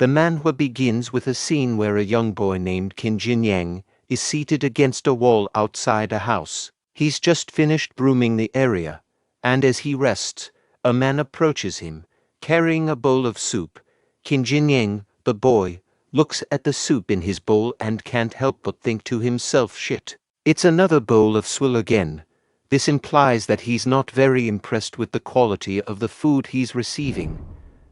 The manhwa begins with a scene where a young boy named Qin Jinyang is seated against a wall outside a house. He's just finished brooming the area, and as he rests, a man approaches him, carrying a bowl of soup. Qin Jinyang, the boy, looks at the soup in his bowl and can't help but think to himself, shit, it's another bowl of swill again. This implies that he's not very impressed with the quality of the food he's receiving.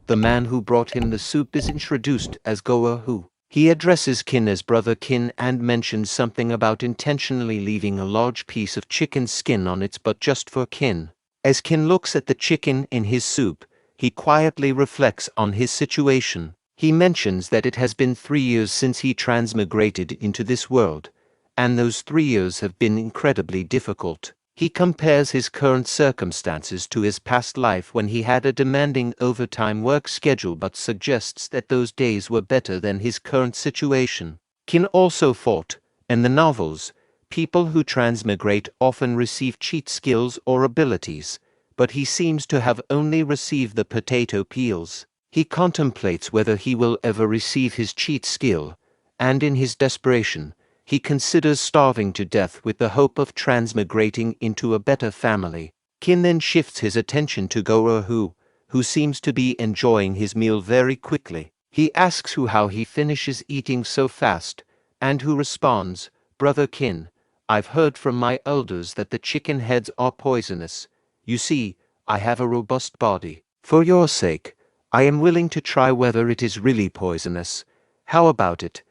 The man who brought him the soup is introduced as Goa. He addresses Qin as Brother Qin and mentions something about intentionally leaving a large piece of chicken's skin on its butt just for Qin. As Qin looks at the chicken in his soup, he quietly reflects on his situation. He mentions that it has been 3 years since he transmigrated into this world, and those 3 years have been incredibly difficult. He compares his current circumstances to his past life when he had a demanding overtime work schedule, but suggests that those days were better than his current situation. Qin also thought, in the novels, people who transmigrate often receive cheat skills or abilities, but he seems to have only received the potato peels. He contemplates whether he will ever receive his cheat skill, and in his desperation, he considers starving to death with the hope of transmigrating into a better family. Qin then shifts his attention to Goa, who seems to be enjoying his meal very quickly. He asks how he finishes eating so fast, and who responds, Brother Qin, I've heard from my elders that the chicken heads are poisonous. You see, I have a robust body. For your sake, I am willing to try whether it is really poisonous. How about it?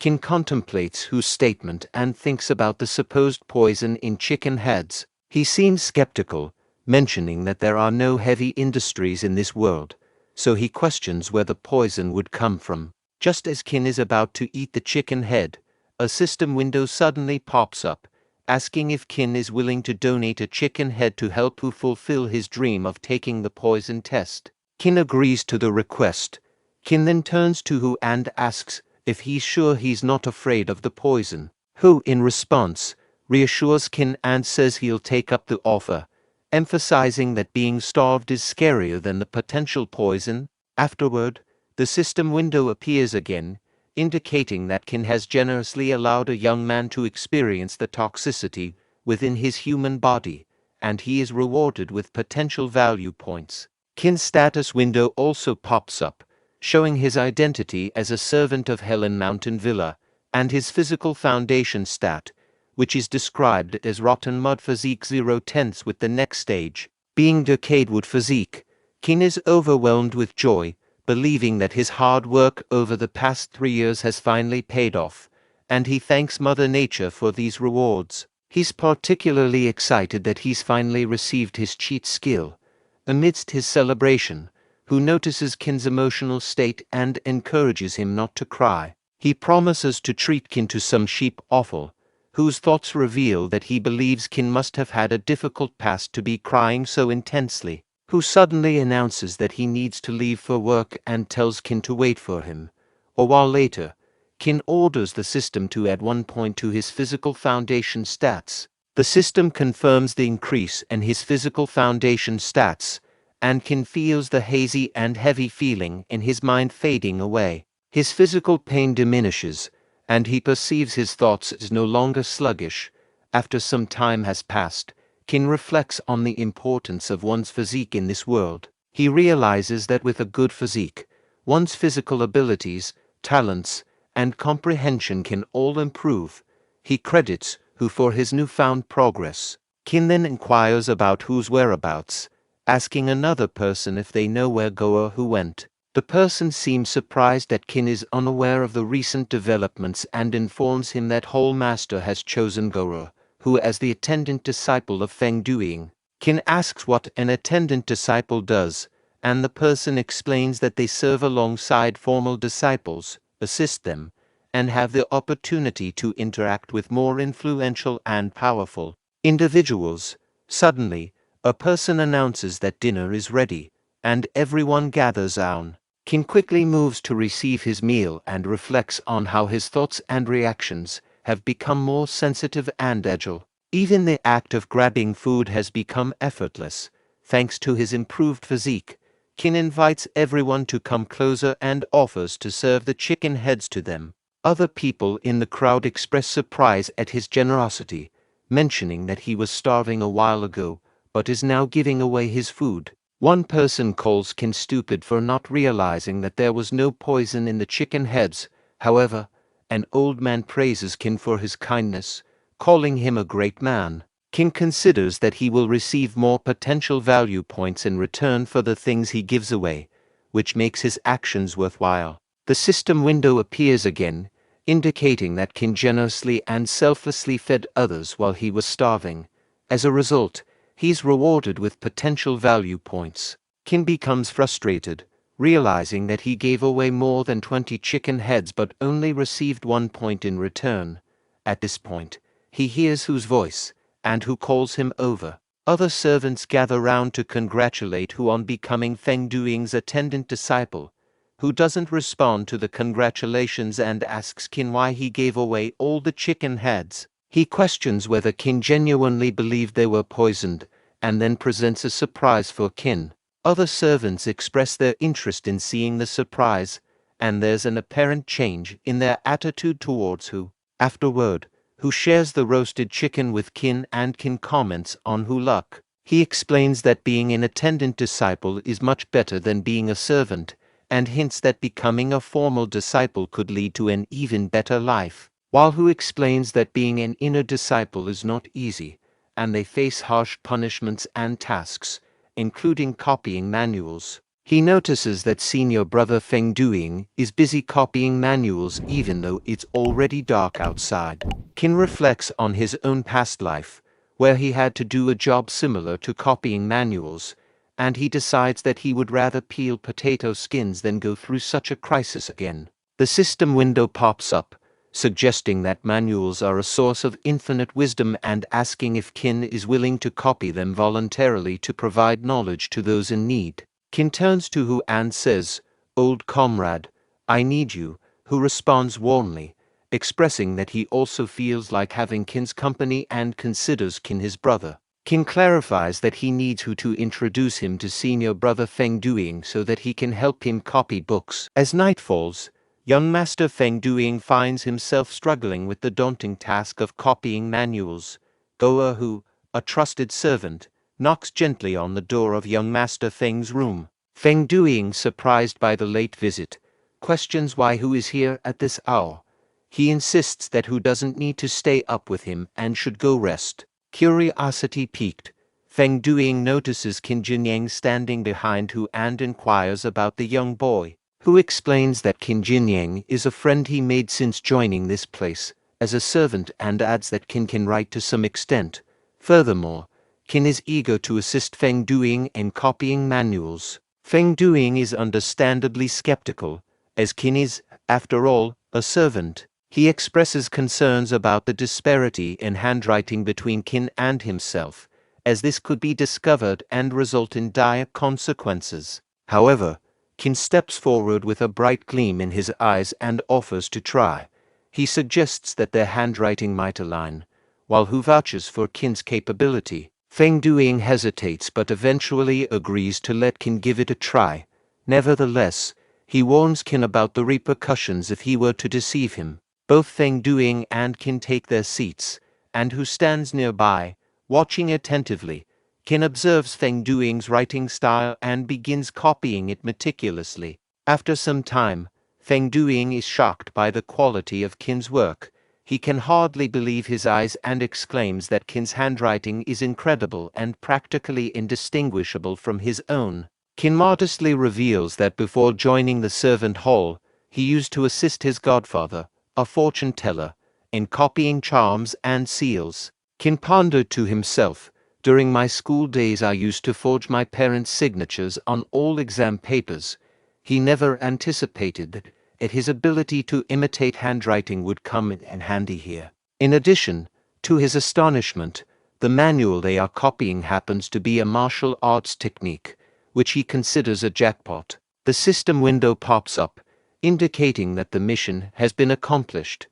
Qin contemplates Hu's statement and thinks about the supposed poison in chicken heads. He seems skeptical, mentioning that there are no heavy industries in this world, so he questions where the poison would come from. Just as Qin is about to eat the chicken head, a system window suddenly pops up, asking if Qin is willing to donate a chicken head to help Hu fulfill his dream of taking the poison test. Qin agrees to the request. Qin then turns to Hu and asks if he's sure he's not afraid of the poison. Hu, in response, reassures Qin and says he'll take up the offer, emphasizing that being starved is scarier than the potential poison. Afterward, the system window appears again, indicating that Qin has generously allowed a young man to experience the toxicity within his human body, and he is rewarded with potential value points. Qin's status window also pops up, showing his identity as a servant of Helan Mountain Villa, and his physical foundation stat, which is described as rotten mud physique 0/10 with the next stage being decayed wood physique. Qin is overwhelmed with joy, believing that his hard work over the past 3 years has finally paid off, and he thanks Mother Nature for these rewards. He's particularly excited that he's finally received his cheat skill. Amidst his celebration, Hu notices Qin's emotional state and encourages him not to cry. He promises to treat Qin to some sheep offal. Hu's thoughts reveal that he believes Qin must have had a difficult past to be crying so intensely. Hu suddenly announces that he needs to leave for work and tells Qin to wait for him. A while later, Qin orders the system to add 1 point to his physical foundation stats. The system confirms the increase in his physical foundation stats, and Qin feels the hazy and heavy feeling in his mind fading away. His physical pain diminishes, and he perceives his thoughts as no longer sluggish. After some time has passed, Qin reflects on the importance of one's physique in this world. He realizes that with a good physique, one's physical abilities, talents, and comprehension can all improve. He credits Hu for his newfound progress. Qin then inquires about Hu's whereabouts, asking another person if they know where Hu went. The person seems surprised that Qin is unaware of the recent developments and informs him that Whole Master has chosen Hu as the attendant disciple of Feng Duiying. Qin asks what an attendant disciple does, and the person explains that they serve alongside formal disciples, assist them, and have the opportunity to interact with more influential and powerful individuals. Suddenly, a person announces that dinner is ready, and everyone gathers round. Qin quickly moves to receive his meal and reflects on how his thoughts and reactions have become more sensitive and agile. Even the act of grabbing food has become effortless, thanks to his improved physique. Qin invites everyone to come closer and offers to serve the chicken heads to them. Other people in the crowd express surprise at his generosity, mentioning that he was starving a while ago, but is now giving away his food. One person calls Qin stupid for not realizing that there was no poison in the chicken heads. However, an old man praises Qin for his kindness, calling him a great man. Qin considers that he will receive more potential value points in return for the things he gives away, which makes his actions worthwhile. The system window appears again, indicating that Qin generously and selflessly fed others while he was starving. As a result, he's rewarded with potential value points. Qin becomes frustrated, realizing that he gave away more than 20 chicken heads but only received 1 point in return. At this point, he hears Hu's voice, and Hu calls him over. Other servants gather round to congratulate Hu on becoming Feng Duing's attendant disciple. Hu doesn't respond to the congratulations and asks Qin why he gave away all the chicken heads. He questions whether Qin genuinely believed they were poisoned, and then presents a surprise for Qin. Other servants express their interest in seeing the surprise, and there's an apparent change in their attitude towards Hu. Afterward, Hu shares the roasted chicken with Qin, and Qin comments on Hu's luck. He explains that being an attendant disciple is much better than being a servant, and hints that becoming a formal disciple could lead to an even better life. While Hu explains that being an inner disciple is not easy, and they face harsh punishments and tasks, including copying manuals. He notices that senior brother Feng Duing is busy copying manuals even though it's already dark outside. Qin reflects on his own past life, where he had to do a job similar to copying manuals, and he decides that he would rather peel potato skins than go through such a crisis again. The system window pops up, suggesting that manuals are a source of infinite wisdom and asking if Qin is willing to copy them voluntarily to provide knowledge to those in need. Qin turns to Hu and says, "Old comrade, I need you," Hu responds warmly, expressing that he also feels like having Qin's company and considers Qin his brother. Qin clarifies that he needs Hu to introduce him to senior brother Feng Duing so that he can help him copy books. As night falls, young master Feng Duing finds himself struggling with the daunting task of copying manuals. Goa Hu, a trusted servant, knocks gently on the door of young master Feng's room. Feng Duing, surprised by the late visit, questions why Hu is here at this hour. He insists that Hu doesn't need to stay up with him and should go rest. Curiosity piqued, Feng Duing notices Qin Jinyang standing behind Hu and inquires about the young boy. Hu explains that Qin Jinyang is a friend he made since joining this place as a servant and adds that Qin can write to some extent. Furthermore, Qin is eager to assist Feng Duing in copying manuals. Feng Duing is understandably skeptical, as Qin is, after all, a servant. He expresses concerns about the disparity in handwriting between Qin and himself, as this could be discovered and result in dire consequences. However, Qin steps forward with a bright gleam in his eyes and offers to try. He suggests that their handwriting might align, while Hu vouches for Qin's capability. Feng Duing hesitates but eventually agrees to let Qin give it a try. Nevertheless, he warns Qin about the repercussions if he were to deceive him. Both Feng Duing and Qin take their seats, and Hu stands nearby, watching attentively. Qin observes Feng Duing's writing style and begins copying it meticulously. After some time, Feng Duing is shocked by the quality of Qin's work. He can hardly believe his eyes and exclaims that Qin's handwriting is incredible and practically indistinguishable from his own. Qin modestly reveals that before joining the servant hall, he used to assist his godfather, a fortune teller, in copying charms and seals. Qin pondered to himself, "During my school days I used to forge my parents' signatures on all exam papers." He never anticipated that his ability to imitate handwriting would come in handy here. In addition, to his astonishment, the manual they are copying happens to be a martial arts technique, which he considers a jackpot. The system window pops up, indicating that the mission has been accomplished.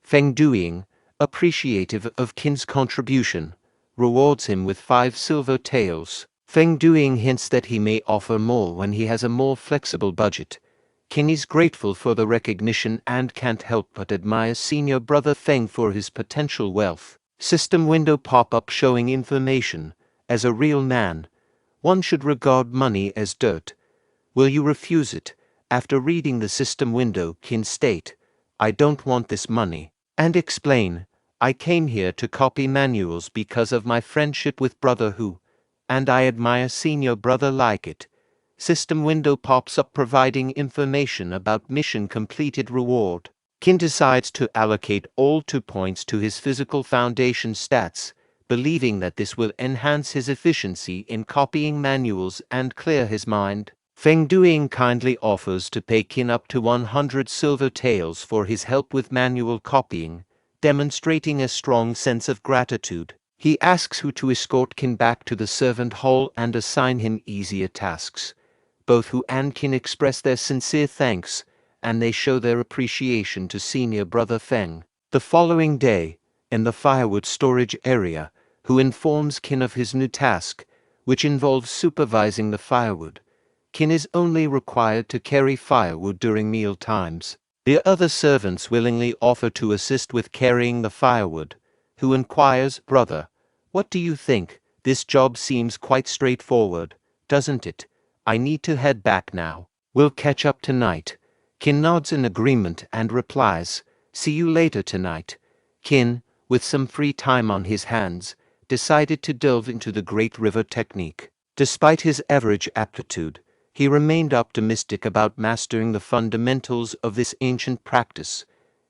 Feng Duing, appreciative of Qin's contribution, rewards him with 5 silver taels. Feng Duing hints that he may offer more when he has a more flexible budget. Qin is grateful for the recognition and can't help but admire senior brother Feng for his potential wealth. System window pop-up showing information. As a real man, one should regard money as dirt. Will you refuse it? After reading the system window, Qin state, I don't want this money. And explain, I came here to copy manuals because of my friendship with brother Hu, and I admire senior brother like it. System window pops up providing information about mission completed reward. Qin decides to allocate all 2 points to his physical foundation stats, believing that this will enhance his efficiency in copying manuals and clear his mind. Feng Duing kindly offers to pay Qin up to 100 silver taels for his help with manual copying, demonstrating a strong sense of gratitude. He asks Hu to escort Qin back to the servant hall and assign him easier tasks. Both Hu and Qin express their sincere thanks, and they show their appreciation to senior brother Feng. The following day, in the firewood storage area, Hu informs Qin of his new task, which involves supervising the firewood. Qin is only required to carry firewood during meal times. The other servants willingly offer to assist with carrying the firewood. Hu inquires, brother, what do you think? This job seems quite straightforward, doesn't it? I need to head back now. We'll catch up tonight. Qin nods in agreement and replies, see you later tonight. Qin, with some free time on his hands, decided to delve into the Great River technique. Despite his average aptitude, he remained optimistic about mastering the fundamentals of this ancient practice.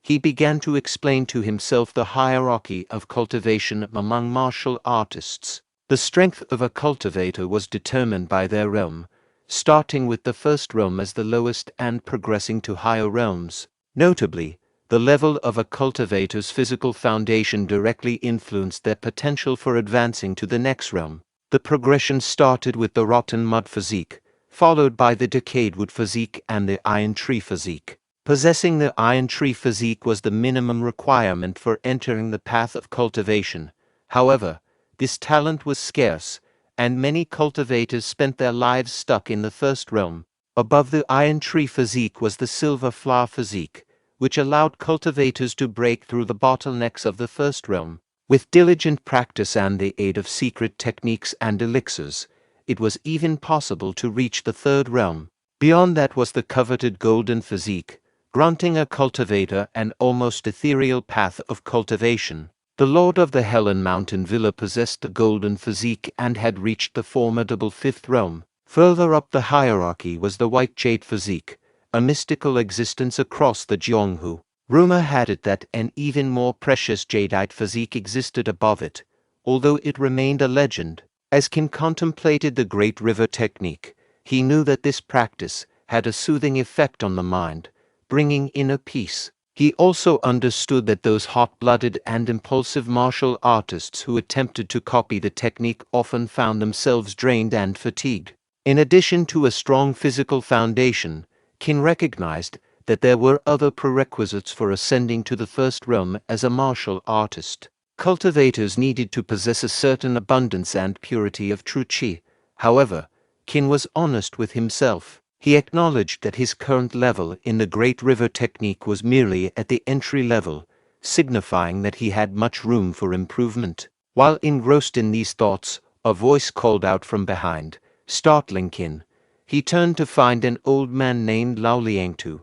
He began to explain to himself the hierarchy of cultivation among martial artists. The strength of a cultivator was determined by their realm, starting with the first realm as the lowest and progressing to higher realms. Notably, the level of a cultivator's physical foundation directly influenced their potential for advancing to the next realm. The progression started with the rotten mud physique, followed by the decayed wood physique and the iron tree physique. Possessing the iron tree physique was the minimum requirement for entering the path of cultivation. However, this talent was scarce, and many cultivators spent their lives stuck in the first realm. Above the iron tree physique was the silver flower physique, which allowed cultivators to break through the bottlenecks of the first realm. With diligent practice and the aid of secret techniques and elixirs, it was even possible to reach the third realm. Beyond that was the coveted golden physique, granting a cultivator an almost ethereal path of cultivation. The lord of the Helan Mountain Villa possessed the golden physique and had reached the formidable fifth realm. Further up the hierarchy was the white jade physique, a mystical existence across the Jianghu. Rumor had it that an even more precious jadeite physique existed above it, although it remained a legend. As Qin contemplated the Great River technique, he knew that this practice had a soothing effect on the mind, bringing inner peace. He also understood that those hot-blooded and impulsive martial artists who attempted to copy the technique often found themselves drained and fatigued. In addition to a strong physical foundation, Qin recognized that there were other prerequisites for ascending to the first realm as a martial artist. Cultivators needed to possess a certain abundance and purity of true qi. However, Qin was honest with himself. He acknowledged that his current level in the Great River technique was merely at the entry level, signifying that he had much room for improvement. While engrossed in these thoughts, a voice called out from behind, startling Qin. He turned to find an old man named Lao Liangtu.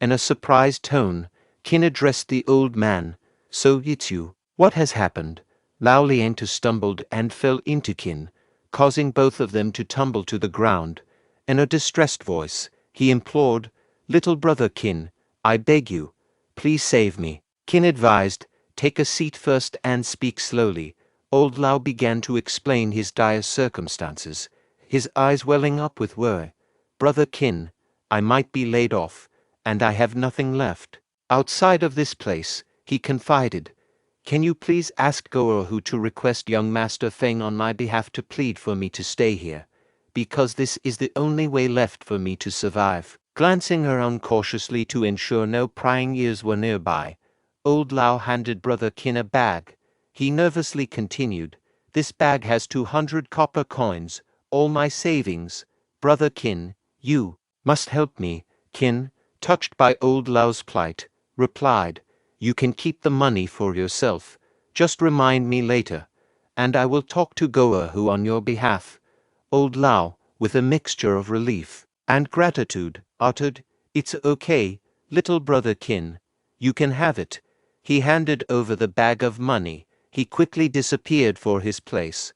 In a surprised tone, Qin addressed the old man, "So it's you. What has happened?" Lao Liangtu stumbled and fell into Qin, causing both of them to tumble to the ground. In a distressed voice, he implored, "Little brother Qin, I beg you, please save me." Qin advised, "Take a seat first and speak slowly." Old Lao began to explain his dire circumstances, his eyes welling up with worry. "Brother Qin, I might be laid off, and I have nothing left. Outside of this place," he confided, "can you please ask Goerhu to request young Master Feng on my behalf to plead for me to stay here, because this is the only way left for me to survive." Glancing around cautiously to ensure no prying ears were nearby, old Lao handed brother Qin a bag. He nervously continued, "This bag has 200 copper coins, all my savings. Brother Qin, you must help me. Qin, touched by old Lao's plight, replied, you can keep the money for yourself. Just remind me later, and I will talk to Goahu on your behalf. Old Lao, with a mixture of relief and gratitude, uttered, it's okay, little brother Qin. You can have it. He handed over the bag of money. He quickly disappeared for his place.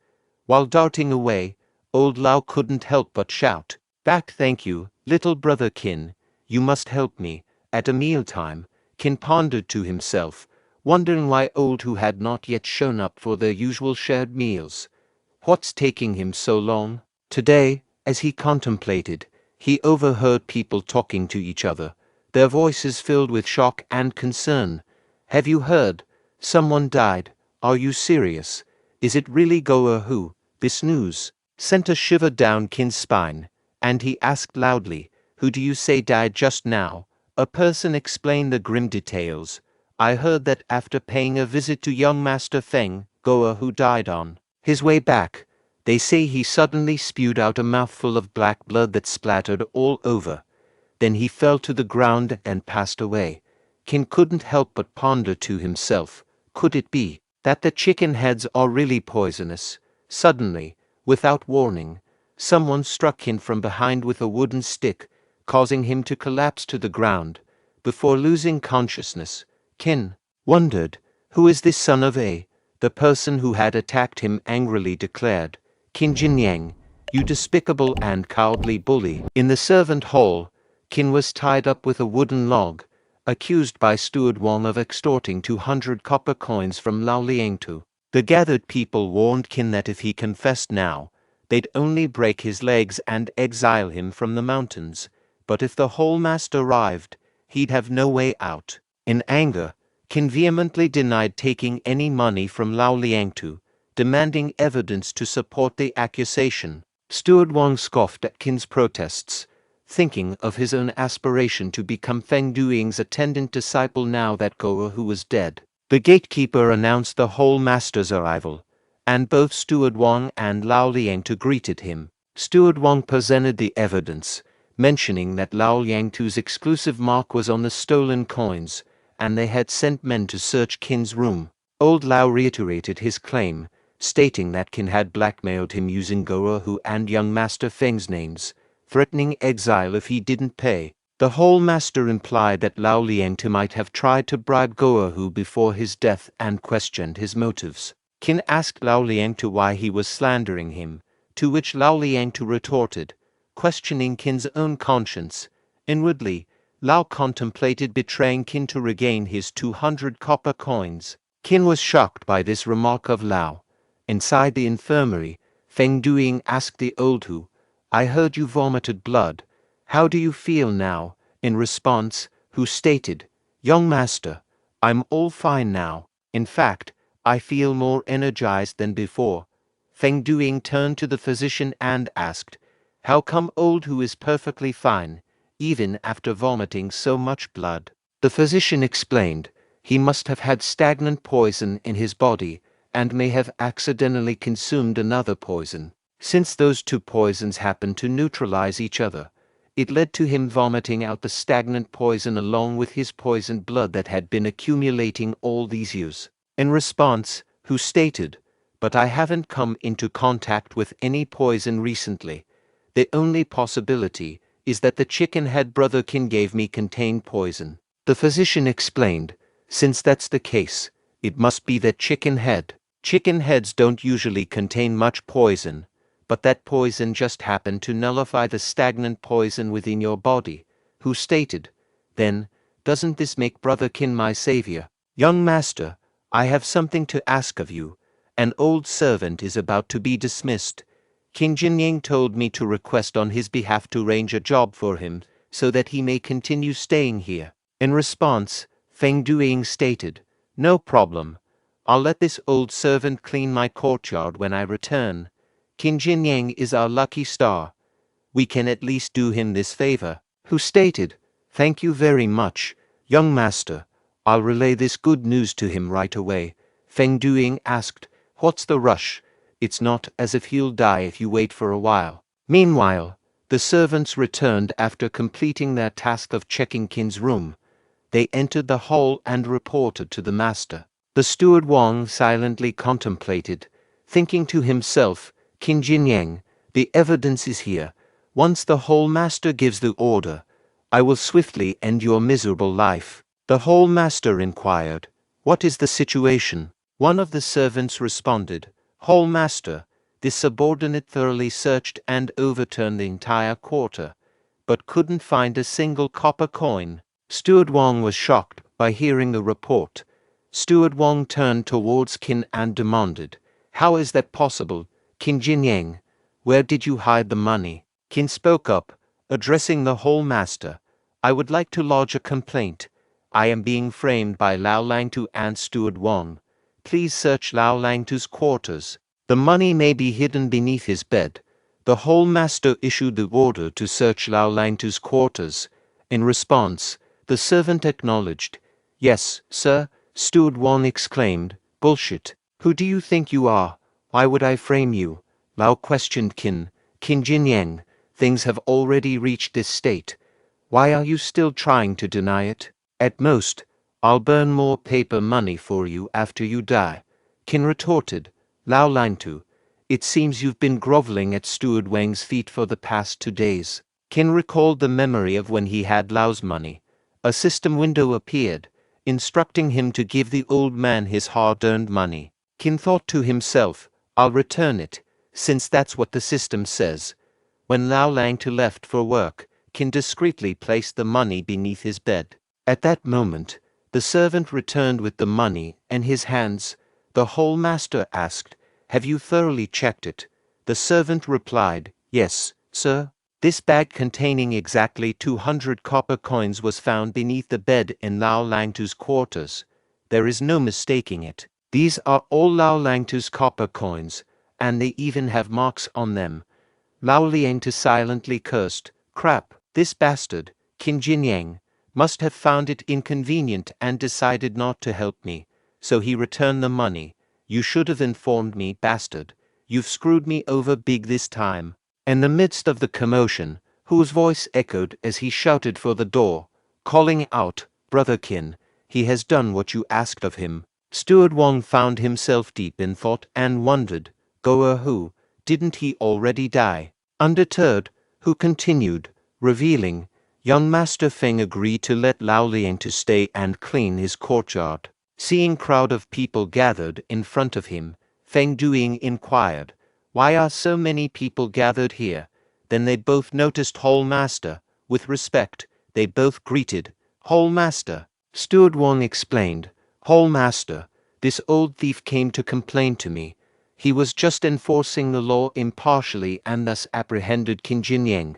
While darting away, old Lao couldn't help but shout, back, thank you, little brother Qin. You must help me. At a mealtime, Qin pondered to himself, wondering why old Hu had not yet shown up for their usual shared meals. What's taking him so long? Today, as he contemplated, he overheard people talking to each other, their voices filled with shock and concern. Have you heard? Someone died. Are you serious? Is it really Goahu? This news sent a shiver down Qin's spine, and he asked loudly, who do you say died just now? A person explained the grim details. I heard that after paying a visit to young Master Feng, Goahu died on his way back. They say he suddenly spewed out a mouthful of black blood that splattered all over. Then he fell to the ground and passed away. Qin couldn't help but ponder to himself, could it be that the chicken heads are really poisonous? Suddenly, without warning, someone struck Qin from behind with a wooden stick, causing him to collapse to the ground. Before losing consciousness, Qin wondered, who is this son of A? The person who had attacked him angrily declared, Qin Jinyang, you despicable and cowardly bully. In the servant hall, Qin was tied up with a wooden log, accused by Steward Wang of extorting 200 copper coins from Lao Liangtu. The gathered people warned Qin that if he confessed now, they'd only break his legs and exile him from the mountains. But if the whole master arrived, he'd have no way out. In anger, Qin vehemently denied taking any money from Lao Liangtu, demanding evidence to support the accusation. Steward Wang scoffed at Qin's protests, thinking of his own aspiration to become Feng Duing's attendant disciple now that Goahu was dead. The gatekeeper announced the whole master's arrival, and both Steward Wang and Lao Liangtu greeted him. Steward Wang presented the evidence, mentioning that Lao Liangtu's exclusive mark was on the stolen coins, and they had sent men to search Qin's room. Old Lao reiterated his claim, stating that Qin had blackmailed him using Goahu and young Master Feng's names, threatening exile if he didn't pay. The whole master implied that Lao Liangtu might have tried to bribe Goahu before his death and questioned his motives. Qin asked Lao Liangtu why he was slandering him, to which Lao Liangtu retorted, questioning Qin's own conscience. Inwardly, Lao contemplated betraying Qin to regain his 200 copper coins. Qin was shocked by this remark of Lao. Inside the infirmary, Feng Duing asked the old Hu, I heard you vomited blood. How do you feel now? In response, Hu stated, young master, I'm all fine now. In fact, I feel more energized than before. Feng Duing turned to the physician and asked, how come old Hu is perfectly fine, even after vomiting so much blood? The physician explained, he must have had stagnant poison in his body, and may have accidentally consumed another poison. Since those two poisons happened to neutralize each other, it led to him vomiting out the stagnant poison along with his poisoned blood that had been accumulating all these years. In response, Hu stated, but I haven't come into contact with any poison recently. The only possibility is that the chicken head brother Qin gave me contained poison. The physician explained, since that's the case, it must be that chicken head. Chicken heads don't usually contain much poison, but that poison just happened to nullify the stagnant poison within your body. Who stated, then, doesn't this make brother Qin my savior? Young master, I have something to ask of you. An old servant is about to be dismissed. Qin Jinyang told me to request on his behalf to arrange a job for him, so that he may continue staying here. In response, Feng Duing stated, no problem. I'll let this old servant clean my courtyard when I return. Qin Jinyang is our lucky star. We can at least do him this favor. Who stated, thank you very much, young master. I'll relay this good news to him right away. Feng Duing asked, what's the rush? It's not as if he'll die if you wait for a while. Meanwhile, the servants returned after completing their task of checking Qin's room. They entered the hall and reported to the master. The steward Wang silently contemplated, thinking to himself, Qin Jinyang, the evidence is here. Once the hall master gives the order, I will swiftly end your miserable life. The hall master inquired, what is the situation? One of the servants responded, Hall master, this subordinate thoroughly searched and overturned the entire quarter, but couldn't find a single copper coin. Steward Wang was shocked by hearing the report. Steward Wang turned towards Qin and demanded, how is that possible, Qin Jinyang? Where did you hide the money? Qin spoke up, addressing the hall master. I would like to lodge a complaint. I am being framed by Lao Langtu and Steward Wang. Please search Lao Langtu's quarters. The money may be hidden beneath his bed. The hall master issued the order to search Lao Langtu's quarters. In response, the servant acknowledged. Yes, sir, Steward Wang exclaimed. Bullshit. Who do you think you are? Why would I frame you? Lao questioned Qin. Qin Jinyang, things have already reached this state. Why are you still trying to deny it? At most, I'll burn more paper money for you after you die. Qin retorted. Lao Langtu, it seems you've been groveling at Steward Wang's feet for the past 2 days. Qin recalled the memory of when he had Lao's money. A system window appeared, instructing him to give the old man his hard-earned money. Qin thought to himself, I'll return it, since that's what the system says. When Lao Langtu left for work, Qin discreetly placed the money beneath his bed. At that moment, the servant returned with the money in his hands. The hall master asked, have you thoroughly checked it? The servant replied, yes, sir. This bag containing exactly 200 copper coins was found beneath the bed in Lao Langtu's quarters. There is no mistaking it. These are all Lao Langtu's copper coins, and they even have marks on them. Lao Langtu silently cursed, crap, this bastard, Qin Jinyang, must have found it inconvenient and decided not to help me, so he returned the money. You should have informed me, bastard. You've screwed me over big this time. In the midst of the commotion, whose voice echoed as he shouted for the door, calling out, Brother Qin, he has done what you asked of him. Steward Wang found himself deep in thought and wondered, Goer who, didn't he already die? Undeterred, Hu continued, revealing, young Master Feng agreed to let Lao Langtu stay and clean his courtyard. Seeing crowd of people gathered in front of him, Feng Duing inquired, why are so many people gathered here? Then they both noticed Hall Master. With respect, they both greeted, Hall Master. Steward Wang explained, Hall Master, this old thief came to complain to me. He was just enforcing the law impartially and thus apprehended Qin Jinyang.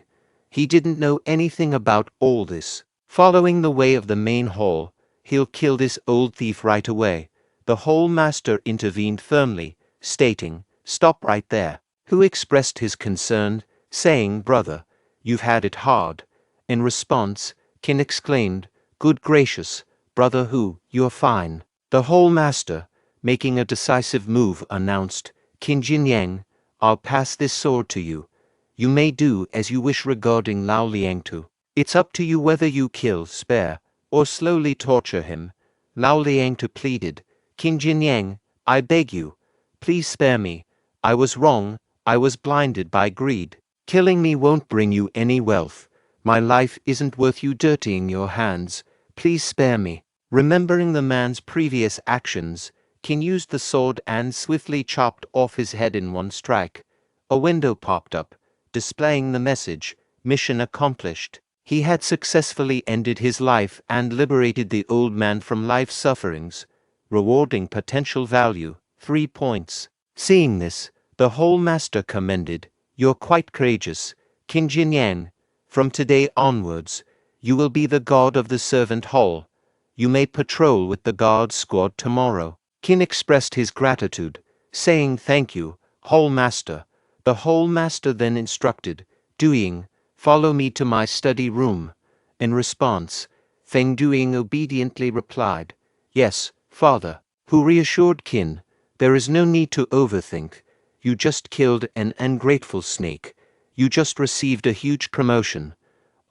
He didn't know anything about all this. Following the way of the main hall, he'll kill this old thief right away. The hall master intervened firmly, stating, stop right there. Who expressed his concern, saying, brother, you've had it hard. In response, Qin exclaimed, good gracious, brother Hu, you're fine. The hall master, making a decisive move, announced, Qin Jinyang, I'll pass this sword to you. You may do as you wish regarding Lao Langtu. It's up to you whether you kill, spare, or slowly torture him. Lao Langtu pleaded, Qin Jinyang, I beg you, please spare me. I was wrong, I was blinded by greed. Killing me won't bring you any wealth. My life isn't worth you dirtying your hands. Please spare me. Remembering the man's previous actions, Qin used the sword and swiftly chopped off his head in one strike. A window popped up, displaying the message, mission accomplished. He had successfully ended his life and liberated the old man from life sufferings, rewarding potential value, 3 points. Seeing this, the whole master commended, you're quite courageous, Qin Jinyang. From today onwards, you will be the guard of the servant hall. You may patrol with the guard squad tomorrow. Qin expressed his gratitude, saying thank you, hall master. The hall master then instructed, Duing, follow me to my study room. In response, Feng Duing obediently replied, yes, father. Who reassured Qin, there is no need to overthink. You just killed an ungrateful snake. You just received a huge promotion.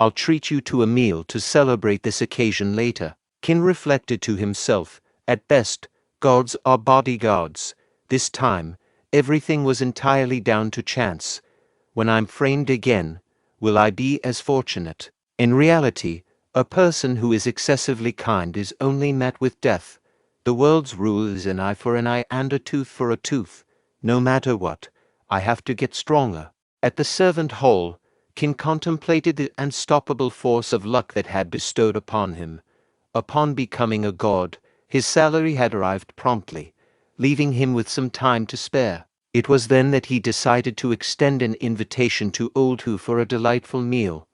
I'll treat you to a meal to celebrate this occasion later. Qin reflected to himself, at best, gods are bodyguards. This time, everything was entirely down to chance. When I'm framed again, will I be as fortunate? In reality, a person who is excessively kind is only met with death. The world's rule is an eye for an eye and a tooth for a tooth. No matter what, I have to get stronger. At the servant hall, Qin contemplated the unstoppable force of luck that had bestowed upon him. Upon becoming a god, his salary had arrived promptly, leaving him with some time to spare. It was then that he decided to extend an invitation to old Hu for a delightful meal.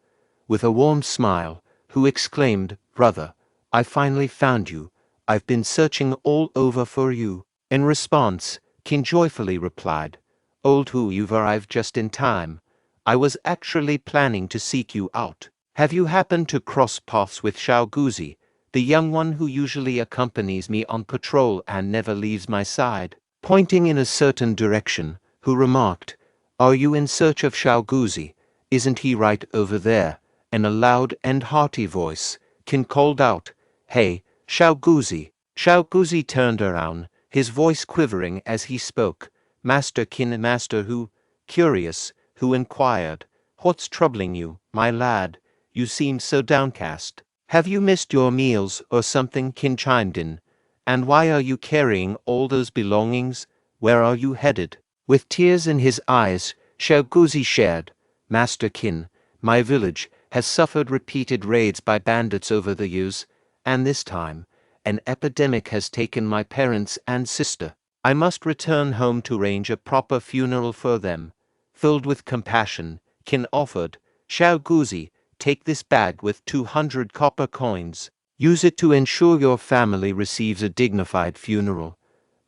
With a warm smile, Hu exclaimed, "Brother, I finally found you. I've been searching all over for you." In response, Qin joyfully replied, "Old Hu, you've arrived just in time. I was actually planning to seek you out. Have you happened to cross paths with Xiao Guzi, the young one who usually accompanies me on patrol and never leaves my side?" Pointing in a certain direction, Hu remarked, "Are you in search of Xiao Guzi? Isn't he right over there?" In a loud and hearty voice, Qin called out, "Hey, Xiao Guzi!" Xiao Guzi turned around, his voice quivering as he spoke. "Master Qin, Master Hu." Curious, Hu inquired, "What's troubling you, my lad? You seem so downcast. Have you missed your meals or something?" Qin chimed in. "And why are you carrying all those belongings? Where are you headed?" With tears in his eyes, Xiao Guzi shared, "Master Qin, my village has suffered repeated raids by bandits over the years, and this time, an epidemic has taken my parents and sister. I must return home to arrange a proper funeral for them." Filled with compassion, Qin offered, "Xiao Guzi, take this bag with 200 copper coins. Use it to ensure your family receives a dignified funeral."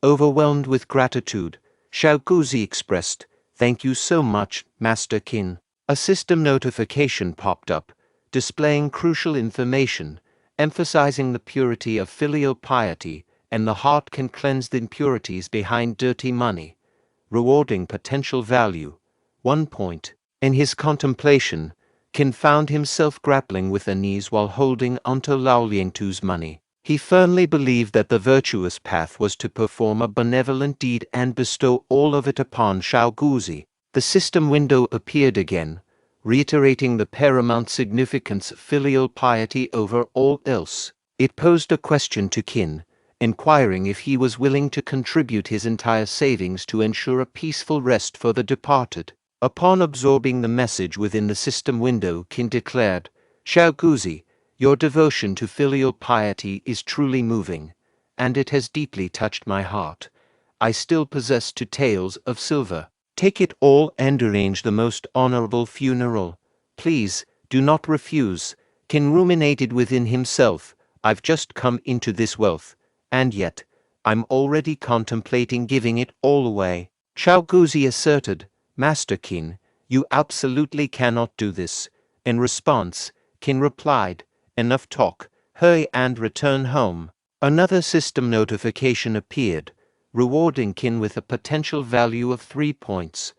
Overwhelmed with gratitude, Xiao Guzi expressed, "Thank you so much, Master Qin." A system notification popped up, displaying crucial information, emphasizing the purity of filial piety and the heart can cleanse the impurities behind dirty money. Rewarding potential value, 1 point. In his contemplation, Qin found himself grappling with unease while holding onto Lao Liangtu's money. He firmly believed that the virtuous path was to perform a benevolent deed and bestow all of it upon Xiao Guzi. The system window appeared again, reiterating the paramount significance of filial piety over all else. It posed a question to Qin, inquiring if he was willing to contribute his entire savings to ensure a peaceful rest for the departed. Upon absorbing the message within the system window, Qin declared, "Xiao Guzi, your devotion to filial piety is truly moving, and it has deeply touched my heart. I still possess 2 taels of silver. Take it all and arrange the most honorable funeral. Please, do not refuse." Qin ruminated within himself, "I've just come into this wealth, and yet, I'm already contemplating giving it all away." Xiao Guzi asserted, "Master Qin, you absolutely cannot do this." In response, Qin replied, "Enough talk, hurry and return home." Another system notification appeared, rewarding Qin with a potential value of 3 points.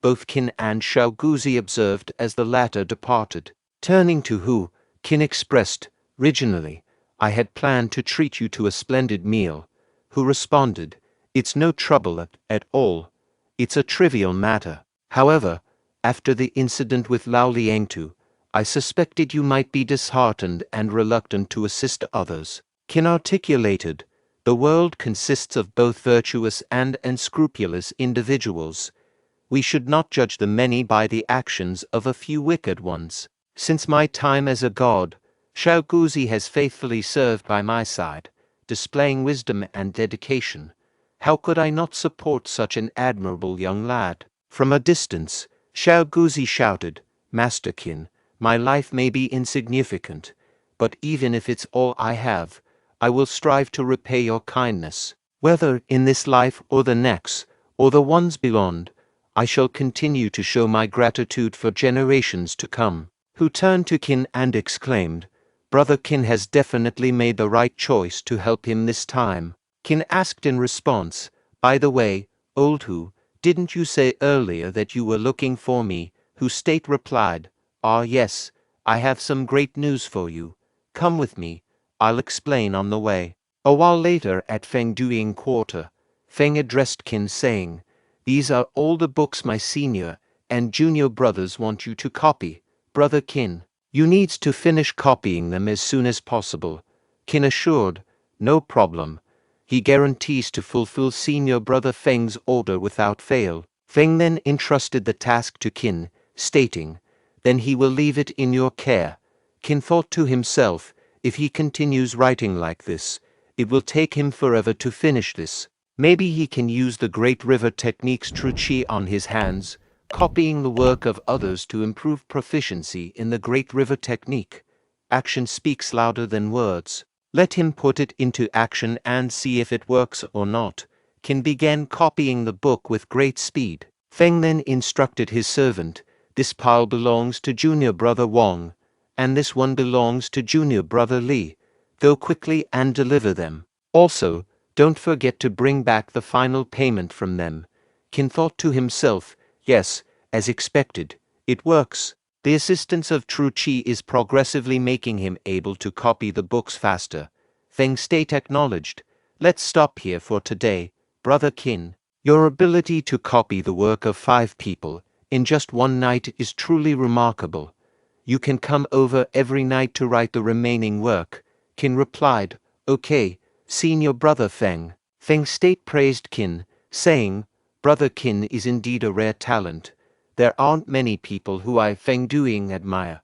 Both Qin and Xiao Guzi observed as the latter departed. Turning to Hu, Qin expressed, "Originally, I had planned to treat you to a splendid meal." Hu responded, "It's no trouble at all. It's a trivial matter. However, after the incident with Lao Liangtu, I suspected you might be disheartened and reluctant to assist others." Qin articulated, "The world consists of both virtuous and unscrupulous individuals. We should not judge the many by the actions of a few wicked ones. Since my time as a god, Xiao Guzi has faithfully served by my side, displaying wisdom and dedication. How could I not support such an admirable young lad?" From a distance, Xiao Guzi shouted, "Master Qin, my life may be insignificant, but even if it's all I have, I will strive to repay your kindness. Whether in this life or the next, or the ones beyond, I shall continue to show my gratitude for generations to come." Hu turned to Qin and exclaimed, "Brother Qin has definitely made the right choice to help him this time." Qin asked in response, "By the way, old Hu, Didn't you say earlier that you were looking for me? Hu State replied, Ah yes, I have some great news for you. Come with me, I'll explain on the way. A while later at Feng Duing Quarter, Feng addressed Qin saying, These are all the books my senior and junior brothers want you to copy. Brother Qin, you need to finish copying them as soon as possible. Qin assured, No problem. He guarantees to fulfill senior brother Feng's order without fail. Feng then entrusted the task to Qin, stating, Then he will leave it in your care. Qin thought to himself, if he continues writing like this, it will take him forever to finish this. Maybe he can use the Great River technique's true chi on his hands, copying the work of others to improve proficiency in the Great River technique. Action speaks louder than words. Let him put it into action and see if it works or not. Qin began copying the book with great speed. Feng then instructed his servant, This pile belongs to junior brother Wang, and this one belongs to junior brother Li. Go quickly and deliver them. Also, don't forget to bring back the final payment from them. Qin thought to himself, Yes, as expected, it works. The assistance of true chi is progressively making him able to copy the books faster. Feng State acknowledged, Let's stop here for today, Brother Qin. Your ability to copy the work of 5 people in just one night is truly remarkable. You can come over every night to write the remaining work. Qin replied, Okay, senior brother Feng. Feng State praised Qin, saying, Brother Qin is indeed a rare talent. There aren't many people who I Feng Duing admire.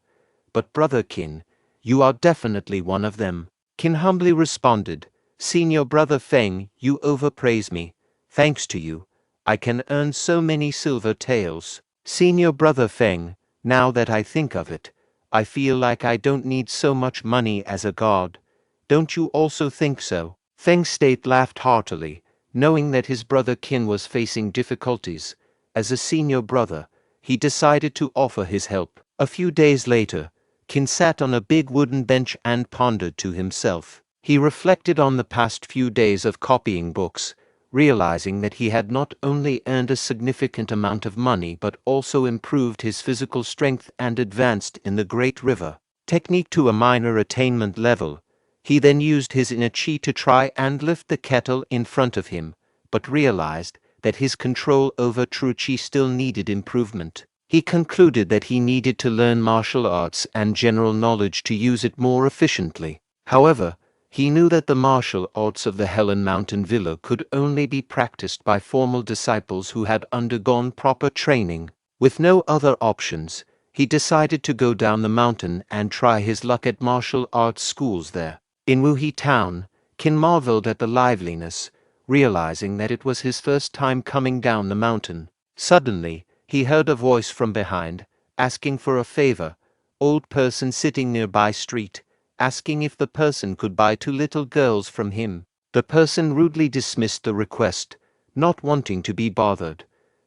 But Brother Qin, you are definitely one of them. Qin humbly responded, Senior brother Feng, you overpraise me. Thanks to you, I can earn so many silver taels. Senior brother Feng, now that I think of it, I feel like I don't need so much money as a god. Don't you also think so? Feng State laughed heartily, knowing that his brother Qin was facing difficulties. As a senior brother, he decided to offer his help. A few days later, Qin sat on a big wooden bench and pondered to himself. He reflected on the past few days of copying books, realizing that he had not only earned a significant amount of money but also improved his physical strength and advanced in the Great River technique to a minor attainment level. He then used his inner chi to try and lift the kettle in front of him, but realized that his control over true chi still needed improvement. He concluded that he needed to learn martial arts and general knowledge to use it more efficiently. However, he knew that the martial arts of the Helan Mountain Villa could only be practiced by formal disciples who had undergone proper training. With no other options, he decided to go down the mountain and try his luck at martial arts schools there. In Wuhe town, Qin marveled at the liveliness, realizing that it was his first time coming down the mountain. Suddenly, he heard a voice from behind, asking for a favor. Old person sitting nearby street, asking if the person could buy 2 little girls from him. The person rudely dismissed the request, not wanting to be bothered.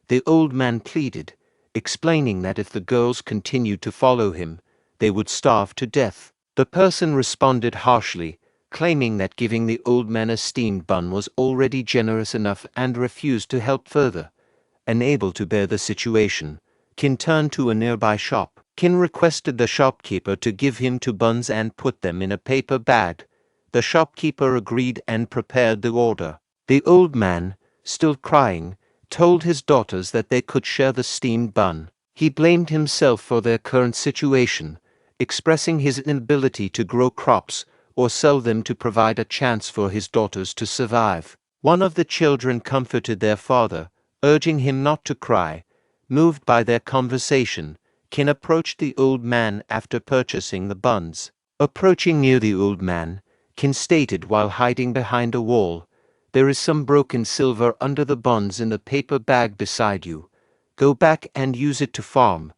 The old man pleaded, explaining that if the girls continued to follow him, they would starve to death. The person responded harshly, claiming that giving the old man a steamed bun was already generous enough and refused to help further. Unable to bear the situation, Qin turned to a nearby shop. Qin requested the shopkeeper to give him 2 buns and put them in a paper bag. The shopkeeper agreed and prepared the order. The old man, still crying, told his daughters that they could share the steamed bun. He blamed himself for their current situation, expressing his inability to grow crops or sell them to provide a chance for his daughters to survive. One of the children comforted their father, urging him not to cry. Moved by their conversation, Qin approached the old man after purchasing the buns. Approaching near the old man, Qin stated while hiding behind a wall, There is some broken silver under the buns in the paper bag beside you. Go back and use it to farm.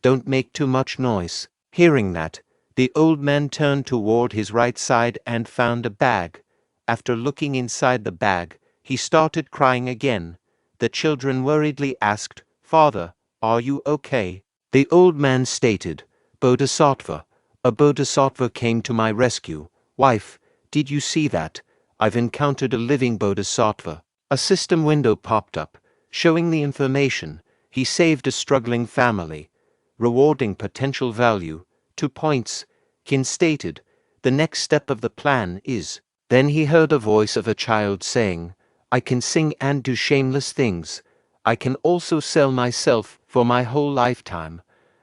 Don't make too much noise. Hearing that, the old man turned toward his right side and found a bag. After looking inside the bag, he started crying again. The children worriedly asked, Father, are you okay? The old man stated, Bodhisattva, a bodhisattva came to my rescue. Wife, did you see that? I've encountered a living bodhisattva. A system window popped up, showing the information. He saved a struggling family, rewarding potential value. 2 points. Qin stated, the next step of the plan is. Then he heard a voice of a child saying, I can sing and do shameless things. I can also sell myself for my whole lifetime.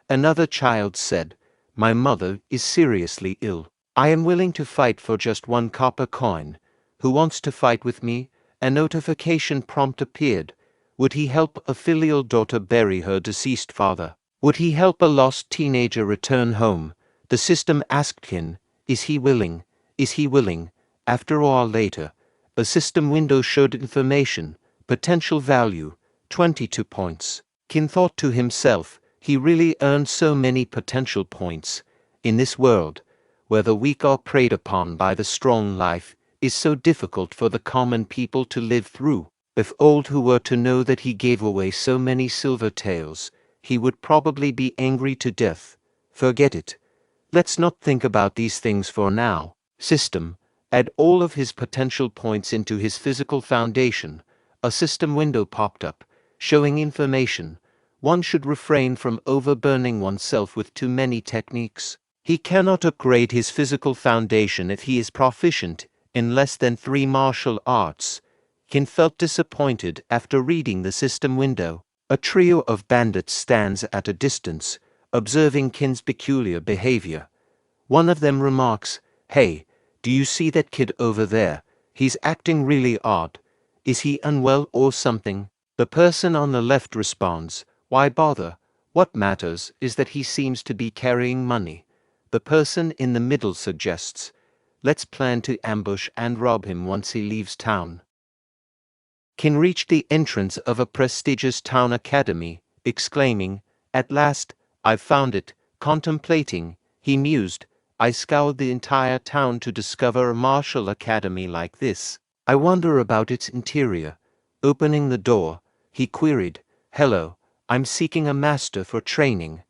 Another child said, my mother is seriously ill. I am willing to fight for just 1 copper coin. Who wants to fight with me? A notification prompt appeared. Would he help a filial daughter bury her deceased father? Would he help a lost teenager return home? The system asked Qin, is he willing? Is he willing? After all, later, a system window showed information, potential value, 22 points. Qin thought to himself, he really earned so many potential points. In this world, where the weak are preyed upon by the strong, life is so difficult for the common people to live through. If old who were to know that he gave away so many silver taels, he would probably be angry to death. Forget it. Let's not think about these things for now. System. Add all of his potential points into his physical foundation. A system window popped up, showing information. One should refrain from overburning oneself with too many techniques. He cannot upgrade his physical foundation if he is proficient in less than 3 martial arts. Qin felt disappointed after reading the system window. A trio of bandits stands at a distance, observing Qin's peculiar behavior. One of them remarks, hey, do you see that kid over there? He's acting really odd. Is he unwell or something? The person on the left responds, why bother? What matters is that he seems to be carrying money. The person in the middle suggests, let's plan to ambush and rob him once he leaves town. Qin reached the entrance of a prestigious town academy, exclaiming, at last, I've found it. Contemplating, he mused, I scoured the entire town to discover a martial academy like this. I wonder about its interior. Opening the door, he queried, hello, I'm seeking a master for training.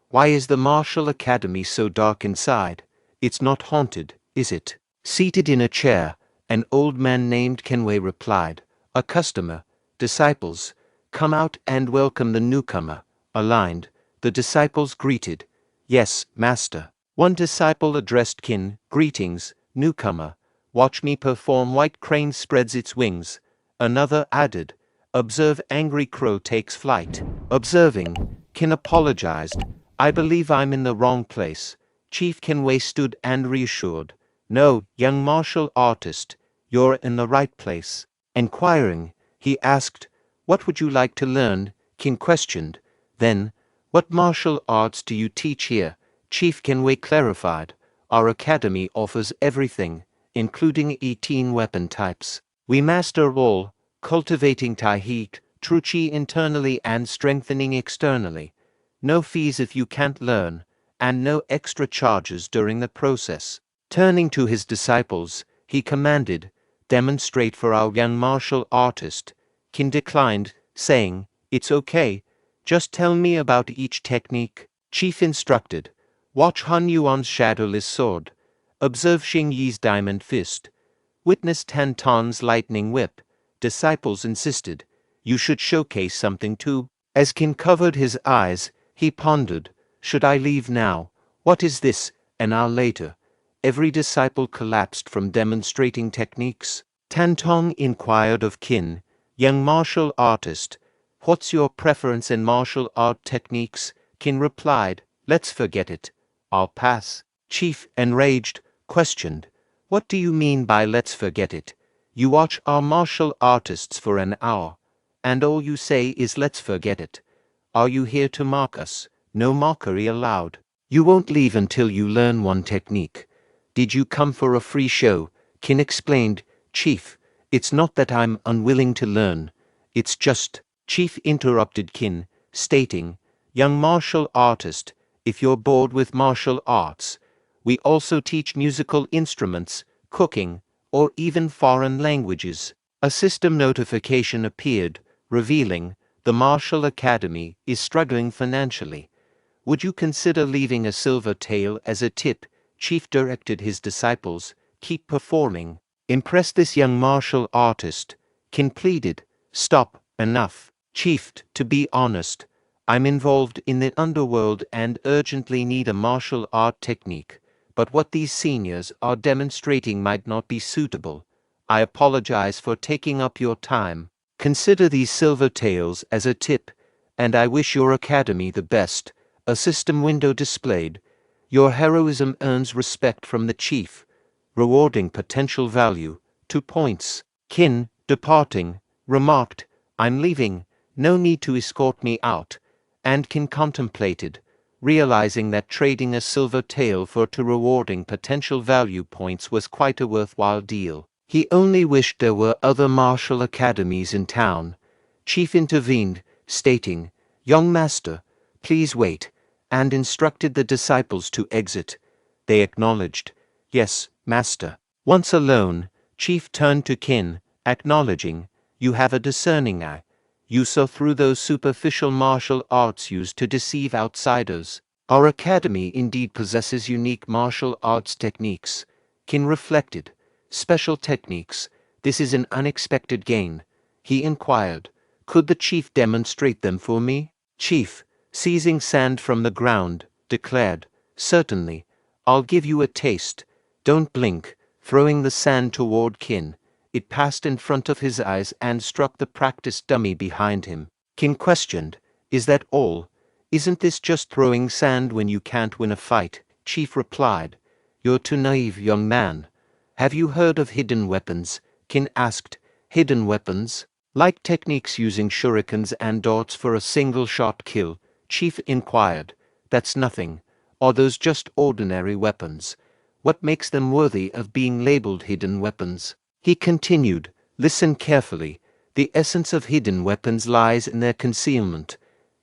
Why is the martial academy so dark inside? It's not haunted, is it? Seated in a chair, an old man named Kenway replied, a customer, disciples, come out and welcome the newcomer. Aligned, the disciples greeted, yes, master. One disciple addressed Qin, greetings, newcomer. Watch me perform. White crane spreads its wings. Another added, observe angry crow takes flight. Observing, Qin apologized, I believe I'm in the wrong place. Chief Kenway stood and reassured, no, young martial artist, you're in the right place. Enquiring, he asked, what would you like to learn? Qin questioned. Then, what martial arts do you teach here? Chief Kenway clarified, our academy offers everything, including 18 weapon types. We master all, cultivating Taihik, Truchi internally and strengthening externally. No fees if you can't learn, and no extra charges during the process. Turning to his disciples, he commanded, demonstrate for our young martial artist. Qin declined, saying, it's okay, just tell me about each technique. Chief instructed, watch Han Yuan's shadowless sword. Observe Xing Yi's diamond fist. Witness Tan Ton's lightning whip. Disciples insisted, you should showcase something too. As Qin covered his eyes, he pondered, should I leave now? What is this? An hour later, every disciple collapsed from demonstrating techniques. Tan Tong inquired of Qin, young martial artist, what's your preference in martial art techniques? Qin replied, let's forget it. I'll pass. Chief, enraged, questioned, what do you mean by let's forget it? You watch our martial artists for an hour, and all you say is let's forget it. Are you here to mock us? No mockery allowed. You won't leave until you learn one technique. Did you come for a free show? Qin explained, Chief, it's not that I'm unwilling to learn. It's just, Chief interrupted Qin, stating, young martial artist, if you're bored with martial arts, we also teach musical instruments, cooking, or even foreign languages. A system notification appeared, revealing, the Martial Academy is struggling financially. Would you consider leaving a silver tael as a tip? Chief directed his disciples, keep performing. Impress this young martial artist. Qin pleaded, stop, enough. Chief, to be honest, I'm involved in the underworld and urgently need a martial art technique, but what these seniors are demonstrating might not be suitable. I apologize for taking up your time. Consider these silver tails as a tip, and I wish your academy the best. A system window displayed. Your heroism earns respect from the chief, rewarding potential value. 2 points. Qin, departing, remarked, I'm leaving. No need to escort me out. And Qin contemplated, realizing that trading a silver tail for 2 rewarding potential value points was quite a worthwhile deal. He only wished there were other martial academies in town. Chief intervened, stating, Young master, please wait, and instructed the disciples to exit. They acknowledged, Yes, master. Once alone, Chief turned to Qin, acknowledging, You have a discerning eye. You saw through those superficial martial arts used to deceive outsiders. Our academy indeed possesses unique martial arts techniques. Qin reflected. Special techniques. This is an unexpected gain. He inquired, Could the chief demonstrate them for me? Chief, seizing sand from the ground, declared, Certainly. I'll give you a taste. Don't blink, throwing the sand toward Qin. It passed in front of his eyes and struck the practice dummy behind him. Qin questioned, Is that all? Isn't this just throwing sand when you can't win a fight? Chief replied, You're too naive, young man. Have you heard of hidden weapons? Qin asked. Hidden weapons? Like techniques using shurikens and darts for a single-shot kill, Chief inquired. That's nothing. Are those just ordinary weapons? What makes them worthy of being labeled hidden weapons? He continued, Listen carefully. The essence of hidden weapons lies in their concealment.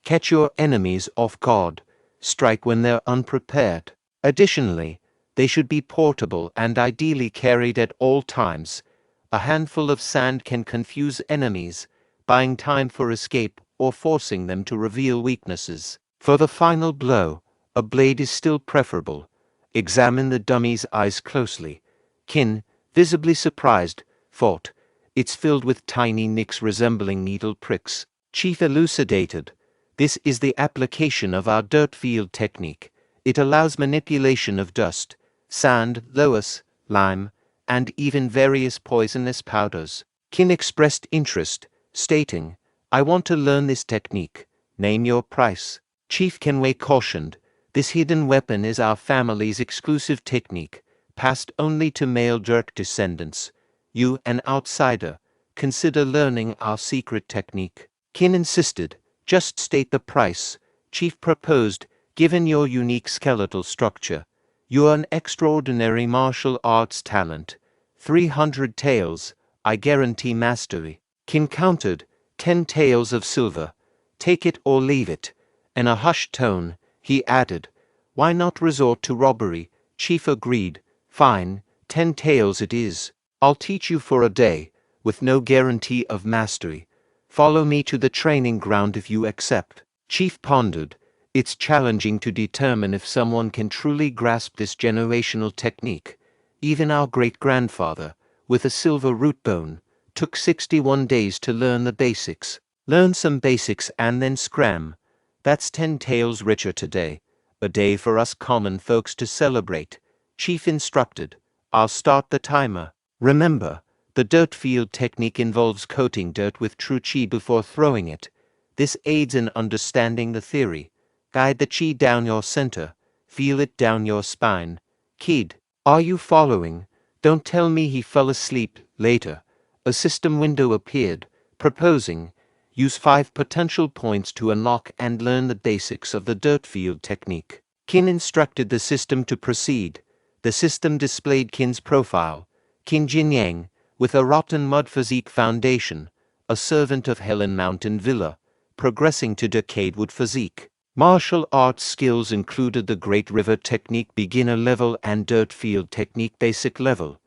Catch your enemies off guard. Strike when they're unprepared. Additionally, they should be portable and ideally carried at all times. A handful of sand can confuse enemies, buying time for escape or forcing them to reveal weaknesses. For the final blow, a blade is still preferable. Examine the dummy's eyes closely. Qin, visibly surprised, thought, It's filled with tiny nicks resembling needle pricks. Chief elucidated, This is the application of our dirt field technique. It allows manipulation of dust, sand, loess, lime, and even various poisonous powders. Qin expressed interest, stating, I want to learn this technique. Name your price. Chief Kenway cautioned, This hidden weapon is our family's exclusive technique, passed only to male direct descendants. You, an outsider, consider learning our secret technique. Qin insisted, Just state the price. Chief proposed, Given your unique skeletal structure, you are an extraordinary martial arts talent. 300 taels, I guarantee mastery. Qin countered, 10 taels of silver. Take it or leave it. In a hushed tone, he added, Why not resort to robbery? Chief agreed, Fine, 10 taels it is. I'll teach you for a day, with no guarantee of mastery. Follow me to the training ground if you accept. Chief pondered, It's challenging to determine if someone can truly grasp this generational technique. Even our great-grandfather, with a silver root bone, took 61 days to learn the basics. Learn some basics and then scram. That's 10 taels richer today. A day for us common folks to celebrate. Chief instructed, I'll start the timer. Remember, the dirt field technique involves coating dirt with true qi before throwing it. This aids in understanding the theory. Guide the qi down your center. Feel it down your spine. Kid, are you following? Don't tell me he fell asleep. Later, a system window appeared, proposing, use 5 potential points to unlock and learn the basics of the dirt field technique. Qin instructed the system to proceed. The system displayed Qin's profile. Qin Jinyang, with a rotten mud physique foundation, a servant of Helan Mountain Villa, progressing to decayed wood physique. Martial arts skills included the Great River Technique beginner level and Dirt Field Technique basic level.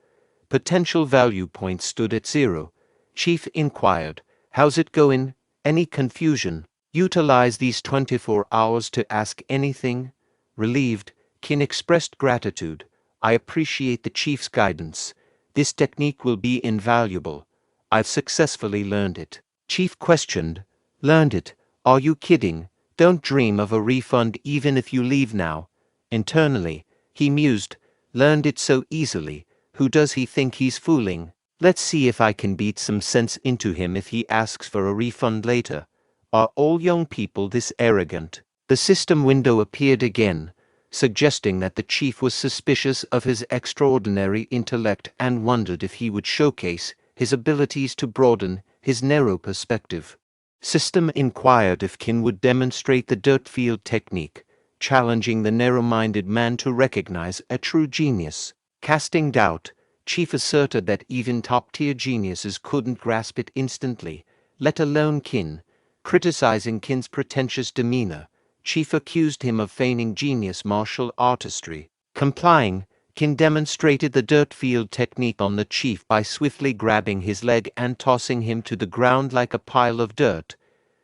Potential value points stood at 0. Chief inquired, How's it going? Any confusion? Utilize these 24 hours to ask anything? Relieved, Qin expressed gratitude. I appreciate the chief's guidance. This technique will be invaluable. I've successfully learned it. Chief questioned, Learned it. Are you kidding? Don't dream of a refund even if you leave now. Internally, he mused. Learned it so easily. Who does he think he's fooling? Let's see if I can beat some sense into him if he asks for a refund later. Are all young people this arrogant? The system window appeared again, suggesting that the chief was suspicious of his extraordinary intellect and wondered if he would showcase his abilities to broaden his narrow perspective. System inquired if Qin would demonstrate the dirt field technique, challenging the narrow-minded man to recognize a true genius. Casting doubt, Chief asserted that even top-tier geniuses couldn't grasp it instantly, let alone Qin. Criticizing Qin's pretentious demeanor, Chief accused him of feigning genius martial artistry. Complying, Qin demonstrated the dirt field technique on the chief by swiftly grabbing his leg and tossing him to the ground like a pile of dirt,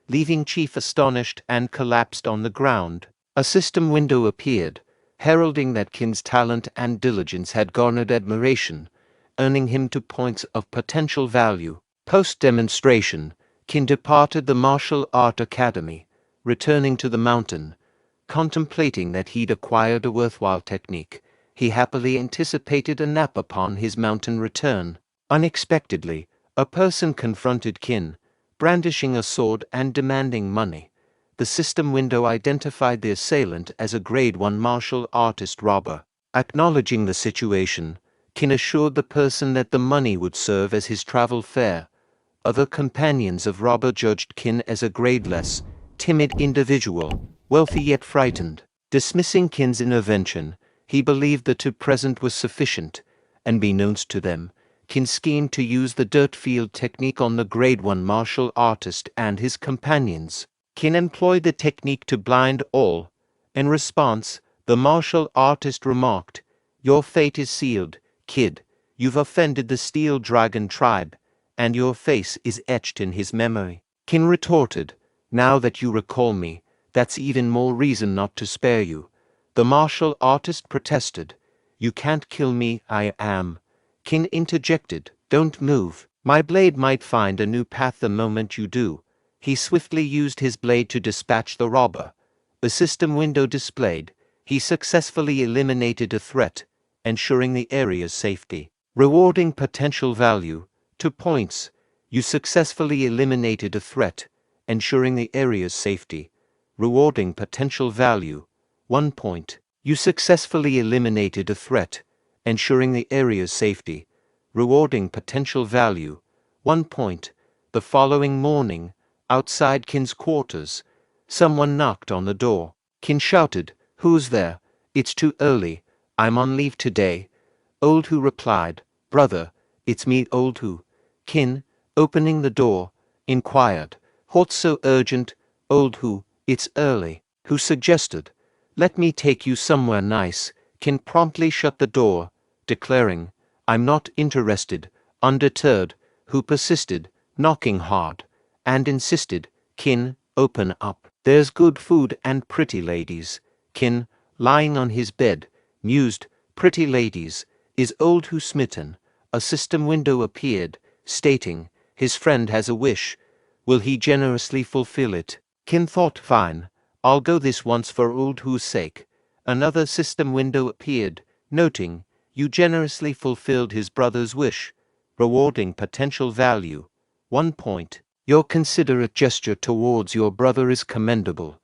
leaving Chief astonished and collapsed on the ground. A system window appeared, heralding that Qin's talent and diligence had garnered admiration, earning him 2 points of potential value. Post-demonstration, Qin departed the martial art academy, returning to the mountain. Contemplating that he'd acquired a worthwhile technique, he happily anticipated a nap upon his mountain return. Unexpectedly, a person confronted Qin, brandishing a sword and demanding money. The system window identified the assailant as a Grade 1 martial artist robber. Acknowledging the situation, Qin assured the person that the money would serve as his travel fare. Other companions of robber judged Qin as a grade-less, timid individual, wealthy yet frightened. Dismissing Qin's intervention, he believed the 2 present was sufficient, and beknownst to them, Qin schemed to use the dirt field technique on the Grade 1 martial artist and his companions. Qin employed the technique to blind all. In response, the martial artist remarked, "Your fate is sealed, kid. You've offended the Steel Dragon tribe, and your face is etched in his memory." Qin retorted, "Now that you recall me, that's even more reason not to spare you." The martial artist protested, "You can't kill me, I am." Qin interjected, "Don't move. My blade might find a new path the moment you do." He swiftly used his blade to dispatch the robber. The system window displayed, he successfully eliminated a threat, ensuring the area's safety. Rewarding potential value, 2 points. You successfully eliminated a threat, ensuring the area's safety. Rewarding potential value, 1 point. You successfully eliminated a threat, ensuring the area's safety. Rewarding potential value, 1 point. The following morning, outside Qin's quarters, someone knocked on the door. Qin shouted, "Who's there? It's too early. I'm on leave today." Old Hu replied, "Brother, it's me, Old Hu." Qin, opening the door, inquired, "What's so urgent, Old Hu? It's early." Hu suggested, "Let me take you somewhere nice." Qin promptly shut the door, declaring, "I'm not interested." Undeterred, Hu persisted, knocking hard, and insisted, "Qin, open up. There's good food and pretty ladies." Qin, lying on his bed, mused, "Pretty ladies. Is Old Hu smitten?" A system window appeared, stating, "His friend has a wish. Will he generously fulfill it?" Qin thought, "Fine. I'll go this once for Old Hu's sake." Another system window appeared, noting, "You generously fulfilled his brother's wish. Rewarding potential value, 1 point. Your considerate gesture towards your brother is commendable.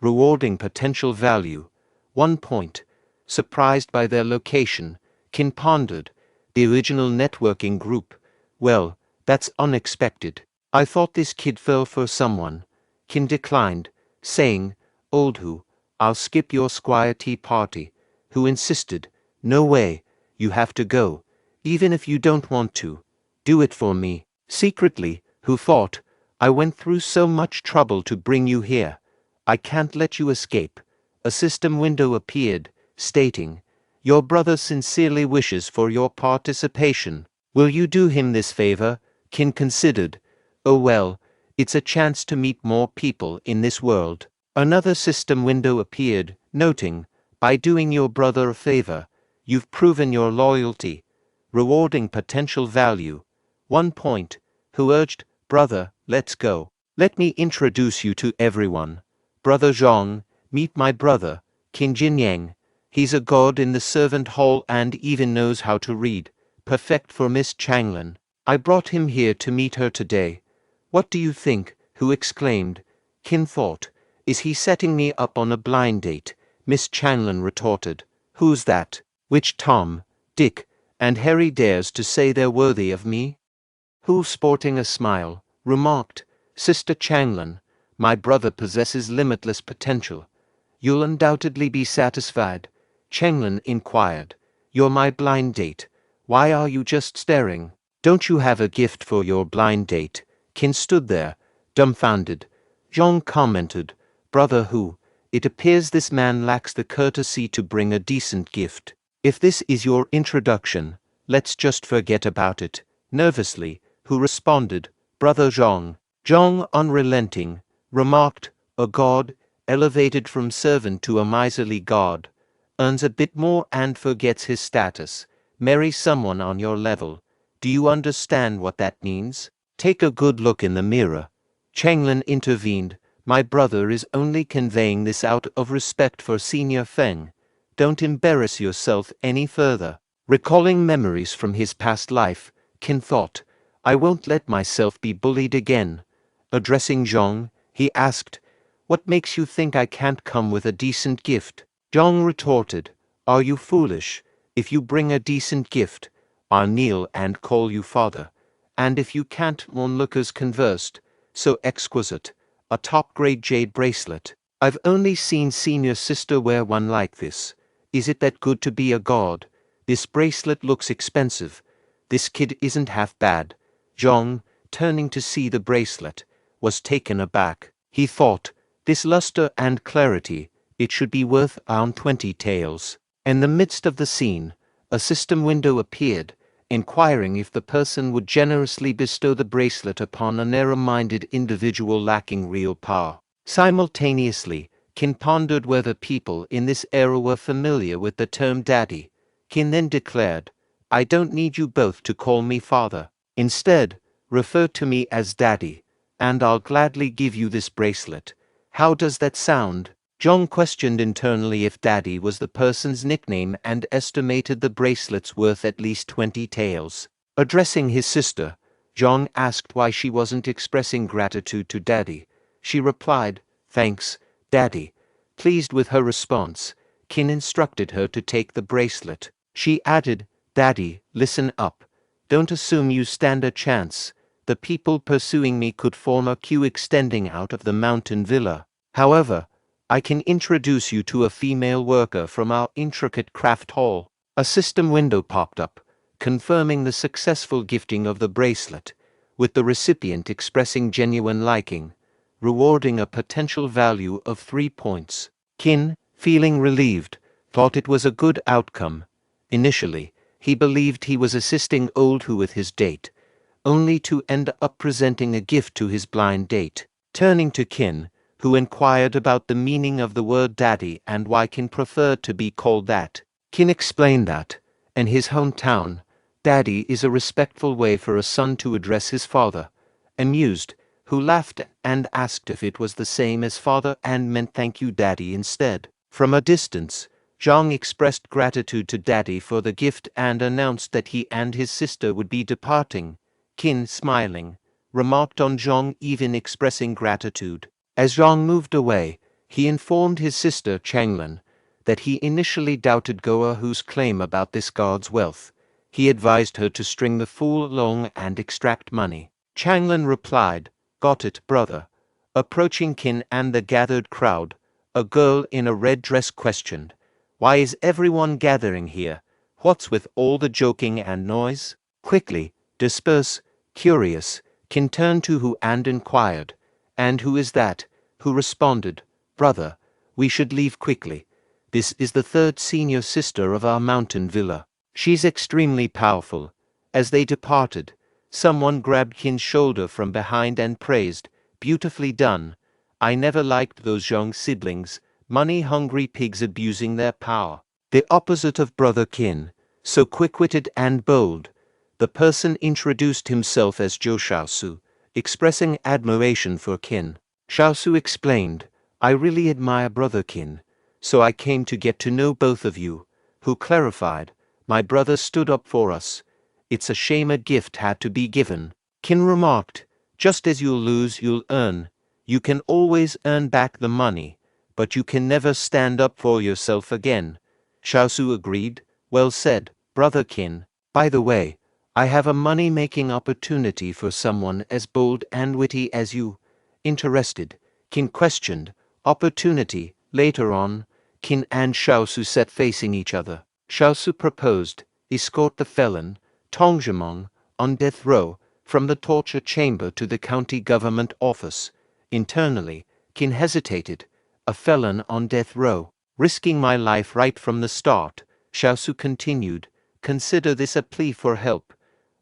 Rewarding potential value, 1 point." Surprised by their location, Qin pondered, "The original networking group. Well, that's unexpected. I thought this kid fell for someone." Qin declined, saying, "Old Hu, I'll skip your squire tea party." Hu insisted, "No way. You have to go. Even if you don't want to. Do it for me." Secretly, Hu thought, "I went through so much trouble to bring you here. I can't let you escape." A system window appeared, stating, "Your brother sincerely wishes for your participation. Will you do him this favor?" Qin considered, "Oh well, it's a chance to meet more people in this world." Another system window appeared, noting, "By doing your brother a favor, you've proven your loyalty. Rewarding potential value, 1 point." Who urged, "Brother, let's go." Let me introduce you to everyone. Brother Zhang, meet my brother, Qin Jinyang. He's a god in the servant hall and even knows how to read. Perfect for Miss Changlin. I brought him here to meet her today. What do you think? Who exclaimed. Qin thought. Is he setting me up on a blind date? Miss Changlin retorted. Who's that? Which Tom, Dick, and Harry dares to say they're worthy of me? Who, sporting a smile, remarked, Sister Changlin, my brother possesses limitless potential. You'll undoubtedly be satisfied. Changlin inquired. You're my blind date. Why are you just staring? Don't you have a gift for your blind date? Qin stood there, dumbfounded. Zhang commented, Brother Hu, it appears this man lacks the courtesy to bring a decent gift. If this is your introduction, let's just forget about it. Nervously, Hu responded, Brother Zhang. Zhang, unrelenting, remarked, a god, elevated from servant to a miserly god, earns a bit more and forgets his status. Marry someone on your level. Do you understand what that means? Take a good look in the mirror. Changlin intervened. My brother is only conveying this out of respect for Senior Feng. Don't embarrass yourself any further. Recalling memories from his past life, Qin thought, I won't let myself be bullied again. Addressing Zhang, he asked, What makes you think I can't come with a decent gift? Zhang retorted, Are you foolish? If you bring a decent gift, I'll kneel and call you father. And if you can't, onlookers conversed, so exquisite, a top-grade jade bracelet. I've only seen Senior Sister wear one like this. Is it that good to be a god? This bracelet looks expensive. This kid isn't half bad. Zhang, turning to see the bracelet, was taken aback. He thought, this luster and clarity, it should be worth around 20 taels. In the midst of the scene, a system window appeared, inquiring if the person would generously bestow the bracelet upon a narrow-minded individual lacking real power. Simultaneously, Qin pondered whether people in this era were familiar with the term daddy. Qin then declared, I don't need you both to call me father. Instead, refer to me as daddy, and I'll gladly give you this bracelet. How does that sound? Zhang questioned internally if daddy was the person's nickname and estimated the bracelet's worth at least 20 taels. Addressing his sister, Zhang asked why she wasn't expressing gratitude to daddy. She replied, Thanks, daddy. Pleased with her response, Qin instructed her to take the bracelet. She added, Daddy, listen up. Don't assume you stand a chance. The people pursuing me could form a queue extending out of the mountain villa. However, I can introduce you to a female worker from our intricate craft hall. A system window popped up, confirming the successful gifting of the bracelet, with the recipient expressing genuine liking, rewarding a potential value of 3 points. Qin, feeling relieved, thought it was a good outcome. Initially, he believed he was assisting old Hu with his date, only to end up presenting a gift to his blind date. Turning to Qin, who inquired about the meaning of the word daddy and why Qin preferred to be called that. Qin explained that, in his hometown, daddy is a respectful way for a son to address his father. Amused, Hu laughed and asked if it was the same as father and meant thank you daddy instead. From a distance, Zhang expressed gratitude to daddy for the gift and announced that he and his sister would be departing. Qin, smiling, remarked on Zhang even expressing gratitude. As Zhang moved away, he informed his sister Changlin that he initially doubted Goa Hu's claim about this god's wealth. He advised her to string the fool along and extract money. Changlin replied, Got it, brother. Approaching Qin and the gathered crowd, a girl in a red dress questioned, Why is everyone gathering here? What's with all the joking and noise? Quickly, disperse. Curious, Qin turned to Hu and inquired, And who is that? Hu responded, Brother, we should leave quickly. This is the third senior sister of our mountain villa. She's extremely powerful. As they departed, someone grabbed Qin's shoulder from behind and praised, Beautifully done. I never liked those young siblings, money-hungry pigs abusing their power. The opposite of Brother Qin, so quick-witted and bold. The person introduced himself as Zhou Shaosu, expressing admiration for Qin. Xiaosu explained, I really admire brother Qin, so I came to get to know both of you, who clarified, my brother stood up for us. It's a shame a gift had to be given. Qin remarked, just as you'll lose, you'll earn. You can always earn back the money, but you can never stand up for yourself again. Xiaosu agreed, well said, brother Qin. By the way, I have a money-making opportunity for someone as bold and witty as you. Interested? Qin questioned. Opportunity. Later on, Qin and Xiaosu sat facing each other. Xiaosu proposed, escort the felon, Tongzhimong, on death row, from the torture chamber to the county government office. Internally, Qin hesitated. A felon on death row, risking my life right from the start. Xiaosu continued, consider this a plea for help.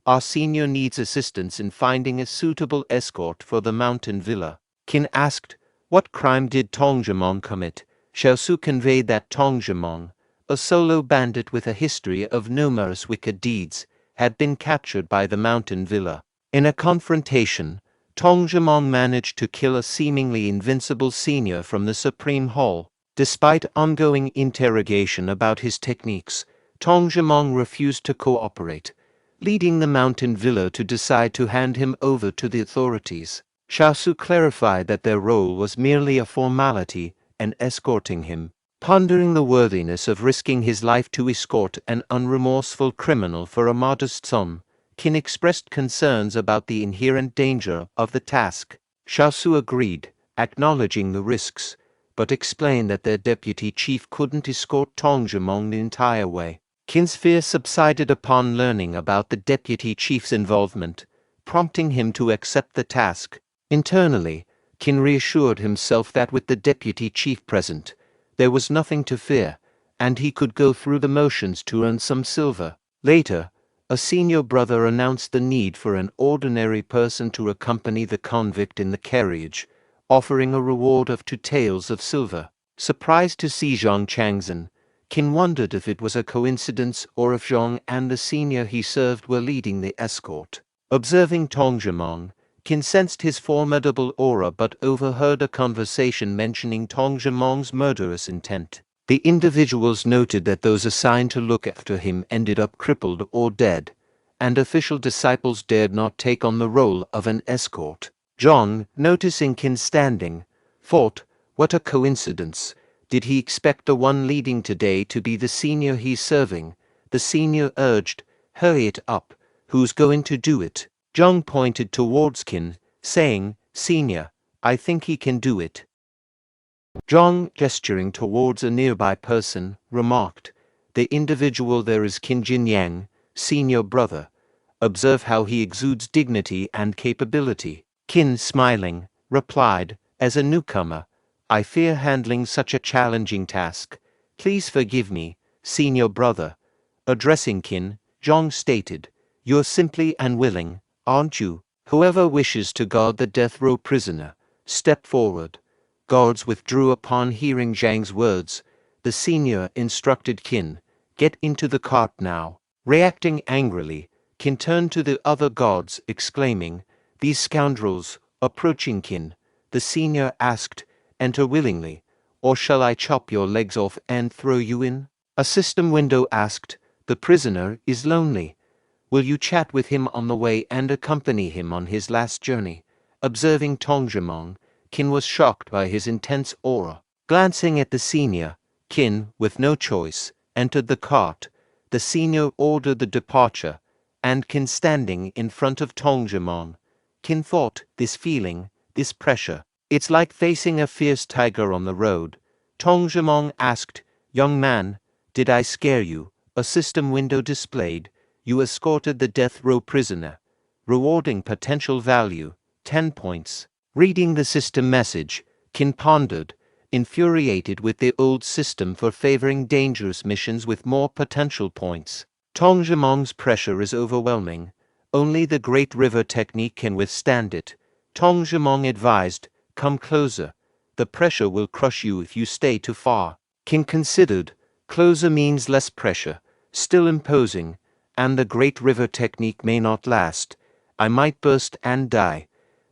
Our senior needs assistance in finding a suitable escort for the mountain villa. Qin asked, what crime did Tongzhimong commit? Xiaosu conveyed that Tongzhimong, a solo bandit with a history of numerous wicked deeds, had been captured by the mountain villa. In a confrontation, Tongzhimong managed to kill a seemingly invincible senior from the Supreme Hall. Despite ongoing interrogation about his techniques, Tongzhimong refused to cooperate, leading the mountain villa to decide to hand him over to the authorities. Xiaosu clarified that their role was merely a formality and escorting him. Pondering the worthiness of risking his life to escort an unremorseful criminal for a modest sum, Qin expressed concerns about the inherent danger of the task. Xiaosu agreed, acknowledging the risks, but explained that their deputy chief couldn't escort Tongzhimong the entire way. Qin's fear subsided upon learning about the deputy chief's involvement, prompting him to accept the task. Internally, Qin reassured himself that with the deputy chief present, there was nothing to fear, and he could go through the motions to earn some silver. Later, a senior brother announced the need for an ordinary person to accompany the convict in the carriage, offering a reward of 2 taels of silver. Surprised to see Zhang Changzhen, Qin wondered if it was a coincidence or if Zhang and the senior he served were leading the escort. Observing Tongzhimong, Qin sensed his formidable aura but overheard a conversation mentioning Tongzhimong's murderous intent. The individuals noted that those assigned to look after him ended up crippled or dead, and official disciples dared not take on the role of an escort. Zhang, noticing Qin standing, thought, what a coincidence. Did he expect the one leading today to be the senior he's serving? The senior urged, hurry it up, who's going to do it? Zhang pointed towards Qin, saying, senior, I think he can do it. Zhang, gesturing towards a nearby person, remarked, the individual there is Qin Jinyang, senior brother. Observe how he exudes dignity and capability. Qin, smiling, replied, as a newcomer, I fear handling such a challenging task. Please forgive me, senior brother. Addressing Qin, Zhang stated, you're simply unwilling, aren't you? Whoever wishes to guard the death row prisoner, step forward. Guards withdrew upon hearing Zhang's words. The senior instructed Qin, get into the cart now. Reacting angrily, Qin turned to the other guards, exclaiming, these scoundrels. Approaching Qin, the senior asked, enter willingly, or shall I chop your legs off and throw you in? A system window asked, the prisoner is lonely. Will you chat with him on the way and accompany him on his last journey? Observing Tongzhimong, Qin was shocked by his intense aura. Glancing at the senior, Qin, with no choice, entered the cart. The senior ordered the departure, and Qin standing in front of Tongzhimong. Qin thought, this feeling, this pressure, it's like facing a fierce tiger on the road. Tongzhimong asked, young man, did I scare you? A system window displayed, you escorted the death row prisoner. Rewarding potential value, 10 points. Reading the system message, Qin pondered, infuriated with the old system for favoring dangerous missions with more potential points. Tongzhimong's pressure is overwhelming. Only the Great River technique can withstand it. Tongzhimong advised, come closer. The pressure will crush you if you stay too far. Qin considered, closer means less pressure, still imposing, and the Great River technique may not last. I might burst and die.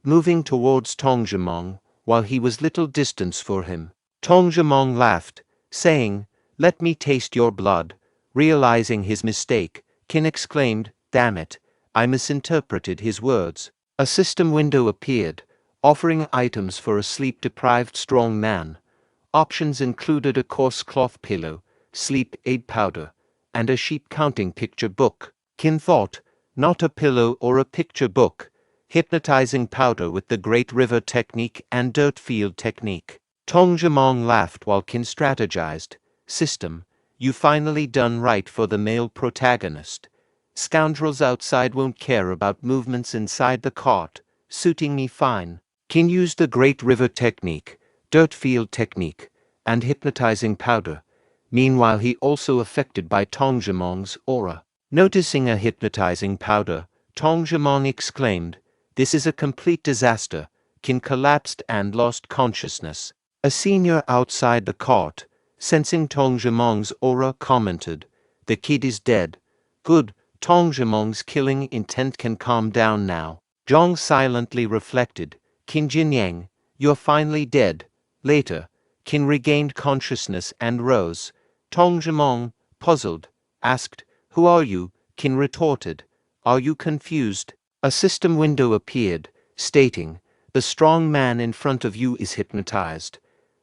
moving towards Tong Jimong, while he was little distance for him. Tong Jimong laughed, saying, "Let me taste your blood." Realizing his mistake, Qin exclaimed, "Damn it, I misinterpreted his words." A system window appeared, offering items for a sleep-deprived strong man. Options included a coarse cloth pillow, sleep aid powder, and a sheep counting picture book. Qin thought, not a pillow or a picture book, hypnotizing powder with the Great River technique and dirt field technique. Tong Jimong laughed while Qin strategized, "System, you finally done right for the male protagonist. Scoundrels outside won't care about movements inside the cart, suiting me fine." Qin used the Great River technique, dirt field technique, and hypnotizing powder. Meanwhile, he also affected by Tong Jimong's aura. Noticing a hypnotizing powder, Tong Jimong exclaimed, "This is a complete disaster." Qin collapsed and lost consciousness. A senior outside the cart, sensing Tong Jimong's aura, commented, "The kid is dead. Good, Tong Jimong's killing intent can calm down now." Zhang silently reflected, "Qin Jinyang, you're finally dead." Later, Qin regained consciousness and rose. Tong Jimong, puzzled, asked, "Who are you?" Qin retorted, "Are you confused?" A system window appeared, stating, "The strong man in front of you is hypnotized.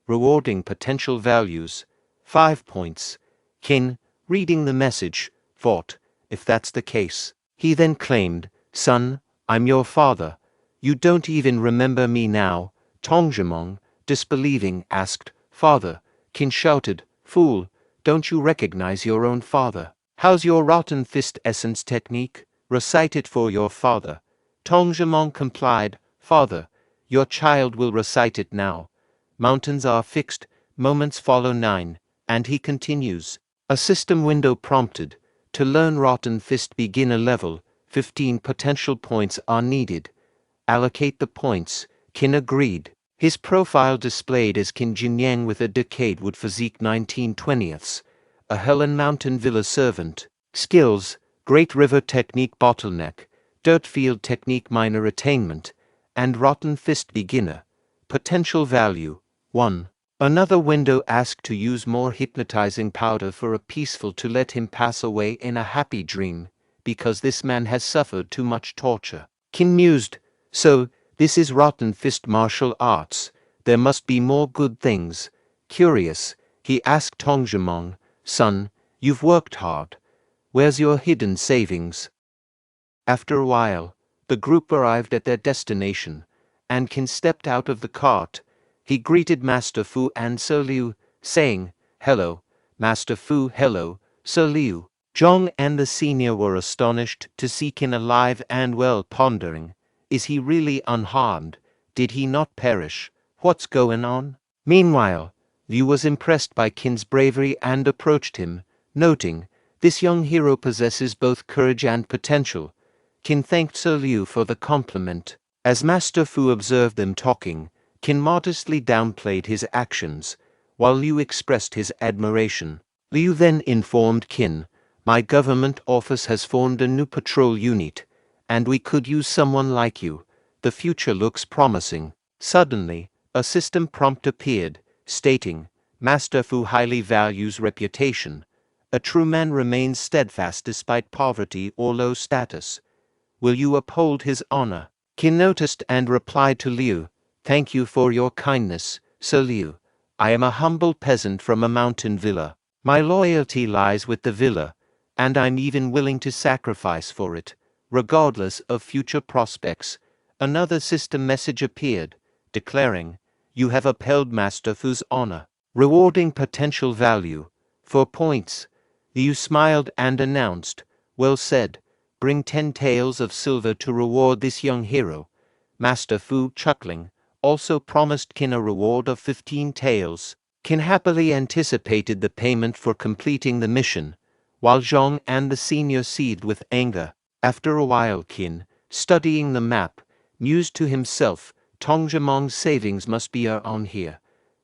Rewarding potential values, 5 points." Qin, reading the message, thought, if that's the case. He then claimed, "Son, I'm your father. You don't even remember me now." Tong Jimong, disbelieving, asked, "Father?" Qin shouted, "Fool, don't you recognize your own father? How's your rotten fist essence technique? Recite it for your father." Tong Jimong complied, "Father, your child will recite it now. Mountains are fixed, moments follow 9, and he continues." A system window prompted, "To learn rotten fist beginner level, 15 potential points are needed. Allocate the points." Qin agreed. His profile displayed as Qin Jinyang with a decade-wood physique 19/20, a Helan Mountain Villa servant. Skills, Great River technique bottleneck, dirt field technique minor attainment, and rotten fist beginner. Potential value, 1. Another window asked to use more hypnotizing powder for a peaceful to let him pass away in a happy dream, because this man has suffered too much torture. Qin mused, "So, this is rotten fist martial arts. There must be more good things." Curious, he asked Tong Jimong, "Son, you've worked hard. Where's your hidden savings?" After a while, the group arrived at their destination, and Qin stepped out of the cart. He greeted Master Fu and Sir Liu, saying, "Hello, Master Fu, hello, Sir Liu." Zhang and the senior were astonished to see Qin alive and well, pondering, "Is he really unharmed? Did he not perish? What's going on?" Meanwhile, Liu was impressed by Qin's bravery and approached him, noting, "This young hero possesses both courage and potential." Qin thanked Sir Liu for the compliment. As Master Fu observed them talking, Qin modestly downplayed his actions, while Liu expressed his admiration. Liu then informed Qin, "My government office has formed a new patrol unit, and we could use someone like you. The future looks promising." Suddenly, a system prompt appeared, stating, "Master Fu highly values reputation. A true man remains steadfast despite poverty or low status. Will you uphold his honor?" Qin noticed and replied to Liu, "Thank you for your kindness, Sir Liu. I am a humble peasant from a mountain villa. My loyalty lies with the villa, and I'm even willing to sacrifice for it, regardless of future prospects." Another system message appeared, declaring, "You have upheld Master Fu's honor, rewarding potential value, 4 points." Liu smiled and announced, "Well said. Bring 10 taels of silver to reward this young hero." Master Fu, chuckling, also promised Qin a reward of 15 taels. Qin happily anticipated the payment for completing the mission, while Zhang and the senior seethed with anger. After a while, Qin, studying the map, mused to himself, "Tong Jimong's savings must be on here."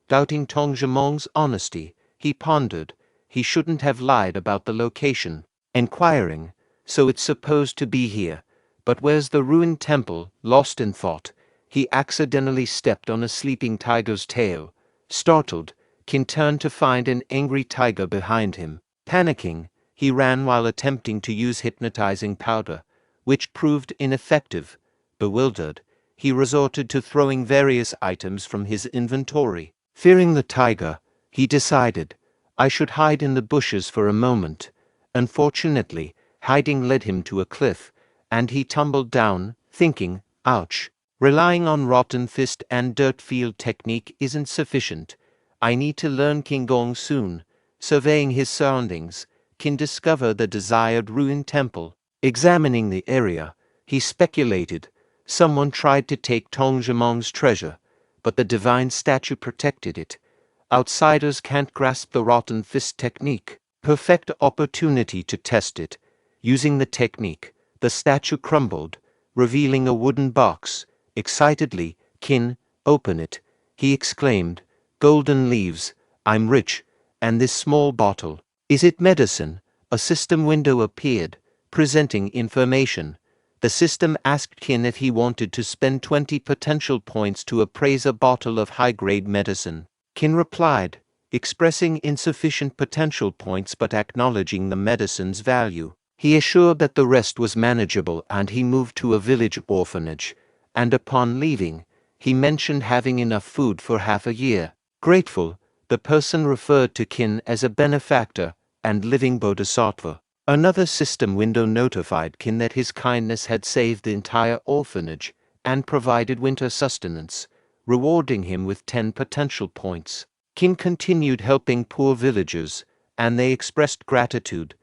Doubting Tong Jimong's honesty, he pondered, he shouldn't have lied about the location. Inquiring, "So it's supposed to be here, but where's the ruined temple?" Lost in thought, he accidentally stepped on a sleeping tiger's tail. Startled, Qin turned to find an angry tiger behind him. Panicking, he ran while attempting to use hypnotizing powder, which proved ineffective. Bewildered, he resorted to throwing various items from his inventory. Fearing the tiger, he decided, I should hide in the bushes for a moment. Unfortunately, hiding led him to a cliff, and he tumbled down, thinking, ouch. Relying on rotten fist and dirt field technique isn't sufficient. I need to learn Qigong soon. Surveying his surroundings, Qin discovered the desired ruined temple. Examining the area, he speculated, someone tried to take Tongjiang's treasure, but the divine statue protected it. Outsiders can't grasp the rotten fist technique. Perfect opportunity to test it. Using the technique, the statue crumbled, revealing a wooden box. Excitedly, Qin, open it, he exclaimed. Golden leaves, I'm rich, and this small bottle. Is it medicine? A system window appeared, presenting information. The system asked Qin if he wanted to spend 20 potential points to appraise a bottle of high-grade medicine. Qin replied, expressing insufficient potential points but acknowledging the medicine's value. He assured that the rest was manageable and he moved to a village orphanage. And upon leaving, he mentioned having enough food for half a year. Grateful, the person referred to Qin as a benefactor and living bodhisattva. Another system window notified Qin that his kindness had saved the entire orphanage and provided winter sustenance, rewarding him with 10 potential points. Qin continued helping poor villagers, and they expressed gratitude.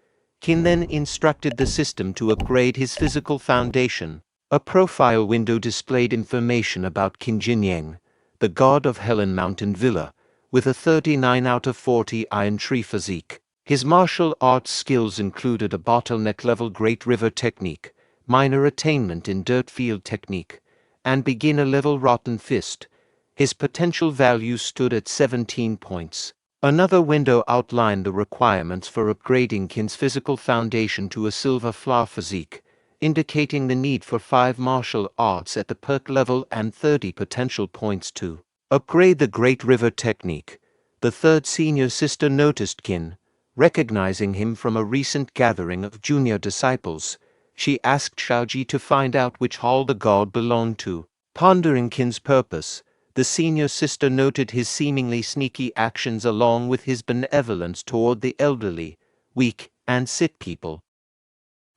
Qin then instructed the system to upgrade his physical foundation. A profile window displayed information about Qin Jinyang, the god of Helan Mountain Villa, with a 39 out of 40 iron tree physique. His martial arts skills included a bottleneck-level Great River technique, minor attainment in dirt field technique, and beginner-level rotten fist. His potential value stood at 17 points. Another window outlined the requirements for upgrading Qin's physical foundation to a silver flower physique, indicating the need for 5 martial arts at the perk level and 30 potential points to upgrade the Great River technique. The third senior sister noticed Qin, recognizing him from a recent gathering of junior disciples. She asked Shaoji to find out which hall the god belonged to. Pondering Qin's purpose, the senior sister noted his seemingly sneaky actions along with his benevolence toward the elderly, weak, and sick people.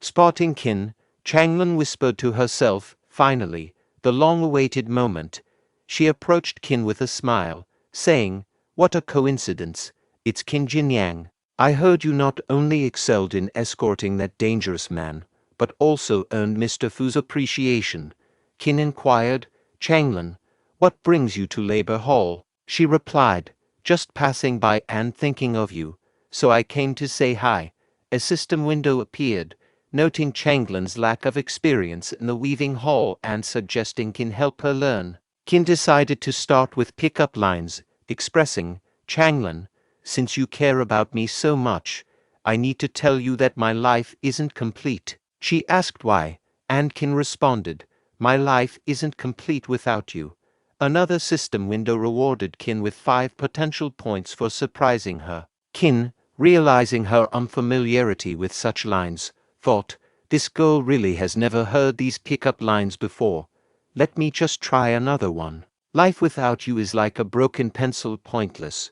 Spotting Qin, Changlin whispered to herself, finally, the long-awaited moment. She approached Qin with a smile, saying, what a coincidence, it's Qin Jinyang. I heard you not only excelled in escorting that dangerous man, but also earned Mr. Fu's appreciation. Qin inquired, Changlin, what brings you to Labor Hall? She replied, just passing by and thinking of you, so I came to say hi. A system window appeared, noting Changlin's lack of experience in the weaving hall and suggesting Qin help her learn. Qin decided to start with pickup lines, expressing, Changlin, since you care about me so much, I need to tell you that my life isn't complete. She asked why, and Qin responded, my life isn't complete without you. Another system window rewarded Qin with 5 potential points for surprising her. Qin, realizing her unfamiliarity with such lines, thought, this girl really has never heard these pickup lines before. Let me just try another one. Life without you is like a broken pencil, pointless.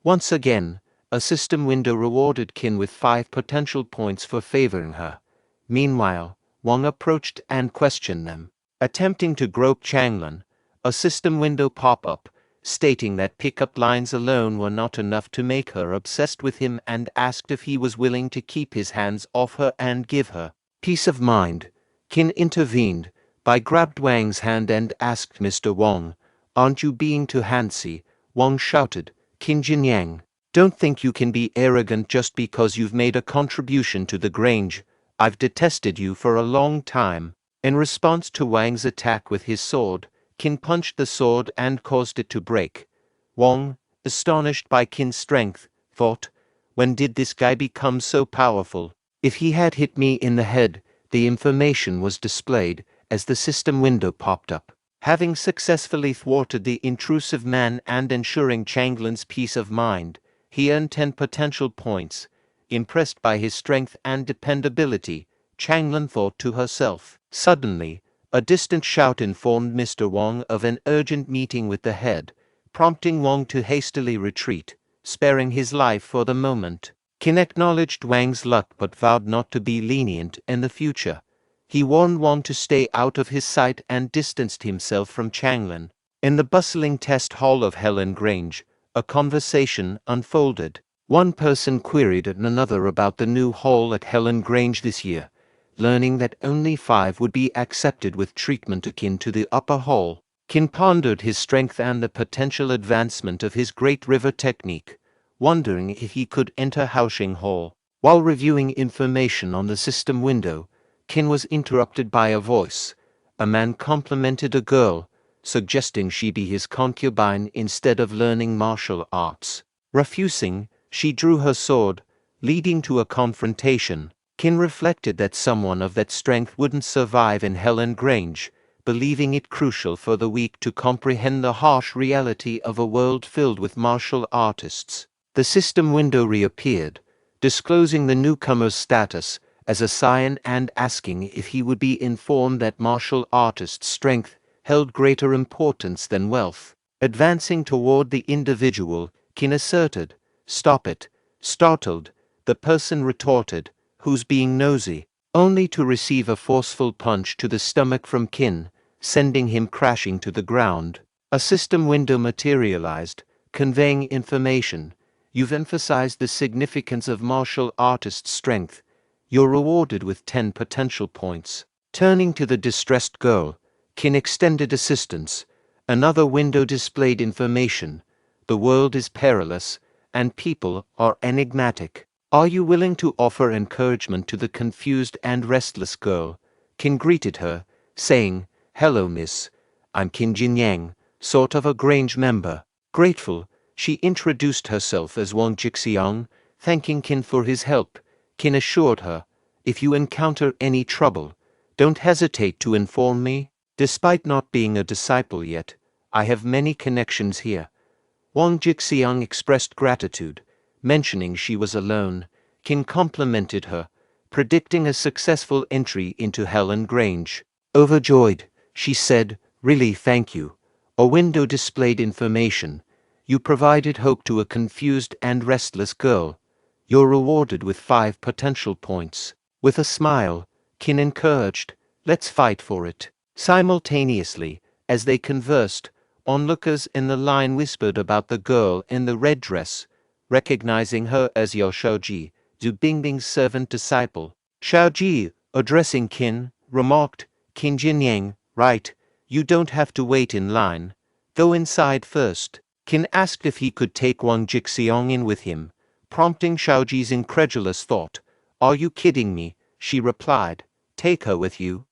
Once again, a system window rewarded Qin with 5 potential points for favoring her. Meanwhile, Wang approached and questioned them. Attempting to grope Changlin, a system window popped up, stating that pickup lines alone were not enough to make her obsessed with him and asked if he was willing to keep his hands off her and give her peace of mind. Qin intervened, grabbed Wang's hand and asked Mr. Wang, aren't you being too handsy? Wang shouted, Qin Jinyang, don't think you can be arrogant just because you've made a contribution to the Grange. I've detested you for a long time. In response to Wang's attack with his sword, Qin punched the sword and caused it to break. Wang, astonished by Qin's strength, thought, when did this guy become so powerful? If he had hit me in the head, the information was displayed as the system window popped up. Having successfully thwarted the intrusive man and ensuring Changlin's peace of mind, he earned 10 potential points. Impressed by his strength and dependability, Changlin thought to herself. Suddenly, a distant shout informed Mr. Wang of an urgent meeting with the head, prompting Wang to hastily retreat, sparing his life for the moment. Qin acknowledged Wang's luck but vowed not to be lenient in the future. He warned Wang to stay out of his sight and distanced himself from Changlin. In the bustling test hall of Helan Grange, a conversation unfolded. One person queried another about the new hall at Helan Grange this year, learning that only 5 would be accepted with treatment akin to the upper hall. Qin pondered his strength and the potential advancement of his Great River technique, wondering if he could enter Haoxing Hall. While reviewing information on the system window, Qin was interrupted by a voice. A man complimented a girl, suggesting she be his concubine instead of learning martial arts. Refusing, she drew her sword, leading to a confrontation. Qin reflected that someone of that strength wouldn't survive in Helan Grange, believing it crucial for the weak to comprehend the harsh reality of a world filled with martial artists. The system window reappeared, disclosing the newcomer's status as a scion and asking if he would be informed that martial artists' strength held greater importance than wealth. Advancing toward the individual, Qin asserted, "Stop it." Startled, the person retorted, "Who's being nosy?" only to receive a forceful punch to the stomach from Qin, sending him crashing to the ground. A system window materialized, conveying information. "You've emphasized the significance of martial artists' strength. You're rewarded with 10 potential points." Turning to the distressed girl, Qin extended assistance. Another window displayed information. "The world is perilous, and people are enigmatic. Are you willing to offer encouragement to the confused and restless girl?" Qin greeted her, saying, "Hello, miss. I'm Qin Jinyang, sort of a Grange member." Grateful, she introduced herself as Wang Jixiang, thanking Qin for his help. Qin assured her, "If you encounter any trouble, don't hesitate to inform me. Despite not being a disciple yet, I have many connections here." Wang Jixiang expressed gratitude, mentioning she was alone. Qin complimented her, predicting a successful entry into Helan Grange. Overjoyed, she said, "Really thank you." A window displayed information. "You provided hope to a confused and restless girl. You're rewarded with 5 potential points." With a smile, Qin encouraged, "Let's fight for it." Simultaneously, as they conversed, onlookers in the line whispered about the girl in the red dress, recognizing her as Yao Shaoji, Zhu Bingbing's servant disciple. Shaoji, addressing Qin, remarked, "Qin Jinyang, right, you don't have to wait in line. Go inside first." Qin asked if he could take Wang Jixiang in with him, prompting Shaoji's incredulous thought. "Are you kidding me?" she replied. "Take her with you."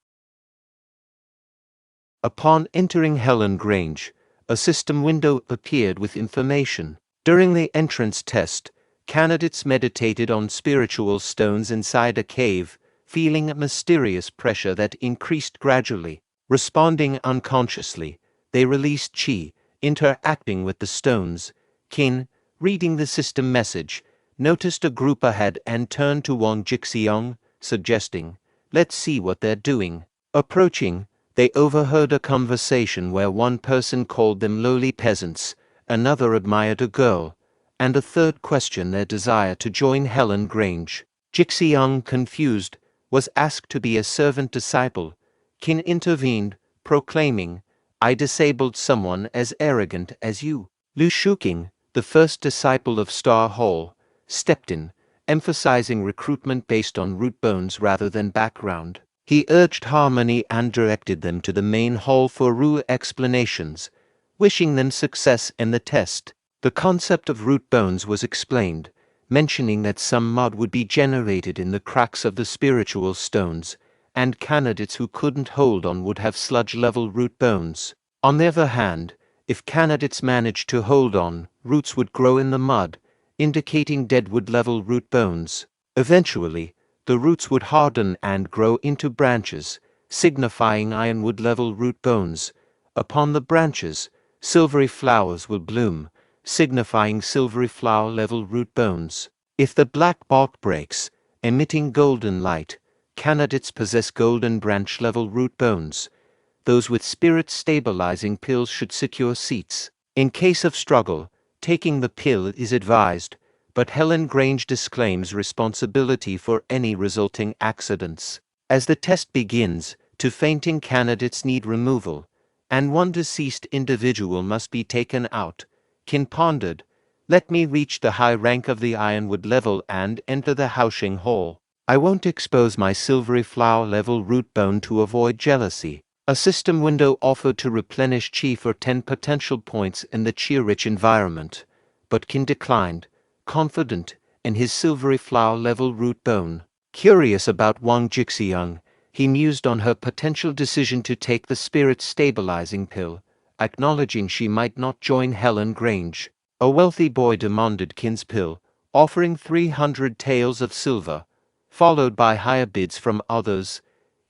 Upon entering Helan Grange, a system window appeared with information. During the entrance test, candidates meditated on spiritual stones inside a cave, feeling a mysterious pressure that increased gradually. Responding unconsciously, they released qi, interacting with the stones. Qin, reading the system message, noticed a group ahead and turned to Wang Jixiang, suggesting, "Let's see what they're doing." Approaching, they overheard a conversation where one person called them lowly peasants, another admired a girl, and a third questioned their desire to join Helan Grange. Jixiang, confused, was asked to be a servant disciple. Qin intervened, proclaiming, "I disabled someone as arrogant as you." Lu Shuqing, the first disciple of Star Hall, stepped in, emphasizing recruitment based on root bones rather than background. He urged harmony and directed them to the main hall for rule explanations, wishing them success in the test. The concept of root bones was explained, mentioning that some mud would be generated in the cracks of the spiritual stones, and candidates who couldn't hold on would have sludge-level root bones. On the other hand, if candidates managed to hold on, roots would grow in the mud, indicating deadwood-level root bones. Eventually, the roots would harden and grow into branches, signifying ironwood-level root bones. Upon the branches, silvery flowers will bloom, signifying silvery flower level root bones. If the black bark breaks, emitting golden light, candidates possess golden branch level root bones. Those with spirit stabilizing pills should secure seats. In case of struggle, taking the pill is advised, but Helen Grange disclaims responsibility for any resulting accidents. As the test begins, 2 fainting candidates need removal, and 1 deceased individual must be taken out. Qin pondered, "Let me reach the high rank of the ironwood level and enter the Haoxing Hall. I won't expose my silvery flower level root bone to avoid jealousy." A system window offered to replenish Qi for 10 potential points in the Qi-rich environment, but Qin declined, confident in his silvery flower level root bone. Curious about Wang Jixiang, he mused on her potential decision to take the spirit stabilizing pill, acknowledging she might not join Helen Grange. A wealthy boy demanded Qin's pill, offering 300 taels of silver, followed by higher bids from others.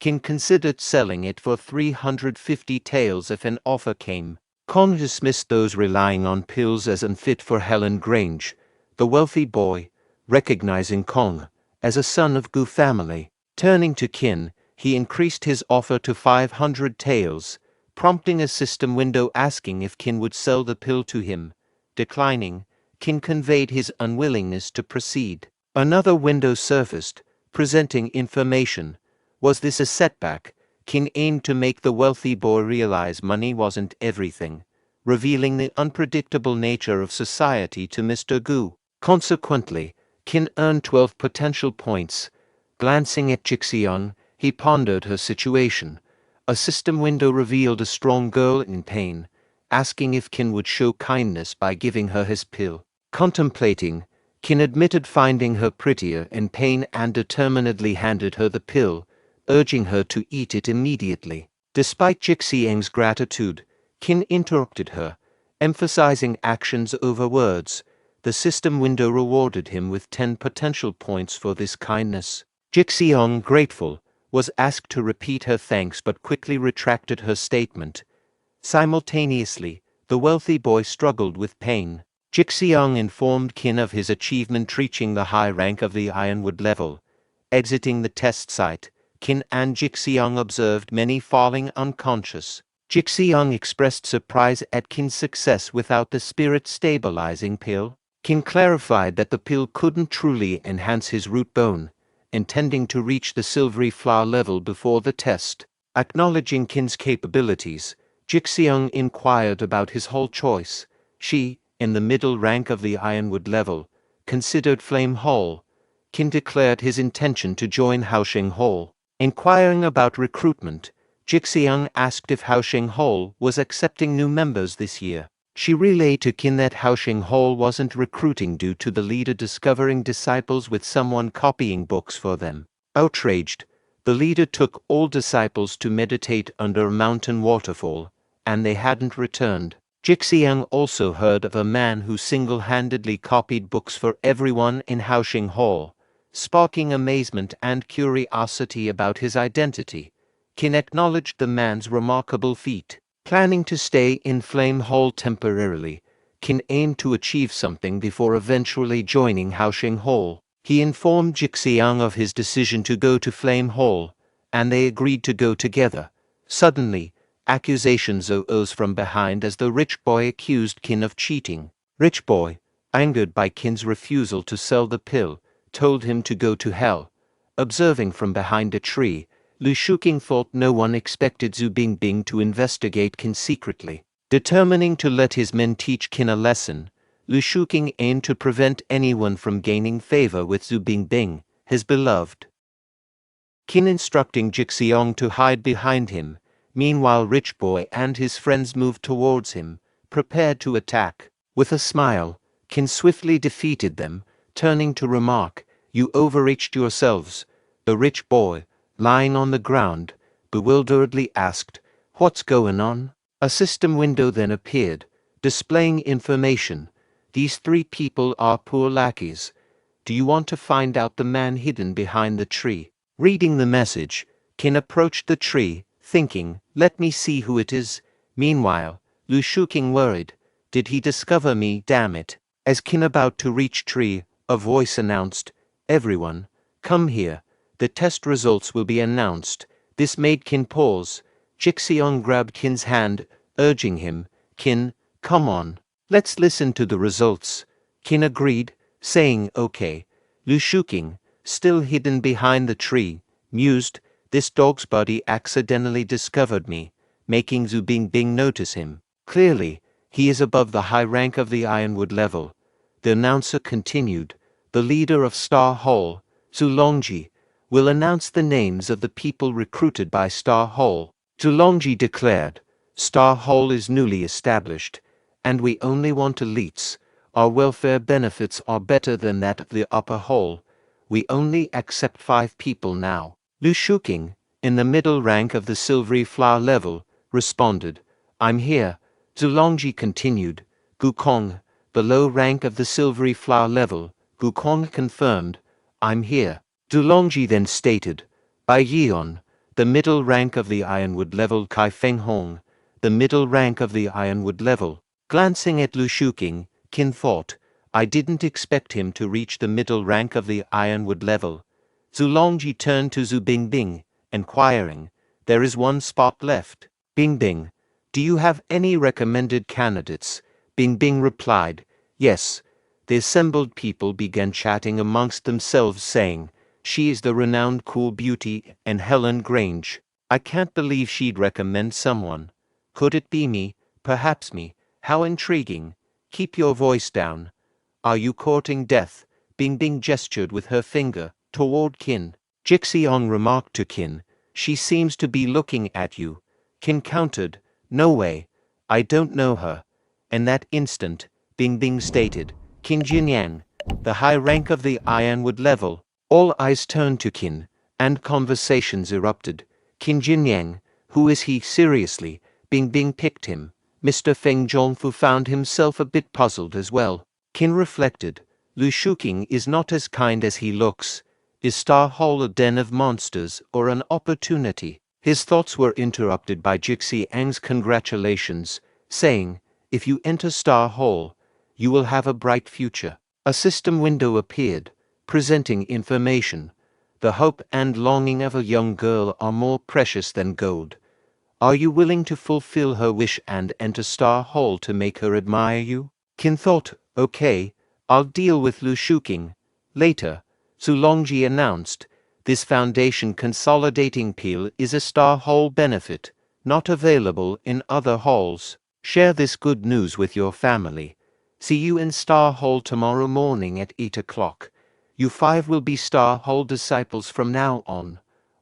Qin considered selling it for 350 taels if an offer came. Kong dismissed those relying on pills as unfit for Helen Grange. The wealthy boy, recognizing Kong as a son of Gu family, turning to Qin, he increased his offer to 500 taels, prompting a system window asking if Qin would sell the pill to him. Declining, Qin conveyed his unwillingness to proceed. Another window surfaced, presenting information. Was this a setback? Qin aimed to make the wealthy boy realize money wasn't everything, revealing the unpredictable nature of society to Mr. Gu. Consequently, Qin earned 12 potential points. Glancing at Jixiang, he pondered her situation. A system window revealed a strong girl in pain, asking if Qin would show kindness by giving her his pill. Contemplating, Qin admitted finding her prettier in pain and determinedly handed her the pill, urging her to eat it immediately. Despite Jixiang's gratitude, Qin interrupted her, emphasizing actions over words. The system window rewarded him with 10 potential points for this kindness. Jixiang, grateful, was asked to repeat her thanks but quickly retracted her statement. Simultaneously, the wealthy boy struggled with pain. Jixiang informed Qin of his achievement reaching the high rank of the ironwood level. Exiting the test site, Qin and Jixiang observed many falling unconscious. Jixiang expressed surprise at Qin's success without the spirit-stabilizing pill. Qin clarified that the pill couldn't truly enhance his root bone, intending to reach the silvery flower level before the test. Acknowledging Qin's capabilities, Jixiang inquired about his whole choice. She, in the middle rank of the ironwood level, considered Flame Hall. Qin declared his intention to join Haoxing Hall. Inquiring about recruitment, Jixiang asked if Haoxing Hall was accepting new members this year. She relayed to Qin that Haoxing Hall wasn't recruiting due to the leader discovering disciples with someone copying books for them. Outraged, the leader took all disciples to meditate under a mountain waterfall, and they hadn't returned. Jixiang also heard of a man who single-handedly copied books for everyone in Haoxing Hall, sparking amazement and curiosity about his identity. Qin acknowledged the man's remarkable feat. Planning to stay in Flame Hall temporarily, Qin aimed to achieve something before eventually joining Haoxing Hall. He informed Jixiang of his decision to go to Flame Hall, and they agreed to go together. Suddenly, accusations arose from behind as the rich boy accused Qin of cheating. Rich boy, angered by Qin's refusal to sell the pill, told him to go to hell. Observing from behind a tree, Lu Shuqing thought no one expected Zhu Bingbing to investigate Qin secretly. Determining to let his men teach Qin a lesson, Lu Shuqing aimed to prevent anyone from gaining favor with Zhu Bingbing, his beloved. Qin instructing Jixiang to hide behind him. Meanwhile, Rich Boy and his friends moved towards him, prepared to attack. With a smile, Qin swiftly defeated them, turning to remark, "You overreached yourselves." The Rich Boy, lying on the ground, bewilderedly asked, "What's going on?" A system window then appeared, displaying information. "These 3 people are poor lackeys. Do you want to find out the man hidden behind the tree?" Reading the message, Qin approached the tree, thinking, "Let me see who it is." Meanwhile, Lu Shuking worried. Did he discover me, damn it? As Qin about to reach tree, a voice announced, "Everyone, come here. The test results will be announced." This made Qin pause. Jixiong grabbed Qin's hand, urging him, "Qin, come on. Let's listen to the results." Qin agreed, saying okay. Lu Shuking, still hidden behind the tree, mused, "This dog's body accidentally discovered me, making Zhu Bingbing notice him. Clearly, he is above the high rank of the Ironwood level." The announcer continued, "The leader of Star Hall, Zhu Longji, will announce the names of the people recruited by Star Hall." Zhu Longji declared, "Star Hall is newly established, and we only want elites. Our welfare benefits are better than that of the upper hall. We only accept 5 people now." Lu Shuking, in the middle rank of the silvery flower level, responded, "I'm here." Zhu Longji continued, "Gukong, the low rank of the silvery flower level." Gukong confirmed, "I'm here." Zhu Longji then stated, "Bai Yion, the middle rank of the Ironwood level." Kai Feng Hong, the middle rank of the Ironwood level. Glancing at Lu Shuking, Qin thought, "I didn't expect him to reach the middle rank of the Ironwood level." Zhu Longji turned to Zhu Bingbing, inquiring, "There is one spot left. Bingbing, do you have any recommended candidates?" Bingbing replied, "Yes." The assembled people began chatting amongst themselves, saying, "She is the renowned cool beauty and Helen Grange. I can't believe she'd recommend someone. Could it be me? Perhaps me. How intriguing. Keep your voice down. Are you courting death?" Bingbing gestured with her finger toward Qin. Jixiong remarked to Qin, "She seems to be looking at you." Qin countered, "No way. I don't know her." In that instant, Bingbing stated, "Qin Jinyang, the high rank of the Ironwood level." All eyes turned to Qin, and conversations erupted. "Qin Jinyang, who is he seriously?" Bingbing picked him. Mr. Feng Zhongfu found himself a bit puzzled as well. Qin reflected, "Lu Shuking is not as kind as he looks. Is Star Hall a den of monsters or an opportunity?" His thoughts were interrupted by Jixiang's congratulations, saying, "If you enter Star Hall, you will have a bright future." A system window appeared, presenting information. "The hope and longing of a young girl are more precious than gold. Are you willing to fulfill her wish and enter Star Hall to make her admire you?" Qin thought, "Okay, I'll deal with Lu Shuking." Later, Zhu Longji announced, "This foundation consolidating peel is a Star Hall benefit, not available in other halls. Share this good news with your family. See you in Star Hall tomorrow morning at 8 o'clock. You 5 will be Star Hall disciples from now on."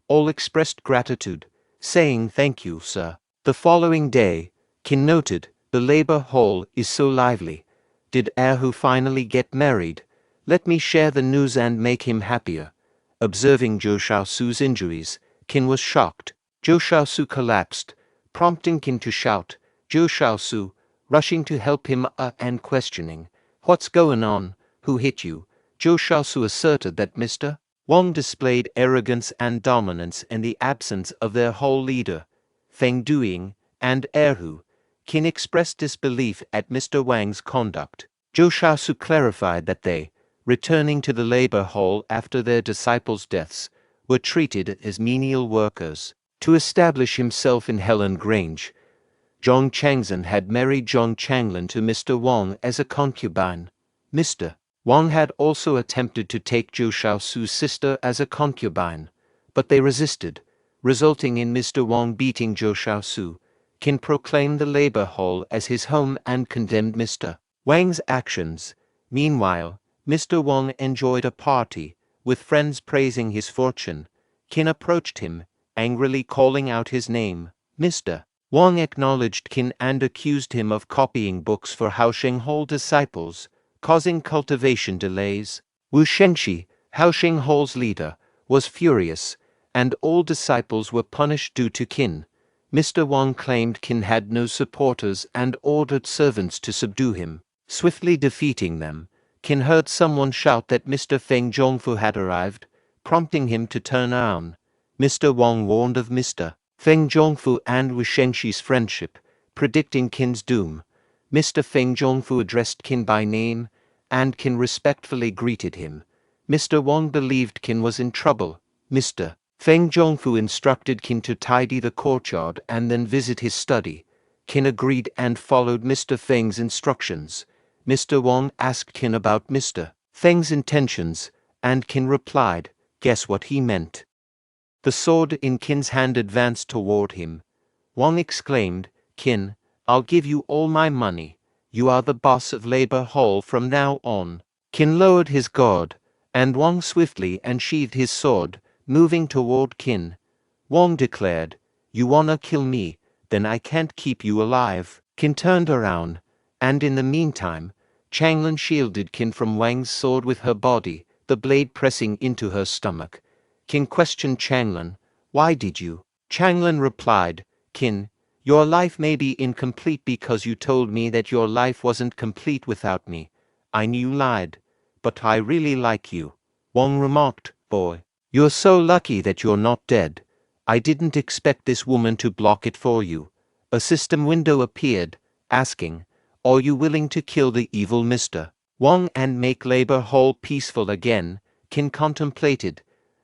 All expressed gratitude, saying, "Thank you, sir." The following day, Qin noted, "The labor hall is so lively. Did Erhu finally get married? Let me share the news and make him happier." Observing Zhou Shaosu's injuries, Qin was shocked. Zhou Shaosu collapsed, prompting Qin to shout, "Zhou Shaosu," rushing to help him and questioning, "What's going on? Who hit you?" Zhou Shaosu asserted that Mr. Wang displayed arrogance and dominance in the absence of their whole leader, Feng Duing, and Erhu. Qin expressed disbelief at Mr. Wang's conduct. Zhou Shaosu clarified that they, returning to the labor hall after their disciples' deaths, were treated as menial workers. To establish himself in Helen Grange, Zhong Changzhen had married Zhong Changlin to Mr. Wang as a concubine. Mr. Wang had also attempted to take Zhou Shaosu's sister as a concubine, but they resisted, resulting in Mr. Wang beating Zhou Shaosu. Qin proclaimed the labor hall as his home and condemned Mr. Wang's actions. Meanwhile, Mr. Wang enjoyed a party, with friends praising his fortune. Qin approached him, angrily calling out his name. Mr. Wang acknowledged Qin and accused him of copying books for Haosheng Hall disciples, causing cultivation delays. Wu Shengxi, Haosheng Hall's leader, was furious, and all disciples were punished due to Qin. Mr. Wang claimed Qin had no supporters and ordered servants to subdue him. Swiftly defeating them, Qin heard someone shout that Mr. Feng Zhongfu had arrived, prompting him to turn around. Mr. Wang warned of Mr. Feng Zhongfu and Wu Shengxi's friendship, predicting Qin's doom. Mr. Feng Zhongfu addressed Qin by name, and Qin respectfully greeted him. Mr. Wang believed Qin was in trouble. Mr. Feng Zhongfu instructed Qin to tidy the courtyard and then visit his study. Qin agreed and followed Mr. Feng's instructions. Mr. Wang asked Qin about Mr. Feng's intentions, and Qin replied, "Guess what he meant." The sword in Qin's hand advanced toward him. Wang exclaimed, "Qin, I'll give you all my money. You are the boss of Labor Hall from now on." Qin lowered his guard, and Wang swiftly unsheathed his sword, moving toward Qin. Wang declared, "You wanna kill me? Then I can't keep you alive." Qin turned around, and in the meantime, Changlin shielded Qin from Wang's sword with her body, the blade pressing into her stomach. Qin questioned Changlin, "Why did you?" Changlin replied, "Qin, your life may be incomplete because you told me that your life wasn't complete without me. I knew you lied, but I really like you." Wang remarked, "Boy, you're so lucky that you're not dead. I didn't expect this woman to block it for you." A system window appeared, asking, "Are you willing to kill the evil Mr. Wang and make Labor Hall peaceful again?" Qin contemplated.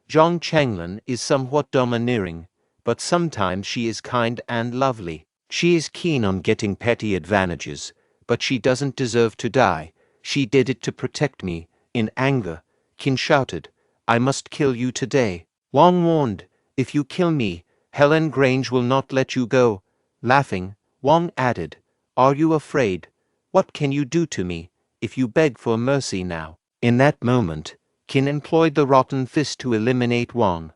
Zhang Changlin is somewhat domineering, but sometimes she is kind and lovely. She is keen on getting petty advantages, but she doesn't deserve to die. She did it to protect me. In anger, Qin shouted, "I must kill you today." Wang warned, "If you kill me, Helen Grange will not let you go." Laughing, Wang added, "Are you afraid? What can you do to me, if you beg for mercy now?" In that moment, Qin employed the rotten fist to eliminate Wang.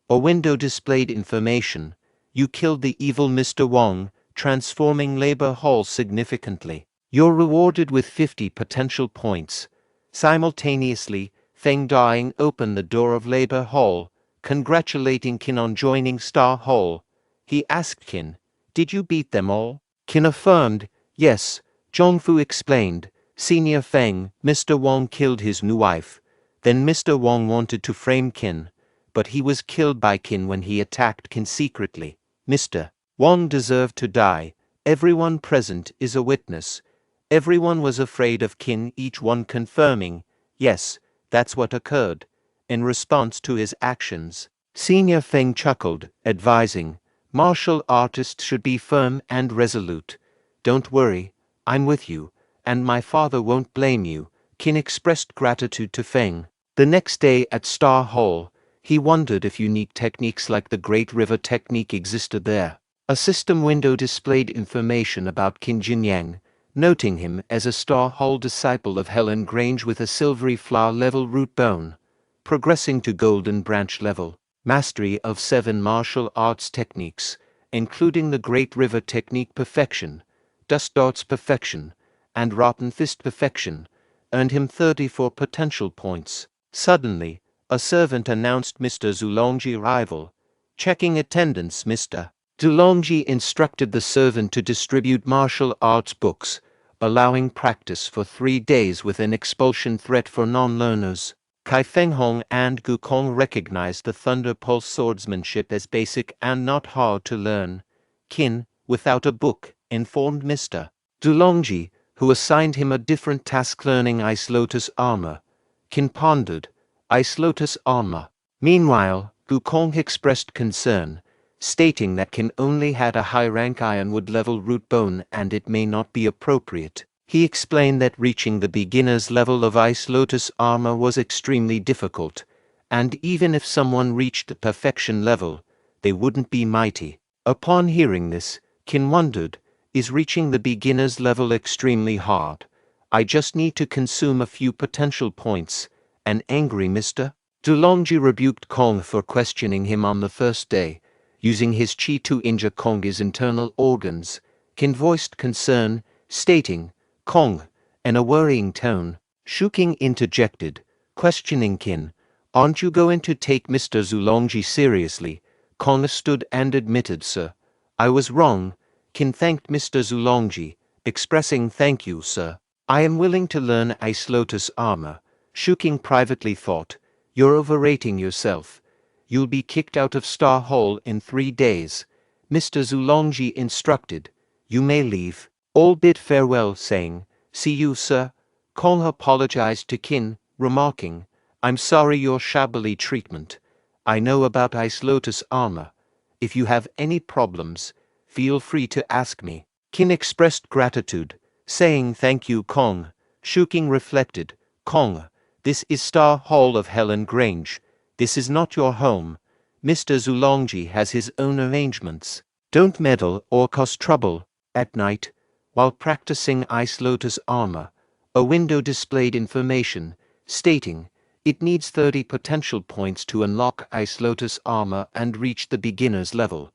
A window displayed information. You killed the evil Mr. Wang, transforming Labor Hall significantly. You're rewarded with 50 potential points. Simultaneously, Feng Daying opened the door of Labor Hall, congratulating Qin on joining Star Hall. He asked Qin, "Did you beat them all?" Qin affirmed, "Yes." Zhongfu explained, "Senior Feng, Mr. Wang killed his new wife. Then Mr. Wang wanted to frame Qin, but he was killed by Qin when he attacked Qin secretly. Mr. Wang deserved to die. Everyone present is a witness. Everyone was afraid of Qin, each one confirming, yes, that's what occurred." In response to his actions, Senior Feng chuckled, advising, "Martial artists should be firm and resolute. Don't worry, I'm with you, and my father won't blame you." Qin expressed gratitude to Feng. The next day at Star Hall, he wondered if unique techniques like the Great River technique existed there. A system window displayed information about Qin Jinyang, noting him as a Star Hall disciple of Helen Grange with a silvery flower level root bone, progressing to golden branch level, mastery of 7 martial arts techniques, including the Great River technique perfection, dust darts perfection, and rotten fist perfection, earned him 34 potential points. Suddenly, a servant announced Mr. Zulongji's arrival. Checking attendance, Mr. Zulongji instructed the servant to distribute martial arts books, allowing practice for 3 days with an expulsion threat for non-learners. Kai Fenghong and Gu Kong recognized the Thunder Pulse swordsmanship as basic and not hard to learn. Qin, without a book, informed Mr. Zulongji, who assigned him a different task learning Ice Lotus armor. Qin pondered, Ice Lotus armor. Meanwhile, Gu Kong expressed concern, stating that Qin only had a high-rank ironwood level root bone and it may not be appropriate. He explained that reaching the beginner's level of Ice Lotus armor was extremely difficult, and even if someone reached the perfection level, they wouldn't be mighty. Upon hearing this, Qin wondered, is reaching the beginner's level extremely hard? I just need to consume a few potential points. An angry Mr. Zulongji rebuked Kong for questioning him on the first day, using his chi to injure Kong's internal organs. Qin voiced concern, stating, "Kong," in a worrying tone. Shuking interjected, questioning Qin, "Aren't you going to take Mr. Zulongji seriously?" Kong stood and admitted, "Sir, I was wrong." Qin thanked Mr. Zulongji, expressing, "Thank you, sir. I am willing to learn Ice Lotus armor." Shuking privately thought, "You're overrating yourself. You'll be kicked out of Star Hall in 3 days." Mr. Zulongji instructed, You may leave. All bid farewell, saying, "See you, sir." Kong apologized to Qin, remarking, "I'm sorry your shabbily treatment. I know about Ice Lotus armor. If you have any problems, feel free to ask me." Qin expressed gratitude, saying thank you. Kong. Shuking reflected, "Kong, this is Star Hall of Helan Grange. This is not your home. Mr. Zulongji has his own arrangements. Don't meddle or cause trouble." At night, while practicing Ice Lotus armor, a window displayed information stating it needs 30 potential points to unlock Ice Lotus armor and reach the beginner's level.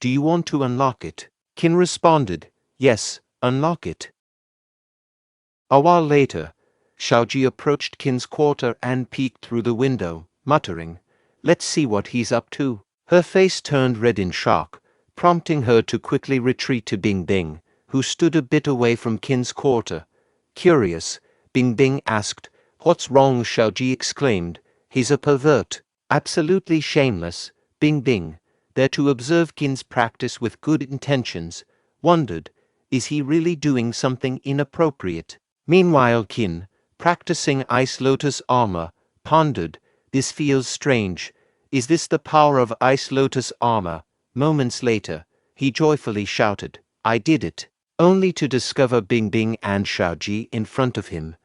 "Do you want to unlock it?" Qin responded, "Yes, unlock it." A while later, Xiaoji approached Qin's quarter and peeked through the window, muttering, "Let's see what he's up to." Her face turned red in shock, prompting her to quickly retreat to Bing Bing, who stood a bit away from Qin's quarter. Curious, Bing Bing asked, "What's wrong?" Xiaoji exclaimed, "He's a pervert." Absolutely shameless, Bing Bing, there to observe Qin's practice with good intentions, wondered, is he really doing something inappropriate? Meanwhile Qin, practicing Ice Lotus armor, pondered, this feels strange. Is this the power of Ice Lotus armor? Moments later, he joyfully shouted, "I did it," only to discover Bing Bing and Xiaoji in front of him.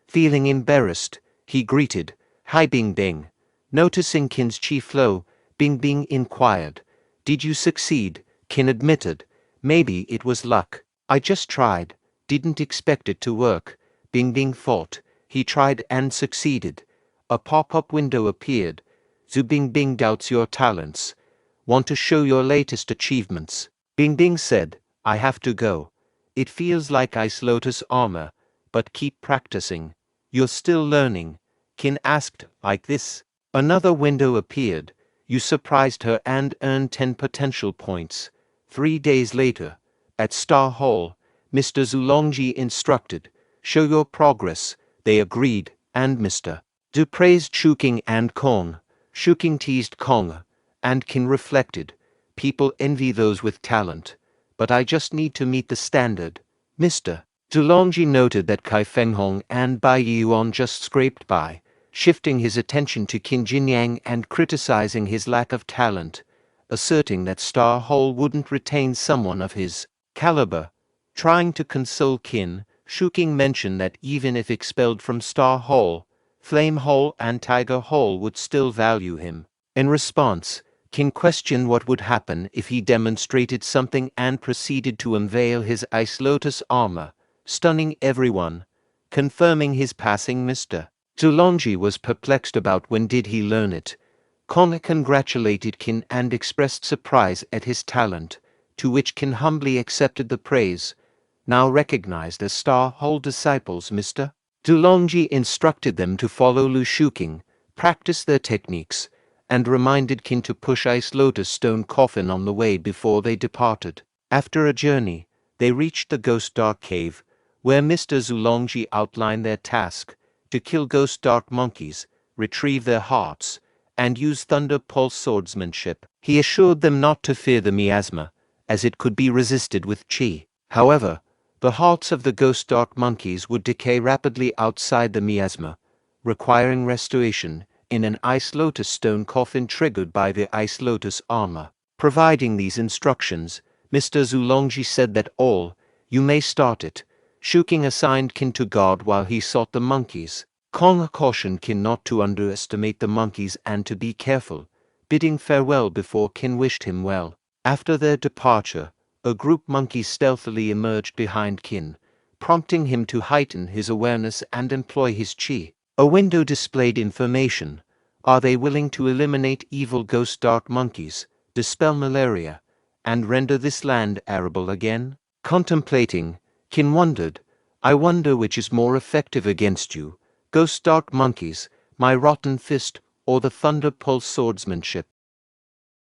Feeling embarrassed, he greeted, "Hi Bing Bing." Noticing Qin's chi flow, Bing Bing inquired, "Did you succeed?" Qin admitted, "Maybe it was luck. I just tried. Didn't expect it to work." Bing Bing thought, he tried and succeeded. A pop-up window appeared. "Zu Bing Bing doubts your talents. Want to show your latest achievements?" Bing Bing said, "I have to go. It feels like Ice Lotus armor, but keep practicing." "You're still learning?" Qin asked, like this. Another window appeared. You surprised her and earned 10 potential points. 3 days later, at Star Hall, Mr. Zulongji instructed, "Show your progress." They agreed, and Mr. Du praised Shuking and Kong. Shuking teased Kong, and Qin reflected, "People envy those with talent, but I just need to meet the standard." Mr. Zulongji noted that Kai Fenghong and Bai Yuan just scraped by, shifting his attention to Qin Jinyang and criticizing his lack of talent, asserting that Star Hall wouldn't retain someone of his caliber. Trying to console Qin, Shuking mentioned that even if expelled from Star Hall, Flame Hall and Tiger Hall would still value him. In response, Qin questioned what would happen if he demonstrated something and proceeded to unveil his Ice Lotus armor, stunning everyone, confirming his passing. Mr. Zulongji was perplexed about when did he learn it. Kong congratulated Qin and expressed surprise at his talent, to which Qin humbly accepted the praise. Now recognized as Star Hall disciples, Mr. Zulongji instructed them to follow Lu Shuking, practice their techniques, and reminded Qin to push Ice Lotus stone coffin on the way before they departed. After a journey, they reached the Ghost Dark Cave, where Mr. Zulongji outlined their task: to kill Ghost Dark monkeys, retrieve their hearts, and use Thunder Pulse swordsmanship. He assured them not to fear the miasma, as it could be resisted with chi. However, the hearts of the Ghost Dark monkeys would decay rapidly outside the miasma, requiring restoration in an Ice Lotus stone coffin triggered by the Ice Lotus armor. Providing these instructions, Mr. Zulongji said that you may start it. Shuking assigned Qin to guard while he sought the monkeys. Kong cautioned Qin not to underestimate the monkeys and to be careful, bidding farewell before Qin wished him well. After their departure, a group monkey stealthily emerged behind Qin, prompting him to heighten his awareness and employ his chi. A window displayed information. Are they willing to eliminate evil Ghost Dark monkeys, dispel malaria, and render this land arable again? Contemplating, Qin wondered, I wonder which is more effective against you, Ghost Dark monkeys, my rotten fist, or the Thunder Pulse swordsmanship.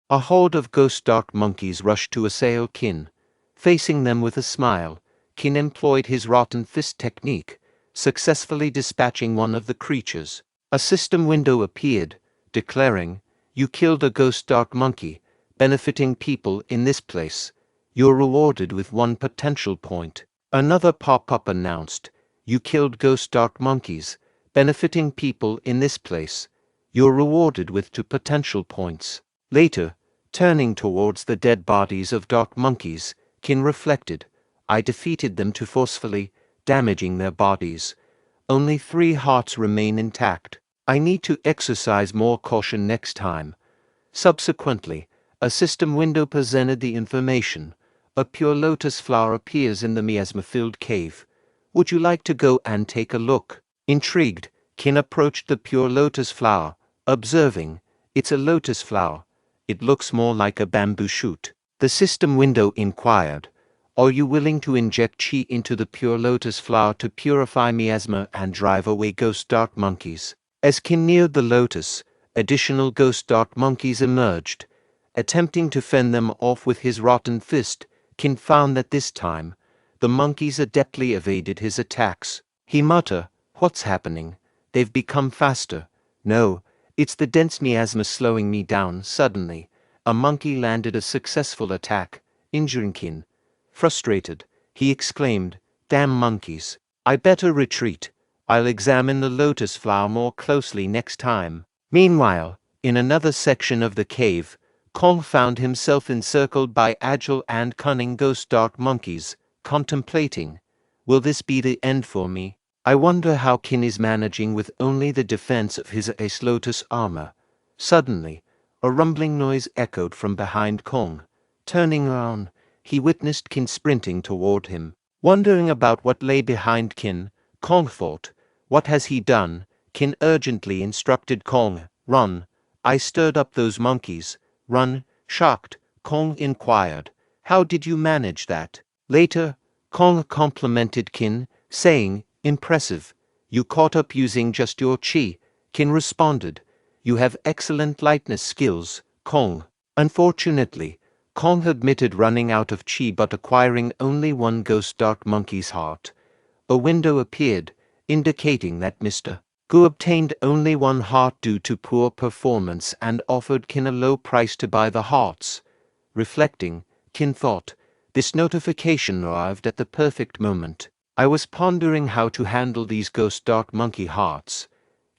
A horde of Ghost Dark monkeys rushed to assail Qin. Facing them with a smile, Qin employed his rotten fist technique, successfully dispatching one of the creatures. A system window appeared, declaring, "You killed a Ghost Dark monkey, benefiting people in this place. You're rewarded with 1 potential point. Another pop-up announced, you killed ghost dark monkeys, benefiting people in this place. You're rewarded with 2 potential points. Later, turning towards the dead bodies of dark monkeys, Qin reflected, I defeated them too forcefully, damaging their bodies. Only 3 hearts remain intact. I need to exercise more caution next time. Subsequently, a system window presented the information. A pure lotus flower appears in the miasma-filled cave. Would you like to go and take a look? Intrigued, Qin approached the pure lotus flower, observing, it's a lotus flower. It looks more like a bamboo shoot. The system window inquired, are you willing to inject qi into the pure lotus flower to purify miasma and drive away ghost dark monkeys? As Qin neared the lotus, additional ghost dark monkeys emerged. Attempting to fend them off with his rotten fist, Qin found that this time, the monkeys adeptly evaded his attacks. He muttered, what's happening? They've become faster. No, it's the dense miasma slowing me down. Suddenly, a monkey landed a successful attack, injuring Qin. Frustrated, he exclaimed, damn monkeys. I better retreat. I'll examine the lotus flower more closely next time. Meanwhile, in another section of the cave, Kong found himself encircled by agile and cunning ghost dark monkeys, contemplating, will this be the end for me? I wonder how Qin is managing with only the defense of his ace lotus armor. Suddenly, a rumbling noise echoed from behind Kong. Turning around, he witnessed Qin sprinting toward him. Wondering about what lay behind Qin, Kong thought, what has he done? Qin urgently instructed Kong, run. I stirred up those monkeys. Run. Shocked, Kong inquired, how did you manage that? Later, Kong complimented Qin, saying, impressive. You caught up using just your qi. Qin responded, you have excellent lightness skills, Kong. Unfortunately, Kong admitted running out of qi but acquiring only 1 ghost dark monkey's heart. A window appeared, indicating that Mr. Gu obtained only 1 heart due to poor performance and offered Qin a low price to buy the hearts. Reflecting, Qin thought, this notification arrived at the perfect moment. I was pondering how to handle these ghost dark monkey hearts.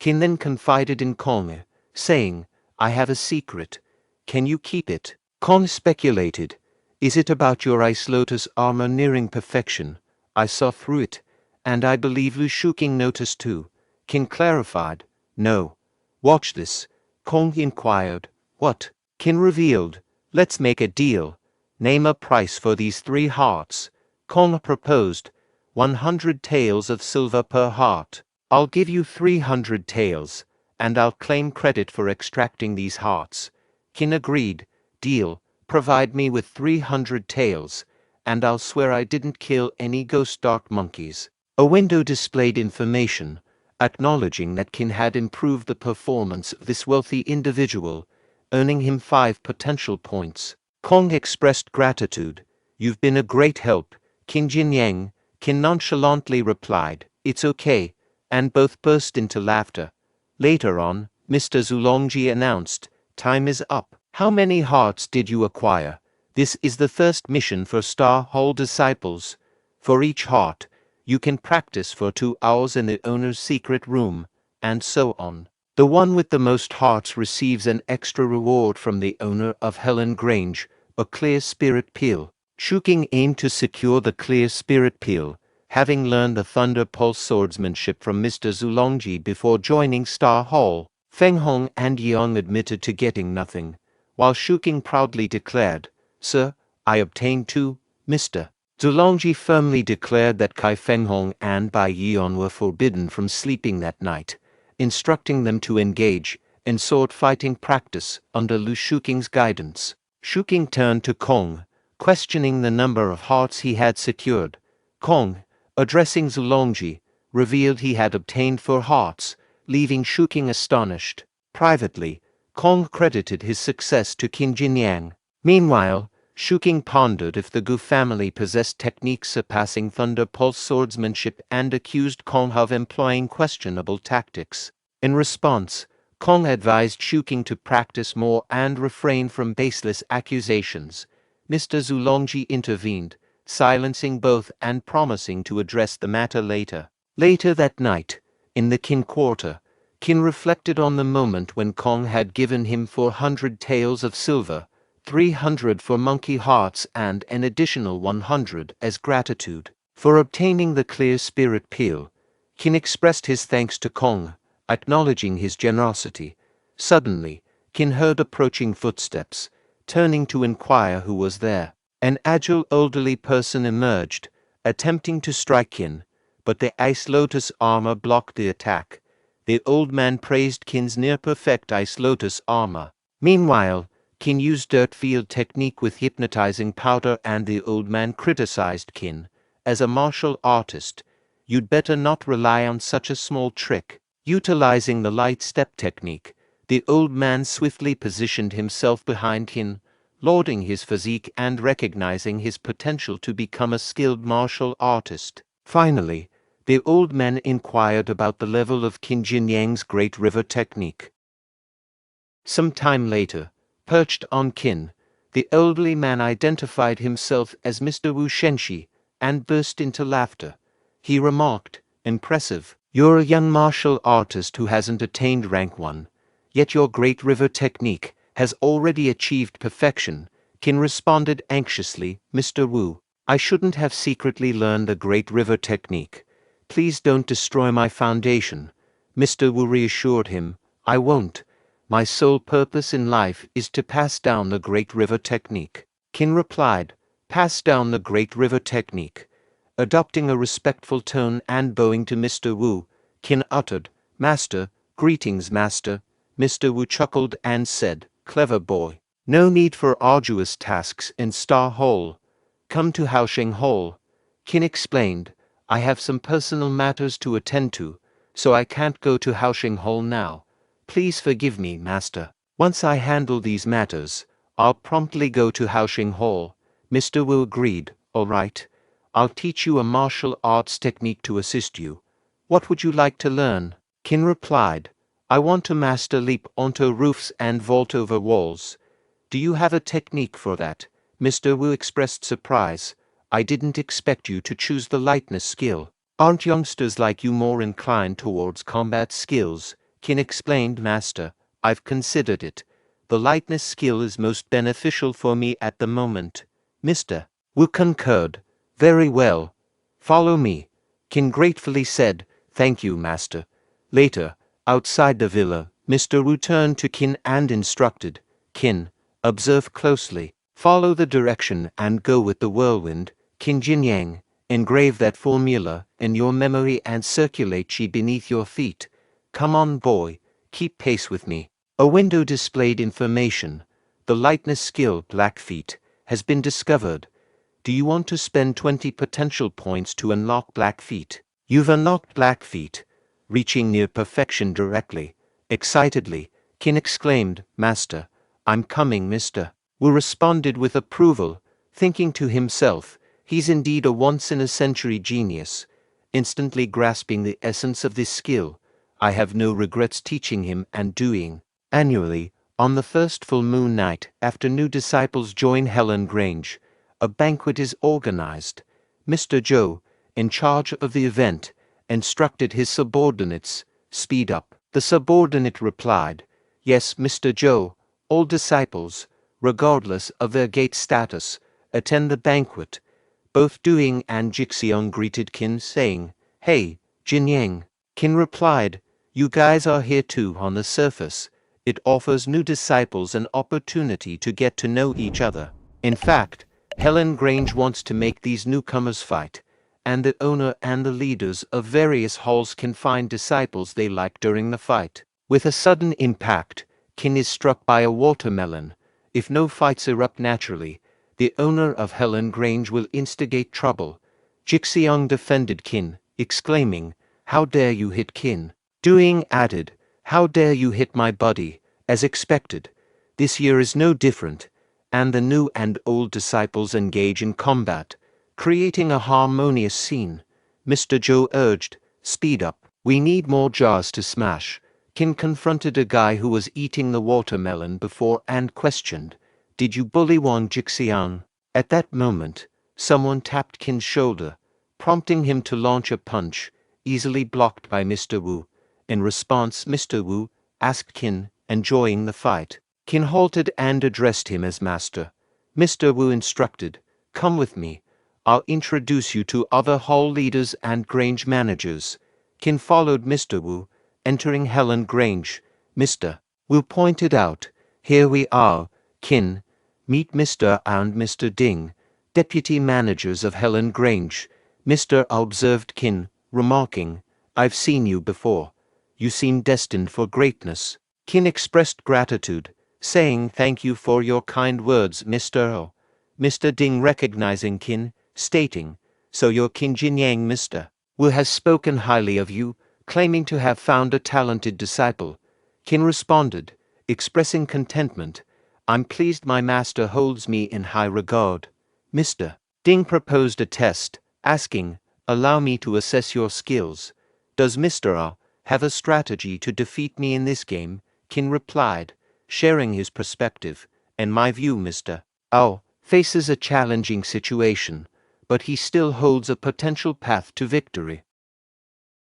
Qin then confided in Kong, saying, I have a secret. Can you keep it? Kong speculated, is it about your ice lotus armor nearing perfection? I saw through it, and I believe Lu Shuking noticed too. Qin clarified, no. Watch this. Kong inquired, what? Qin revealed, let's make a deal. Name a price for these 3 hearts. Kong proposed, 100 taels of silver per heart. I'll give you 300 taels, and I'll claim credit for extracting these hearts. Qin agreed, deal, provide me with 300 taels, and I'll swear I didn't kill any ghost dark monkeys. A window displayed information, acknowledging that Qin had improved the performance of this wealthy individual, earning him 5 potential points. Kong expressed gratitude. You've been a great help, Qin Jinyang. Qin nonchalantly replied, it's okay, and both burst into laughter. Later on, Mr. Zulongji announced, time is up. How many hearts did you acquire? This is the first mission for Star Hall disciples. For each heart, you can practice for 2 hours in the owner's secret room, and so on. The one with the most hearts receives an extra reward from the owner of Helan Grange, a clear spirit peel. Shuking aimed to secure the clear spirit peel, having learned the Thunder Pulse swordsmanship from Mr. Zulongji before joining Star Hall. Feng Hong and Yeong admitted to getting nothing, while Shuking proudly declared, Sir, I obtained 2, Mr. Zulongji firmly declared that Kai Feng Hong and Bai Yeon were forbidden from sleeping that night, instructing them to engage in sword fighting practice under Lu Shuking's guidance. Shuking turned to Kong, questioning the number of hearts he had secured. Kong, addressing Zulongji, revealed he had obtained 4 hearts, leaving Shuking astonished. Privately, Kong credited his success to Qin Jinyang. Meanwhile, Shuking pondered if the Gu family possessed techniques surpassing Thunder Pulse swordsmanship and accused Kong of employing questionable tactics. In response, Kong advised Shuking to practice more and refrain from baseless accusations. Mr. Zulongji intervened, silencing both and promising to address the matter later. Later that night, in the Qin quarter, Qin reflected on the moment when Kong had given him 400 taels of silver, 300 for monkey hearts and an additional 100 as gratitude for obtaining the clear spirit peel. Qin expressed his thanks to Kong, acknowledging his generosity. Suddenly, Qin heard approaching footsteps. Turning to inquire who was there, an agile elderly person emerged, attempting to strike Qin, but the ice lotus armor blocked the attack. The old man praised Qin's near-perfect ice lotus armor. Meanwhile, Qin used dirt field technique with hypnotizing powder, and the old man criticized Qin. As a martial artist, you'd better not rely on such a small trick. Utilizing the light step technique, the old man swiftly positioned himself behind Qin, lauding his physique and recognizing his potential to become a skilled martial artist. Finally, the old man inquired about the level of Qin Jinyang's Great River technique. Some time later, perched on Qin, the elderly man identified himself as Mr. Wu Shenxi and burst into laughter. He remarked, "Impressive. You're a young martial artist who hasn't attained rank 1. Yet your Great River technique has already achieved perfection." Qin responded anxiously, "Mr. Wu, I shouldn't have secretly learned the Great River technique. Please don't destroy my foundation." Mr. Wu reassured him, "I won't. My sole purpose in life is to pass down the Great River technique." Qin replied, "Pass down the Great River technique." Adopting a respectful tone and bowing to Mr. Wu, Qin uttered, "Master, greetings, Master." Mr. Wu chuckled and said, "Clever boy. No need for arduous tasks in Star Hall. Come to Haosheng Hall." Qin explained, "I have some personal matters to attend to, so I can't go to Haosheng Hall now. Please forgive me, Master. Once I handle these matters, I'll promptly go to Haosheng Hall." Mr. Wu agreed, "All right. I'll teach you a martial arts technique to assist you. What would you like to learn?" Qin replied, "I want to master leap onto roofs and vault over walls. Do you have a technique for that?" Mr. Wu expressed surprise. "I didn't expect you to choose the lightness skill. Aren't youngsters like you more inclined towards combat skills?" Qin explained, "Master, I've considered it. The lightness skill is most beneficial for me at the moment." Mr. Wu concurred. "Very well. Follow me." Qin gratefully said, "Thank you, Master." Later, outside the villa, Mr. Wu turned to Qin and instructed, "Qin, observe closely. Follow the direction and go with the whirlwind. Qin Jinyang, engrave that formula in your memory and circulate qi beneath your feet. Come on, boy, keep pace with me." A window displayed information. The lightness skill, Blackfeet, has been discovered. Do you want to spend 20 potential points to unlock Blackfeet? You've unlocked Blackfeet, reaching near perfection directly. Excitedly, Qin exclaimed, "Master, I'm coming, Mr. Wu responded with approval, thinking to himself, he's indeed a once-in-a-century genius. Instantly grasping the essence of this skill, I have no regrets teaching him and doing. Annually, on the first full moon night after new disciples join Helan Grange, a banquet is organized. Mr. Zhou, in charge of the event, instructed his subordinates, "Speed up." The subordinate replied, "Yes, Mr. Zhou, all disciples, regardless of their gate status, attend the banquet." Both Duing and Jixiong greeted Qin, saying, "Hey, Jinyang." Qin replied, "You guys are here too. On the surface, it offers new disciples an opportunity to get to know each other. In fact, Helan Grange wants to make these newcomers fight, and the owner and the leaders of various halls can find disciples they like during the fight." With a sudden impact, Qin is struck by a watermelon. If no fights erupt naturally, the owner of Helan Grange will instigate trouble. Jixiong defended Qin, exclaiming, "How dare you hit Qin?" Duing added, "How dare you hit my buddy?" As expected, this year is no different, and the new and old disciples engage in combat, creating a harmonious scene. Mr. Zhou urged, "Speed up. We need more jars to smash." Qin confronted a guy who was eating the watermelon before and questioned, "Did you bully Wang Jixiang?" At that moment, someone tapped Qin's shoulder, prompting him to launch a punch, easily blocked by Mr. Wu. In response, Mr. Wu asked Qin, enjoying the fight. Qin halted and addressed him as master. Mr. Wu instructed, "Come with me. I'll introduce you to other hall leaders and Grange managers." Qin followed Mr. Wu, entering Helan Grange. Mr. Wu pointed out, "Here we are, Qin. Meet Mr. and Mr. Ding, deputy managers of Helan Grange." Mr. observed Qin, remarking, "I've seen you before. You seem destined for greatness." Qin expressed gratitude, saying, "Thank you for your kind words, Mr. O." Mr. Ding recognizing Qin, stating, "So you're Qin Jinyang, Mr. Wu has spoken highly of you, claiming to have found a talented disciple." Qin responded, expressing contentment, "I'm pleased my master holds me in high regard." Mr. Ding proposed a test, asking, "Allow me to assess your skills. Does Mr. A have a strategy to defeat me in this game?" Qin replied, sharing his perspective. "In my view, Mr. A faces a challenging situation, but he still holds a potential path to victory."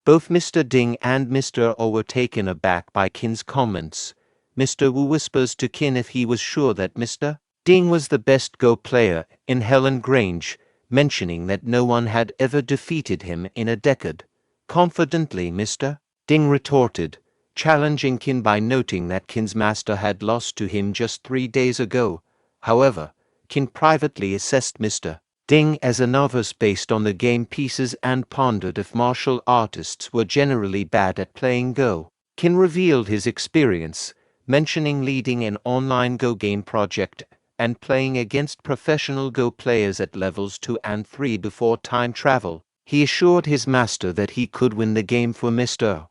Both Mr. Ding and Mr. O were taken aback by Qin's comments. Mr. Wu whispers to Qin if he was sure that Mr. Ding was the best Go player in Helan Grange, mentioning that no one had ever defeated him in a decade. Confidently, Mr. Ding retorted, challenging Qin by noting that Qin's master had lost to him just 3 days ago. However, Qin privately assessed Mr. Ding as a novice based on the game pieces and pondered if martial artists were generally bad at playing Go. Qin revealed his experience, mentioning leading an online Go game project and playing against professional Go players at levels 2 and 3 before time travel. He assured his master that he could win the game for Mr. O.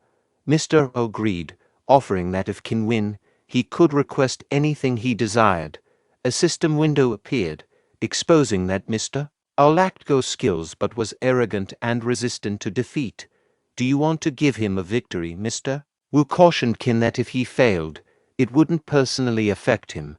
Mr. O agreed, offering that if Qin win, he could request anything he desired. A system window appeared, exposing that Mr. O lacked Go skills but was arrogant and resistant to defeat. "Do you want to give him a victory, Mr. Wu?" cautioned Qin that if he failed, it wouldn't personally affect him,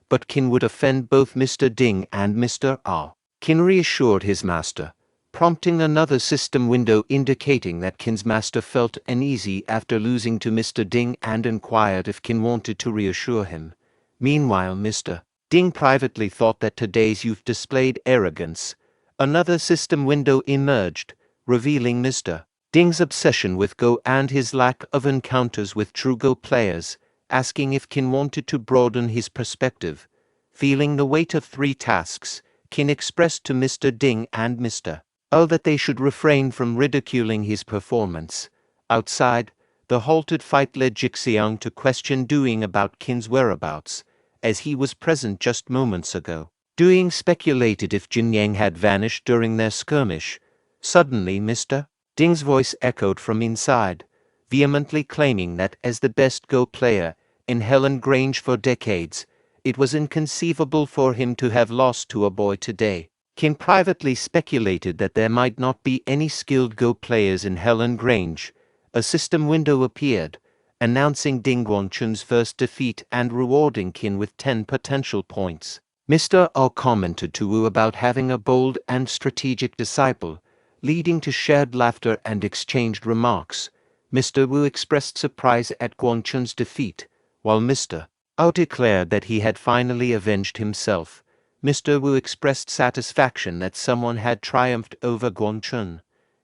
but Qin would offend both Mr. Ding and Mr. A. Qin reassured his master, prompting another system window indicating that Qin's master felt uneasy after losing to Mr. Ding and inquired if Qin wanted to reassure him. Meanwhile, Mr. Ding privately thought that today's youth displayed arrogance. Another system window emerged, revealing Mr. Ding's obsession with Go and his lack of encounters with true Go players, asking if Qin wanted to broaden his perspective. Feeling the weight of 3 tasks, Qin expressed to Mr. Ding and Mr. O that they should refrain from ridiculing his performance. Outside, the halted fight led Jixiang to question Doing about Qin's whereabouts, as he was present just moments ago. Doing speculated if Jinyang had vanished during their skirmish. Suddenly, Mr. Ding's voice echoed from inside, vehemently claiming that as the best Go player in Helan Grange for decades, it was inconceivable for him to have lost to a boy today. Qin privately speculated that there might not be any skilled Go players in Helan Grange. A system window appeared, announcing Ding Guanchun's first defeat and rewarding Qin with 10 potential points. Mr. O commented to Wu about having a bold and strategic disciple, leading to shared laughter and exchanged remarks. Mr. Wu expressed surprise at Guanchun's defeat, while Mr. O declared that he had finally avenged himself. Mr. Wu expressed satisfaction that someone had triumphed over Guanchun.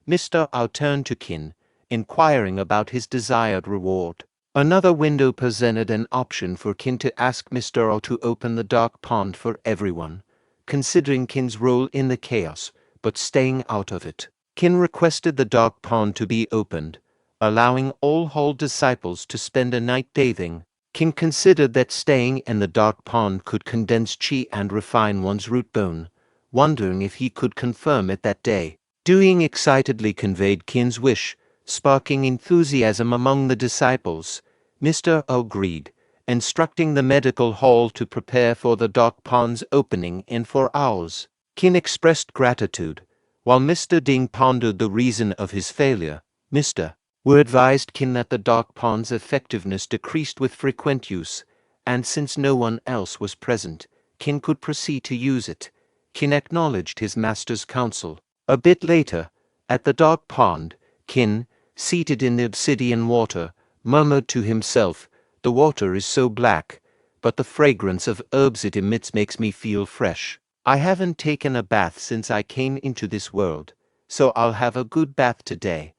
Mr. O turned to Qin, inquiring about his desired reward. Another window presented an option for Qin to ask Mr. O to open the dark pond for everyone, considering Qin's role in the chaos, but staying out of it. Qin requested the dark pond to be opened, allowing all hall disciples to spend a night bathing. Qin considered that staying in the dark pond could condense qi and refine one's root bone, wondering if he could confirm it that day. Doing excitedly conveyed Qin's wish, sparking enthusiasm among the disciples. Mr. O agreed, instructing the medical hall to prepare for the dark pond's opening in 4 hours. Qin expressed gratitude, while Mr. Ding pondered the reason of his failure. Mr. Wu advised Qin that the dark pond's effectiveness decreased with frequent use, and since no one else was present, Qin could proceed to use it. Qin acknowledged his master's counsel. A bit later, at the dark pond, Qin, seated in the obsidian water, murmured to himself, "The water is so black, but the fragrance of herbs it emits makes me feel fresh. I haven't taken a bath since I came into this world, so I'll have a good bath today.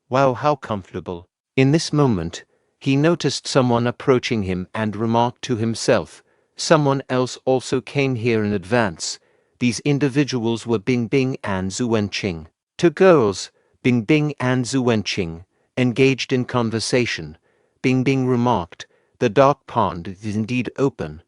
Wow, how comfortable." In this moment, he noticed someone approaching him and remarked to himself, "Someone else also came here in advance." These individuals were Bing Bing and Zhu Wenqing. Two girls, Bing Bing and Zhu Wenqing, engaged in conversation. Bing Bing remarked, "The dark pond is indeed open."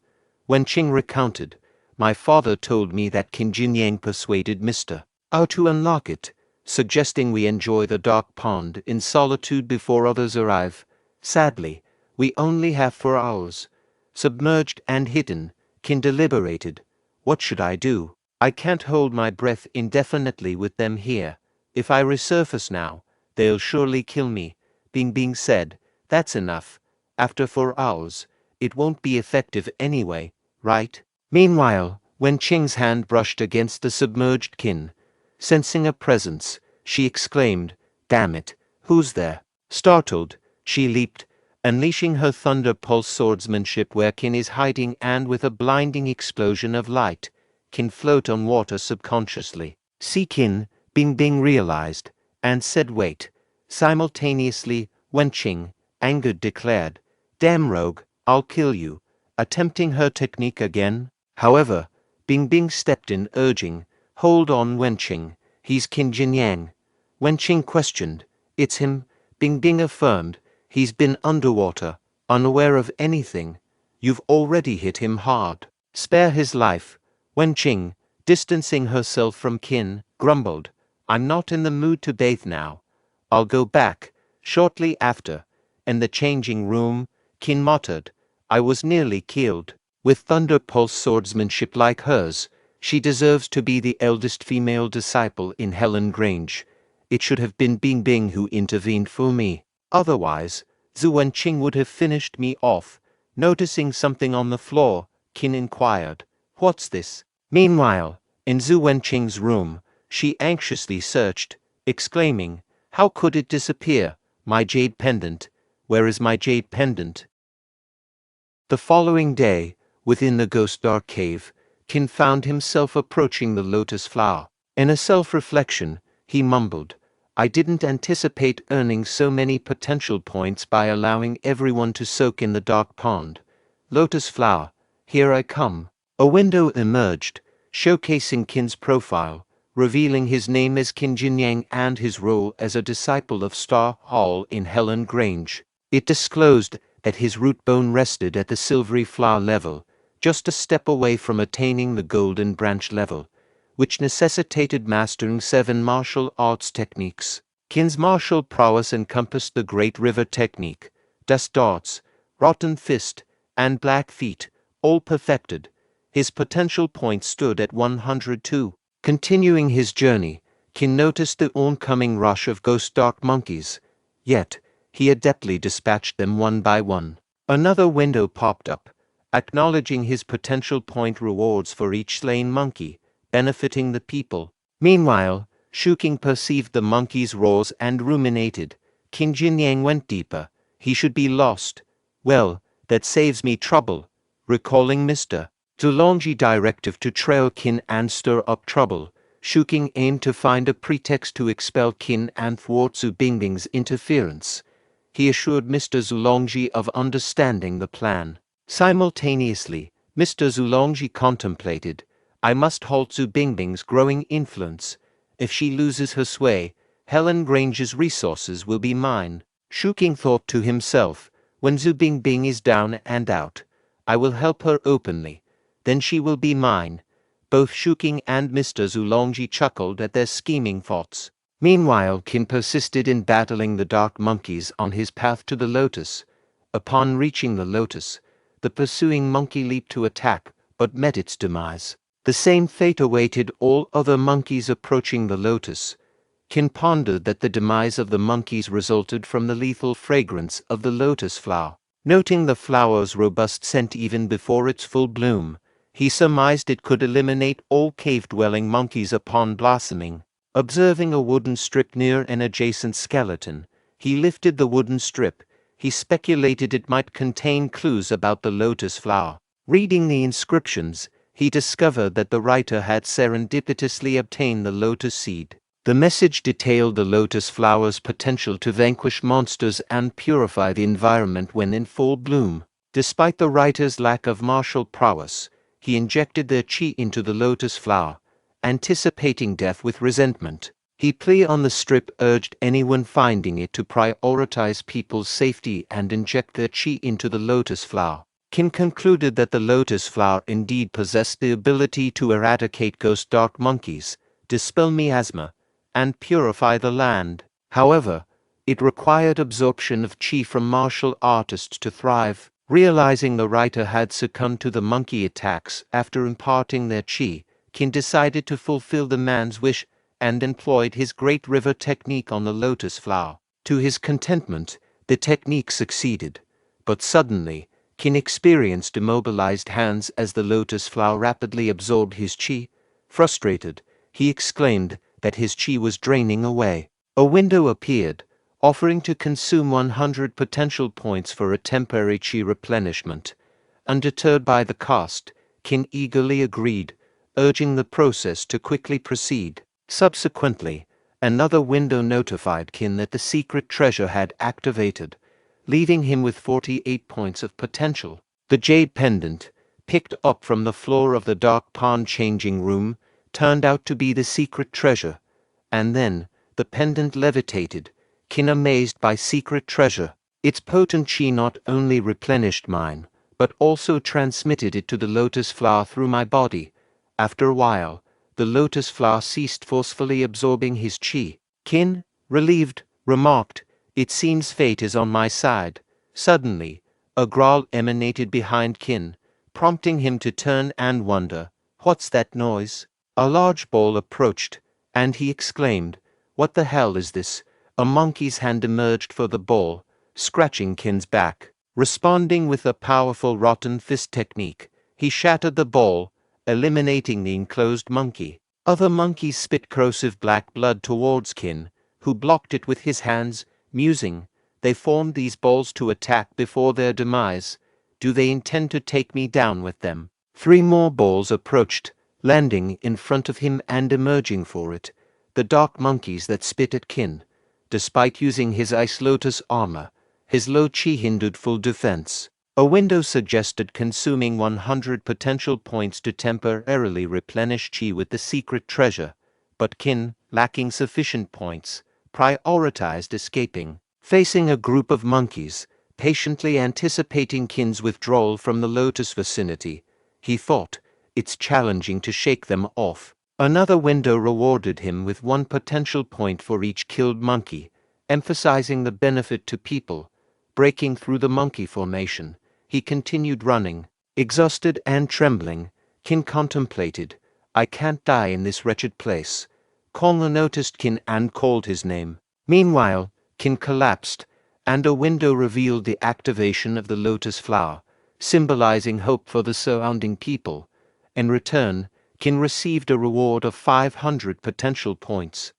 Wenqing recounted, "My father told me that Qin Jinyang persuaded Mr. Ao to unlock it, suggesting we enjoy the dark pond in solitude before others arrive. Sadly, we only have 4 hours. Submerged and hidden, Qin deliberated. What should I do? I can't hold my breath indefinitely with them here. If I resurface now, they'll surely kill me." Bing Bing said, "That's enough. After 4 hours, it won't be effective anyway, right?" Meanwhile, when Qing's hand brushed against the submerged Qin, sensing a presence, she exclaimed, "Damn it, who's there?" Startled, she leaped, unleashing her thunder pulse swordsmanship where Qin is hiding, and with a blinding explosion of light, Qin float on water subconsciously. "See Qin," Bing Bing realized, and said, "Wait." Simultaneously, Wenqing, angered, declared, "Damn rogue, I'll kill you," attempting her technique again. However, Bing Bing stepped in, urging, "Hold on, Wenqing, he's Qin Jinyang." Wenqing questioned, "It's him," Bing Bing affirmed. "He's been underwater, unaware of anything. You've already hit him hard. Spare his life." Wenqing, distancing herself from Qin, grumbled, "I'm not in the mood to bathe now. I'll go back." Shortly after, in the changing room, Qin muttered, "I was nearly killed." With thunder pulse swordsmanship like hers, she deserves to be the eldest female disciple in Helan Grange. It should have been Bing Bing who intervened for me. Otherwise, Zhu Wenqing would have finished me off. Noticing something on the floor, Qin inquired, "What's this?" Meanwhile, in Zhu Wenqing's room, she anxiously searched, exclaiming, "How could it disappear? My jade pendant. Where is my jade pendant?" The following day, within the ghost dark cave, Qin found himself approaching the lotus flower. In a self-reflection, he mumbled, "I didn't anticipate earning so many potential points by allowing everyone to soak in the dark pond. Lotus flower, here I come." A window emerged, showcasing Qin's profile, revealing his name as Qin Jinyang and his role as a disciple of Star Hall in Helan Grange. It disclosed that his root bone rested at the silvery flower level, just a step away from attaining the golden branch level, which necessitated mastering 7 martial arts techniques. Qin's martial prowess encompassed the Great River technique, Dust Darts, Rotten Fist, and Black Feet, all perfected. His potential point stood at 102. Continuing his journey, Qin noticed the oncoming rush of ghost dark monkeys, yet he adeptly dispatched them one by one. Another window popped up, acknowledging his potential point rewards for each slain monkey, benefiting the people. Meanwhile, Shuking perceived the monkey's roars and ruminated. Qin Jinyang went deeper. He should be lost. Well, that saves me trouble. Recalling Mr. Zulongji's directive to trail Qin and stir up trouble, Shuking aimed to find a pretext to expel Qin and thwart Zhu Bingbing's interference. He assured Mr. Zulongji of understanding the plan. Simultaneously, Mr. Zulongji contemplated, "I must halt Zhu Bingbing's growing influence. If she loses her sway, Helan Grange's resources will be mine." Shuking thought to himself, "When Zhu Bingbing is down and out, I will help her openly. Then she will be mine." Both Shuking and Mr. Zulongji chuckled at their scheming thoughts. Meanwhile, Qin persisted in battling the dark monkeys on his path to the lotus. Upon reaching the lotus, the pursuing monkey leaped to attack, but met its demise. The same fate awaited all other monkeys approaching the lotus. Qin pondered that the demise of the monkeys resulted from the lethal fragrance of the lotus flower. Noting the flower's robust scent even before its full bloom, He surmised it could eliminate all cave-dwelling monkeys upon blossoming. Observing a wooden strip near an adjacent skeleton, he lifted the wooden strip. He speculated it might contain clues about the lotus flower. Reading the inscriptions, he discovered that the writer had serendipitously obtained the lotus seed. The message detailed the lotus flower's potential to vanquish monsters and purify the environment when in full bloom. Despite the writer's lack of martial prowess, he injected their chi into the lotus flower, anticipating death with resentment. He plea on the strip urged anyone finding it to prioritize people's safety and inject their chi into the lotus flower. Qin concluded that the lotus flower indeed possessed the ability to eradicate ghost dark monkeys, dispel miasma, and purify the land. However, it required absorption of chi from martial artists to thrive. Realizing the writer had succumbed to the monkey attacks after imparting their chi, Qin decided to fulfill the man's wish and employed his Great River technique on the lotus flower. To his contentment, the technique succeeded. But suddenly, Qin experienced immobilized hands as the lotus flower rapidly absorbed his chi. Frustrated, he exclaimed that his chi was draining away. A window appeared, offering to consume 100 potential points for a temporary chi replenishment. Undeterred by the cost, Qin eagerly agreed, urging the process to quickly proceed. Subsequently, another window notified Qin that the secret treasure had activated, leaving him with 48 points of potential. The jade pendant, picked up from the floor of the dark pond changing room, turned out to be the secret treasure, and then the pendant levitated. Qin amazed by secret treasure. Its potent chi not only replenished mine, but also transmitted it to the lotus flower through my body. After a while, the lotus flower ceased forcefully absorbing his chi. Qin, relieved, remarked, "It seems fate is on my side." Suddenly, a growl emanated behind Qin, prompting him to turn and wonder, "What's that noise?" A large ball approached, and he exclaimed, "What the hell is this?" A monkey's hand emerged for the ball, scratching Qin's back. Responding with a powerful rotten fist technique, he shattered the ball, eliminating the enclosed monkey. Other monkeys spit corrosive black blood towards Qin, who blocked it with his hands, musing, "They formed these balls to attack before their demise. Do they intend to take me down with them?" 3 more balls approached, landing in front of him and emerging for it, the dark monkeys that spit at Qin. Despite using his ice lotus armor, his low chi hindered full defense. A window suggested consuming 100 potential points to temporarily replenish chi with the secret treasure, but Qin, lacking sufficient points, prioritized escaping. Facing a group of monkeys, patiently anticipating Qin's withdrawal from the lotus vicinity, he thought, "It's challenging to shake them off." Another window rewarded him with 1 potential point for each killed monkey, emphasizing the benefit to people. Breaking through the monkey formation, he continued running. Exhausted and trembling, Qin contemplated, "I can't die in this wretched place." Konga noticed Qin and called his name. Meanwhile, Qin collapsed, and a window revealed the activation of the lotus flower, symbolizing hope for the surrounding people. In return, Qin received a reward of 500 potential points.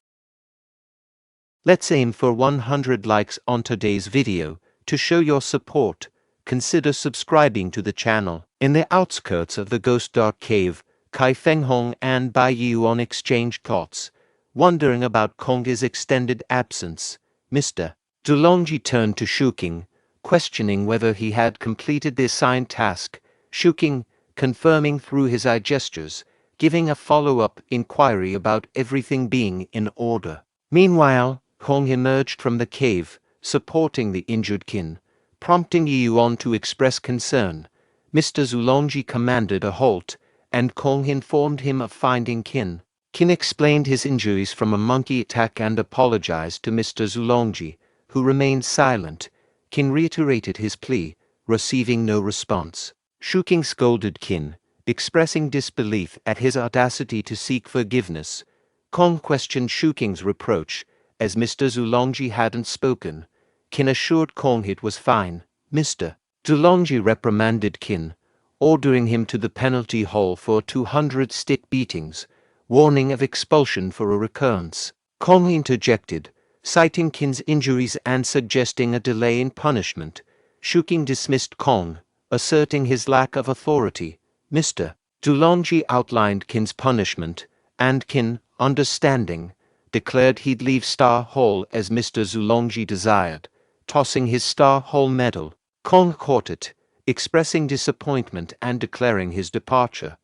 Let's aim for 100 likes on today's video. To show your support, consider subscribing to the channel. In the outskirts of the Ghost Dark Cave, Kai Fenghong and Bai Yuan exchanged thoughts, wondering about Konga's extended absence. Mr. Zulongji turned to Shuking, questioning whether he had completed the assigned task. Shuking, confirming through his eye gestures, giving a follow-up inquiry about everything being in order. Meanwhile, Hong emerged from the cave, supporting the injured Qin, prompting Yuan to express concern. Mr. Zulongji commanded a halt, and Kong informed him of finding Qin. Qin explained his injuries from a monkey attack and apologized to Mr. Zulongji, who remained silent. Qin reiterated his plea, receiving no response. Shuking scolded Qin, expressing disbelief at his audacity to seek forgiveness. Kong questioned Shuking's reproach, as Mr. Zulongji hadn't spoken. Qin assured Kong it was fine. Mr. Zulongji reprimanded Qin, ordering him to the penalty hall for 200 stick beatings, warning of expulsion for a recurrence. Kong interjected, citing Qin's injuries and suggesting a delay in punishment. Shuking dismissed Kong, asserting his lack of authority. Mr. Zulongji outlined Qin's punishment, and Qin, understanding, declared he'd leave Star Hall as Mr. Zulongji desired, tossing his Star Hall medal. Kong caught it, expressing disappointment and declaring his departure.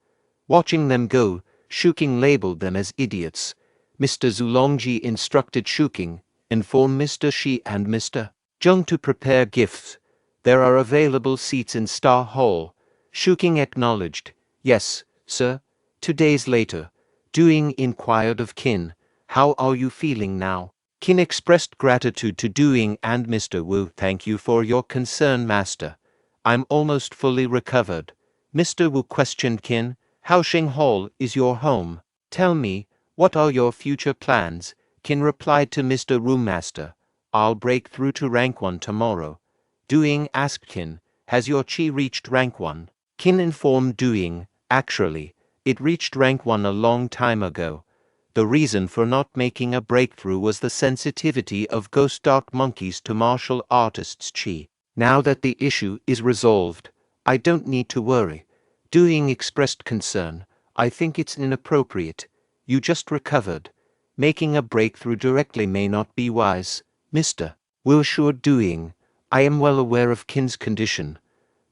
Watching them go, Shuking labeled them as idiots. Mr. Zulongji instructed Shuking, inform Mr. Shi and Mr. Zheng to prepare gifts. There are available seats in Star Hall. Shuking acknowledged, yes, sir. 2 days later, Doing inquired of Qin, how are you feeling now? Qin expressed gratitude to Doing and Mr. Wu. Thank you for your concern, master. I'm almost fully recovered. Mr. Wu questioned Qin, Haoxing Hall is your home. Tell me, what are your future plans? Qin replied to Mr. Wu, master, I'll break through to rank 1 tomorrow. Doing asked Qin, has your chi reached rank 1? Qin informed Doing, actually, it reached rank 1 a long time ago. The reason for not making a breakthrough was the sensitivity of ghost dark monkeys to martial artists' chi. Now that the issue is resolved, I don't need to worry. Doing expressed concern, I think it's inappropriate. You just recovered. Making a breakthrough directly may not be wise. Mr. Wu assured Doing, I am well aware of Qin's condition.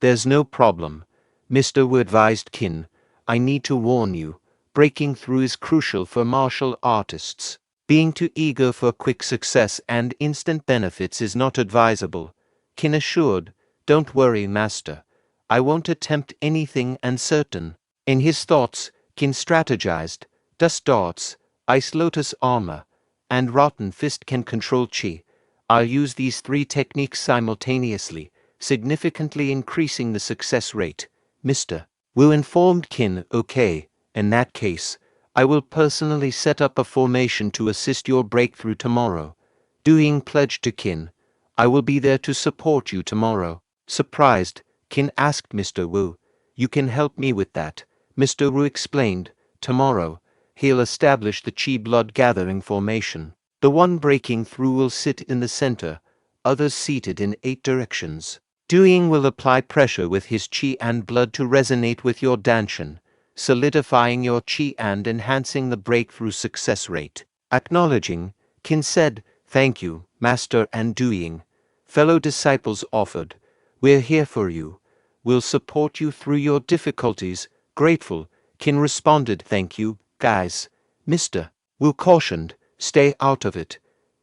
There's no problem. Mr. Wu advised Qin, I need to warn you, breaking through is crucial for martial artists. Being too eager for quick success and instant benefits is not advisable. Qin assured, don't worry, master. I won't attempt anything uncertain. In his thoughts, Qin strategized, dust darts, ice lotus armor, and rotten fist can control chi. I'll use these 3 techniques simultaneously, significantly increasing the success rate. Mr. Wu informed Qin, okay, in that case, I will personally set up a formation to assist your breakthrough tomorrow. Doing pledged to Qin, I will be there to support you tomorrow. Surprised, Qin asked Mr. Wu, you can help me with that. Mr. Wu explained, tomorrow, he'll establish the Qi blood gathering formation. The one breaking through will sit in the center, others seated in 8 directions. Doing will apply pressure with his Qi and blood to resonate with your Danshan, solidifying your Qi and enhancing the breakthrough success rate. Acknowledging, Qin said, thank you, master, and Doing. Fellow disciples offered, we're here for you. We'll support you through your difficulties. Grateful, Qin responded, thank you, guys. Mr. Wu cautioned, stay out of it.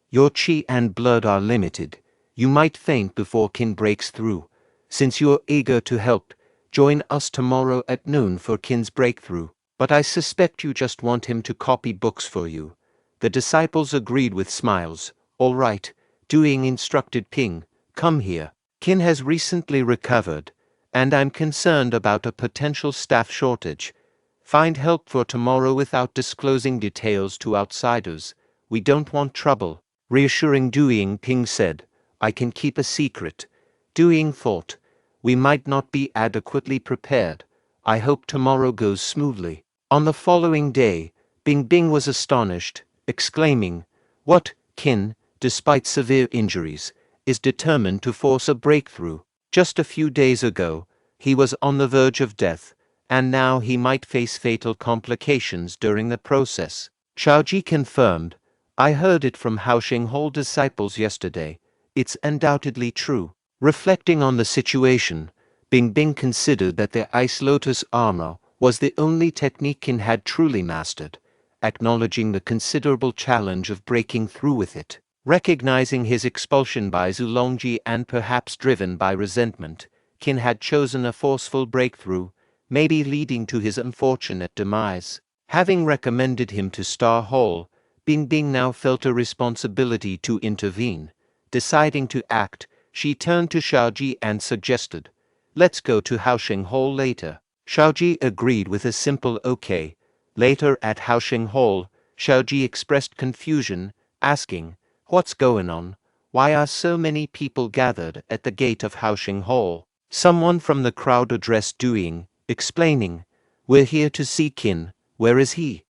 Your Qi and blood are limited. You might faint before Qin breaks through. Since you're eager to help, join us tomorrow at noon for Qin's breakthrough. But I suspect you just want him to copy books for you. The disciples agreed with smiles. All right, Doing instructed Ping, come here. Qin has recently recovered, and I'm concerned about a potential staff shortage. Find help for tomorrow without disclosing details to outsiders. We don't want trouble. Reassuring Doing, Ping said, I can keep a secret. Doing thought, we might not be adequately prepared. I hope tomorrow goes smoothly. On the following day, Bing Bing was astonished, exclaiming, what, Qin, despite severe injuries, is determined to force a breakthrough. Just a few days ago, he was on the verge of death, and now he might face fatal complications during the process. Xiaoji confirmed, I heard it from Haoxing Hall disciples yesterday. It's undoubtedly true. Reflecting on the situation, Bing Bing considered that the Ice Lotus armor was the only technique Qin had truly mastered, acknowledging the considerable challenge of breaking through with it. Recognizing his expulsion by Zulongji and perhaps driven by resentment, Qin had chosen a forceful breakthrough, maybe leading to his unfortunate demise. Having recommended him to Star Hall, Bing Bing now felt a responsibility to intervene. Deciding to act, she turned to Xiaoji and suggested, let's go to Haoxing Hall later. Xiaoji agreed with a simple okay. Later at Haoxing Hall, Xiaoji expressed confusion, asking, what's going on? Why are so many people gathered at the gate of Haoxing Hall? Someone from the crowd addressed Doing, explaining, "We're here to see Qin, where is he?"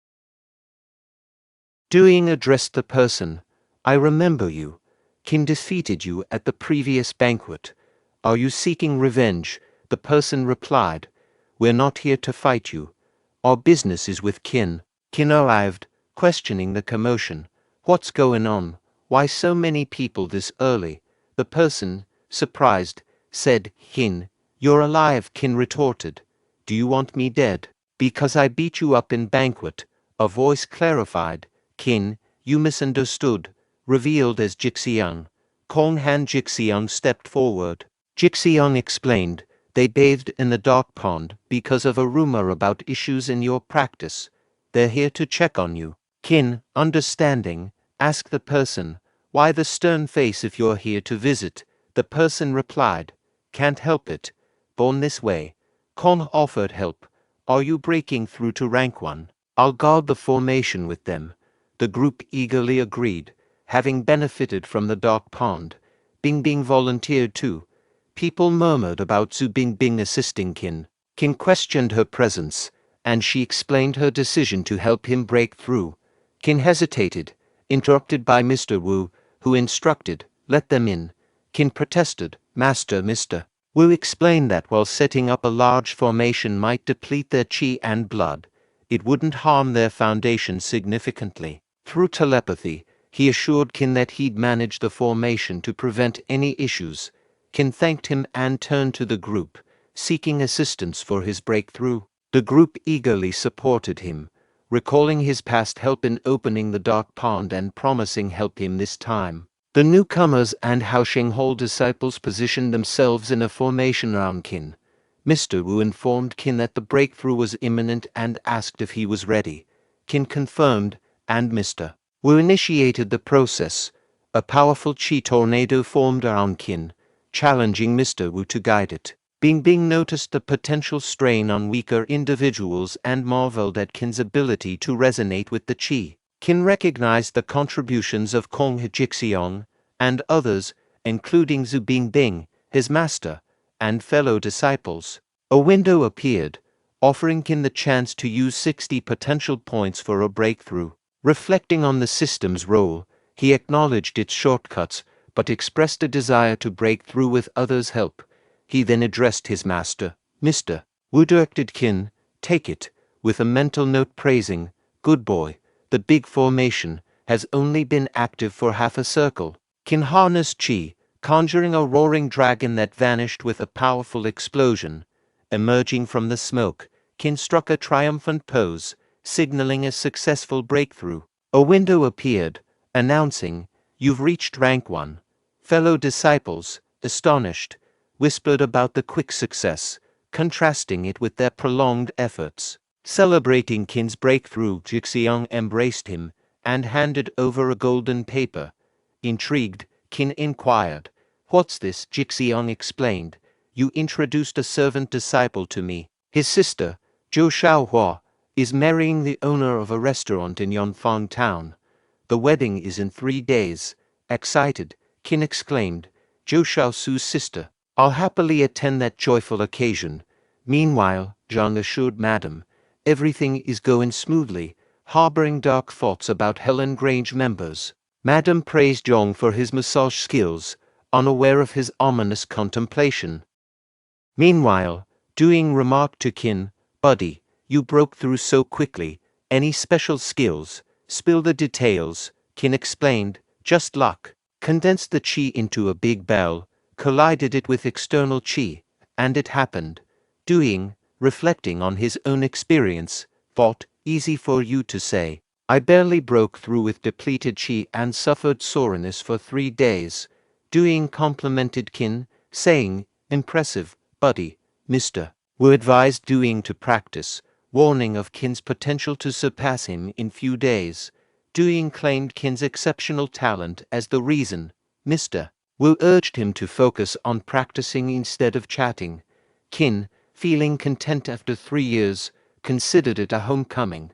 Doing addressed the person, "I remember you. Qin defeated you at the previous banquet. Are you seeking revenge?" The person replied, "We're not here to fight you. Our business is with Qin." Qin arrived, questioning the commotion. "What's going on? Why so many people this early?" The person, surprised, said, "Qin, you're alive," Qin retorted. "Do you want me dead?" "Because I beat you up in banquet," a voice clarified. "Qin, you misunderstood," revealed as Jixiang. Kong Han Jixiang stepped forward. Jixiang explained, "They bathed in the dark pond because of a rumor about issues in your practice. They're here to check on you." Qin, understanding, asked the person, "Why the stern face if you're here to visit?" The person replied, "Can't help it. Born this way." Kong offered help. "Are you breaking through to rank 1? I'll guard the formation with them." The group eagerly agreed, having benefited from the dark pond. Bingbing volunteered too. People murmured about Zhu Bingbing assisting Qin. Qin questioned her presence, and she explained her decision to help him break through. Qin hesitated, interrupted by Mr. Wu, who instructed, "Let them in." Qin protested, "Master, Mr. Wu explained that while setting up a large formation might deplete their qi and blood, it wouldn't harm their foundation significantly." Through telepathy, he assured Qin that he'd manage the formation to prevent any issues. Qin thanked him and turned to the group, seeking assistance for his breakthrough. The group eagerly supported him, recalling his past help in opening the dark pond and promising help him this time. The newcomers and Haosheng Hall disciples positioned themselves in a formation around Qin. Mr. Wu informed Qin that the breakthrough was imminent and asked if he was ready. Qin confirmed, and Mr. Wu initiated the process. A powerful qi tornado formed around Qin, challenging Mr. Wu to guide it. Bingbing noticed the potential strain on weaker individuals and marveled at Qin's ability to resonate with the qi. Qin recognized the contributions of Kong Jixiang and others, including Zhu Bingbing, his master, and fellow disciples. A window appeared, offering Qin the chance to use 60 potential points for a breakthrough. Reflecting on the system's role, he acknowledged its shortcuts, but expressed a desire to break through with others' help. He then addressed his master, Mr. Wu directed Qin, "Take it," with a mental note praising, "Good boy, the big formation has only been active for half a circle." Qin harnessed qi, conjuring a roaring dragon that vanished with a powerful explosion. Emerging from the smoke, Qin struck a triumphant pose, signaling a successful breakthrough. A window appeared, announcing, "You've reached rank 1. Fellow disciples, astonished, whispered about the quick success, contrasting it with their prolonged efforts. Celebrating Qin's breakthrough, Jixiang embraced him and handed over a golden paper. Intrigued, Qin inquired, "What's this?" Jixiang explained, "You introduced a servant disciple to me. His sister, Zhou Shaohua, is marrying the owner of a restaurant in Yonfang town. The wedding is in 3 days." Excited, Qin exclaimed, "Zhou Shaosu's sister. I'll happily attend that joyful occasion." Meanwhile, Zhang assured Madam, "Everything is going smoothly," harboring dark thoughts about Helan Grange members. Madam praised Zhang for his massage skills, unaware of his ominous contemplation. Meanwhile, Doing remarked to Qin, "Buddy, you broke through so quickly. Any special skills? Spill the details." Qin explained, "Just luck. Condensed the qi into a big bell, collided it with external qi, and it happened." Doing, reflecting on his own experience, thought, "Easy for you to say. I barely broke through with depleted qi and suffered soreness for 3 days." Doing complimented Qin, saying, "Impressive, buddy." Mr. Wu advised Doing to practice, warning of Qin's potential to surpass him in few days. Doing claimed Qin's exceptional talent as the reason. Mr. Wu urged him to focus on practicing instead of chatting. Qin, feeling content after 3 years, considered it a homecoming.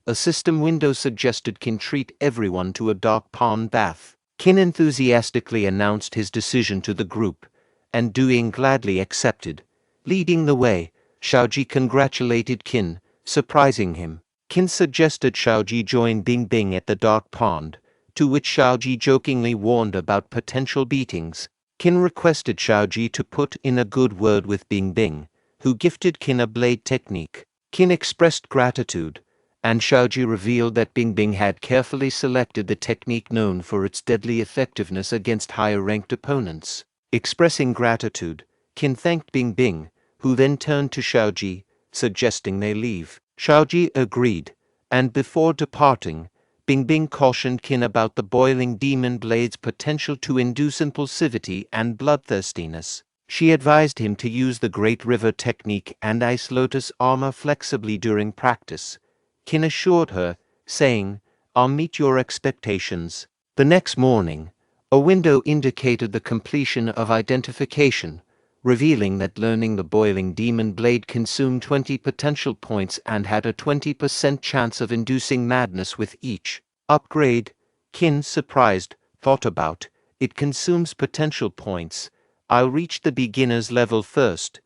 A system window suggested Qin treat everyone to a dark pond bath. Qin enthusiastically announced his decision to the group, and Duing gladly accepted. Leading the way, Xiaoji congratulated Qin, surprising him. Qin suggested Xiaoji join Bingbing at the dark pond, to which Xiaoji jokingly warned about potential beatings. Qin requested Xiaoji to put in a good word with Bingbing, who gifted Qin a blade technique. Qin expressed gratitude, and Xiaoji revealed that Bingbing had carefully selected the technique known for its deadly effectiveness against higher-ranked opponents. Expressing gratitude, Qin thanked Bingbing, who then turned to Xiaoji, suggesting they leave. Xiaoji agreed, and before departing, Bingbing cautioned Qin about the boiling demon blade's potential to induce impulsivity and bloodthirstiness. She advised him to use the Great River technique and Ice Lotus armor flexibly during practice. Qin assured her, saying, "I'll meet your expectations." The next morning, a window indicated the completion of identification, revealing that learning the boiling demon blade consumed 20 potential points and had a 20% chance of inducing madness with each upgrade. Qin, surprised, thought about, "It consumes potential points. I'll reach the beginner's level first.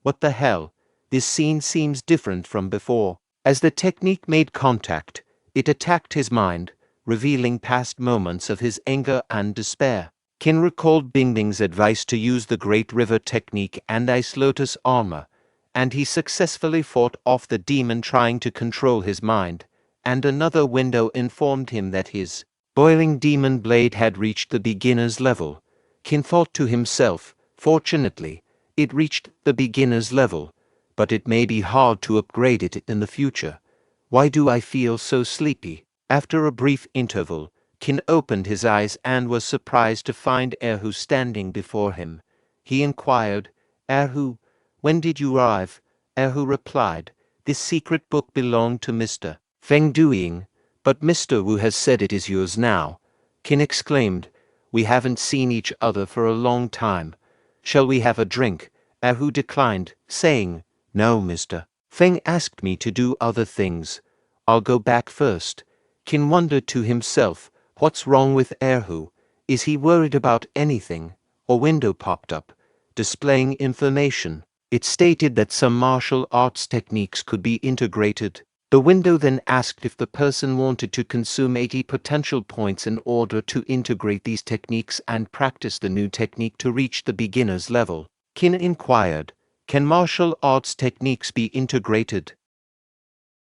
What the hell? This scene seems different from before." As the technique made contact, it attacked his mind, revealing past moments of his anger and despair. Qin recalled Bingbing's advice to use the Great River technique and Ice Lotus armor, and he successfully fought off the demon trying to control his mind, and another window informed him that his boiling demon blade had reached the beginner's level. Qin thought to himself, "Fortunately, it reached the beginner's level, but it may be hard to upgrade it in the future. Why do I feel so sleepy?" After a brief interval, Qin opened his eyes and was surprised to find Erhu standing before him. He inquired, "Erhu, when did you arrive?" Erhu replied, "This secret book belonged to Mr. Feng Duing, but Mr. Wu has said it is yours now." Qin exclaimed, "We haven't seen each other for a long time. Shall we have a drink?" Erhu declined, saying, "No, Mr. Feng asked me to do other things. I'll go back first." Qin wondered to himself, what's wrong with Erhu? Is he worried about anything? A window popped up, displaying information. It stated that some martial arts techniques could be integrated. The window then asked if the person wanted to consume 80 potential points in order to integrate these techniques and practice the new technique to reach the beginner's level. Qin inquired, "Can martial arts techniques be integrated?"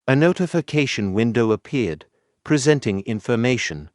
A notification window appeared, presenting information.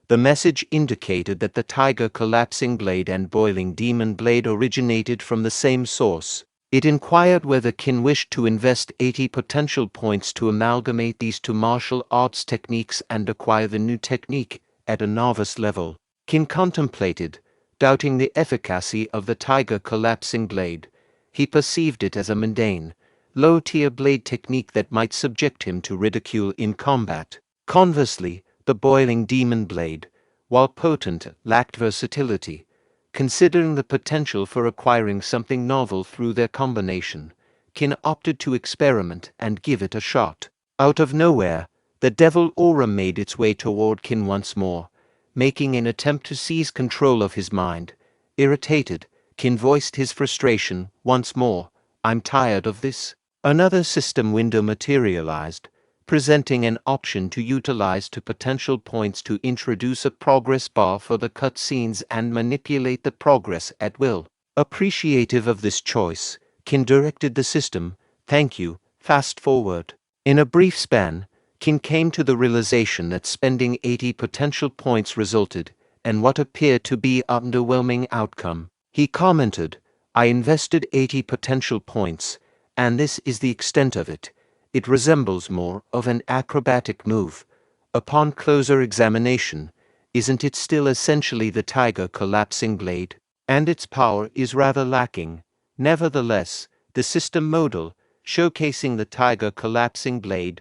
The message indicated that the Tiger Collapsing Blade and Boiling Demon Blade originated from the same source. It inquired whether Qin wished to invest 80 potential points to amalgamate these two martial arts techniques and acquire the new technique at a novice level. Qin contemplated, doubting the efficacy of the Tiger Collapsing Blade. He perceived it as a mundane, low-tier blade technique that might subject him to ridicule in combat. Conversely, the Boiling Demon Blade, while potent, lacked versatility. Considering the potential for acquiring something novel through their combination, Qin opted to experiment and give it a shot. Out of nowhere, the devil aura made its way toward Qin once more, making an attempt to seize control of his mind. Irritated, Qin voiced his frustration once more. "I'm tired of this." Another system window materialized, presenting an option to utilize two potential points to introduce a progress bar for the cutscenes and manipulate the progress at will. Appreciative of this choice, Qin directed the system, "Thank you, fast forward." In a brief span, Qin came to the realization that spending 80 potential points resulted in what appeared to be an underwhelming outcome. He commented, "I invested 80 potential points, and this is the extent of it. It resembles more of an acrobatic move. Upon closer examination, isn't it still essentially the Tiger Collapsing Blade? And its power is rather lacking." Nevertheless, the system model, showcasing the Tiger Collapsing Blade,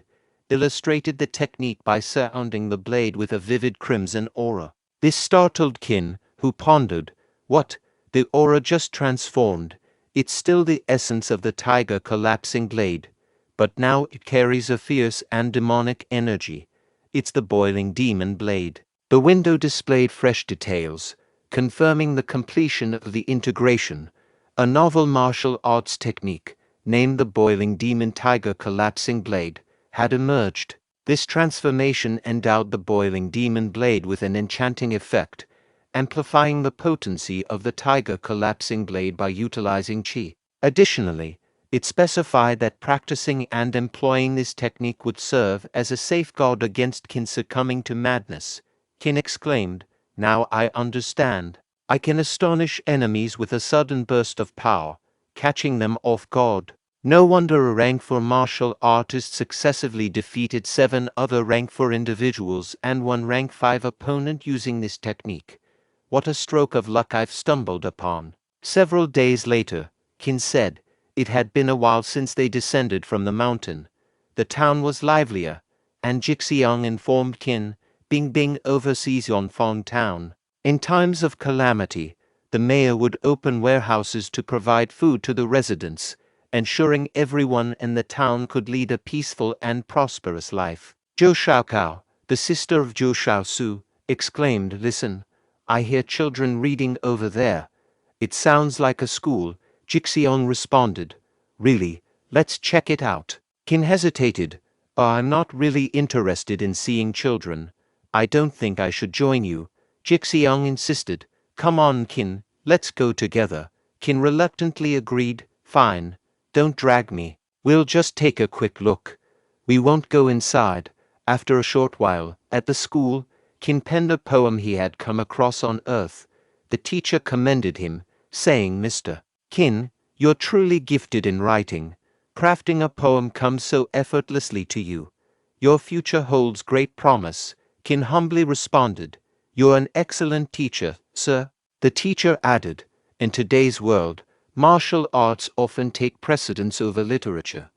illustrated the technique by surrounding the blade with a vivid crimson aura. This startled Qin, who pondered, "What? The aura just transformed. It's still the essence of the Tiger Collapsing Blade, but now it carries a fierce and demonic energy. It's the Boiling Demon Blade." The window displayed fresh details, confirming the completion of the integration. A novel martial arts technique, named the Boiling Demon Tiger Collapsing Blade, had emerged. This transformation endowed the Boiling Demon Blade with an enchanting effect, amplifying the potency of the Tiger Collapsing Blade by utilizing Qi. Additionally, it specified that practicing and employing this technique would serve as a safeguard against Qin succumbing to madness. Qin exclaimed, "Now I understand. I can astonish enemies with a sudden burst of power, catching them off guard." No wonder a rank 4 martial artist successively defeated 7 other rank 4 individuals and 1 rank 5 opponent using this technique. What a stroke of luck I've stumbled upon. Several days later, Qin said, it had been a while since they descended from the mountain. The town was livelier, and Jixiang informed Qin, Bingbing oversees Yonfang town. In times of calamity, the mayor would open warehouses to provide food to the residents, ensuring everyone in the town could lead a peaceful and prosperous life. Zhou Shaokao, the sister of Zhou Shaosu, exclaimed, "Listen, I hear children reading over there. It sounds like a school." Jixiang responded, "Really, let's check it out." Qin hesitated. "I'm not really interested in seeing children. I don't think I should join you." Jixiang insisted, "Come on, Qin, let's go together." Qin reluctantly agreed, "Fine, don't drag me. We'll just take a quick look. We won't go inside." After a short while, at the school, Qin penned a poem he had come across on Earth. The teacher commended him, saying, "Mr. Qin, you're truly gifted in writing. Crafting a poem comes so effortlessly to you. Your future holds great promise." Qin humbly responded, "You're an excellent teacher, sir." The teacher added, "In today's world, martial arts often take precedence over literature,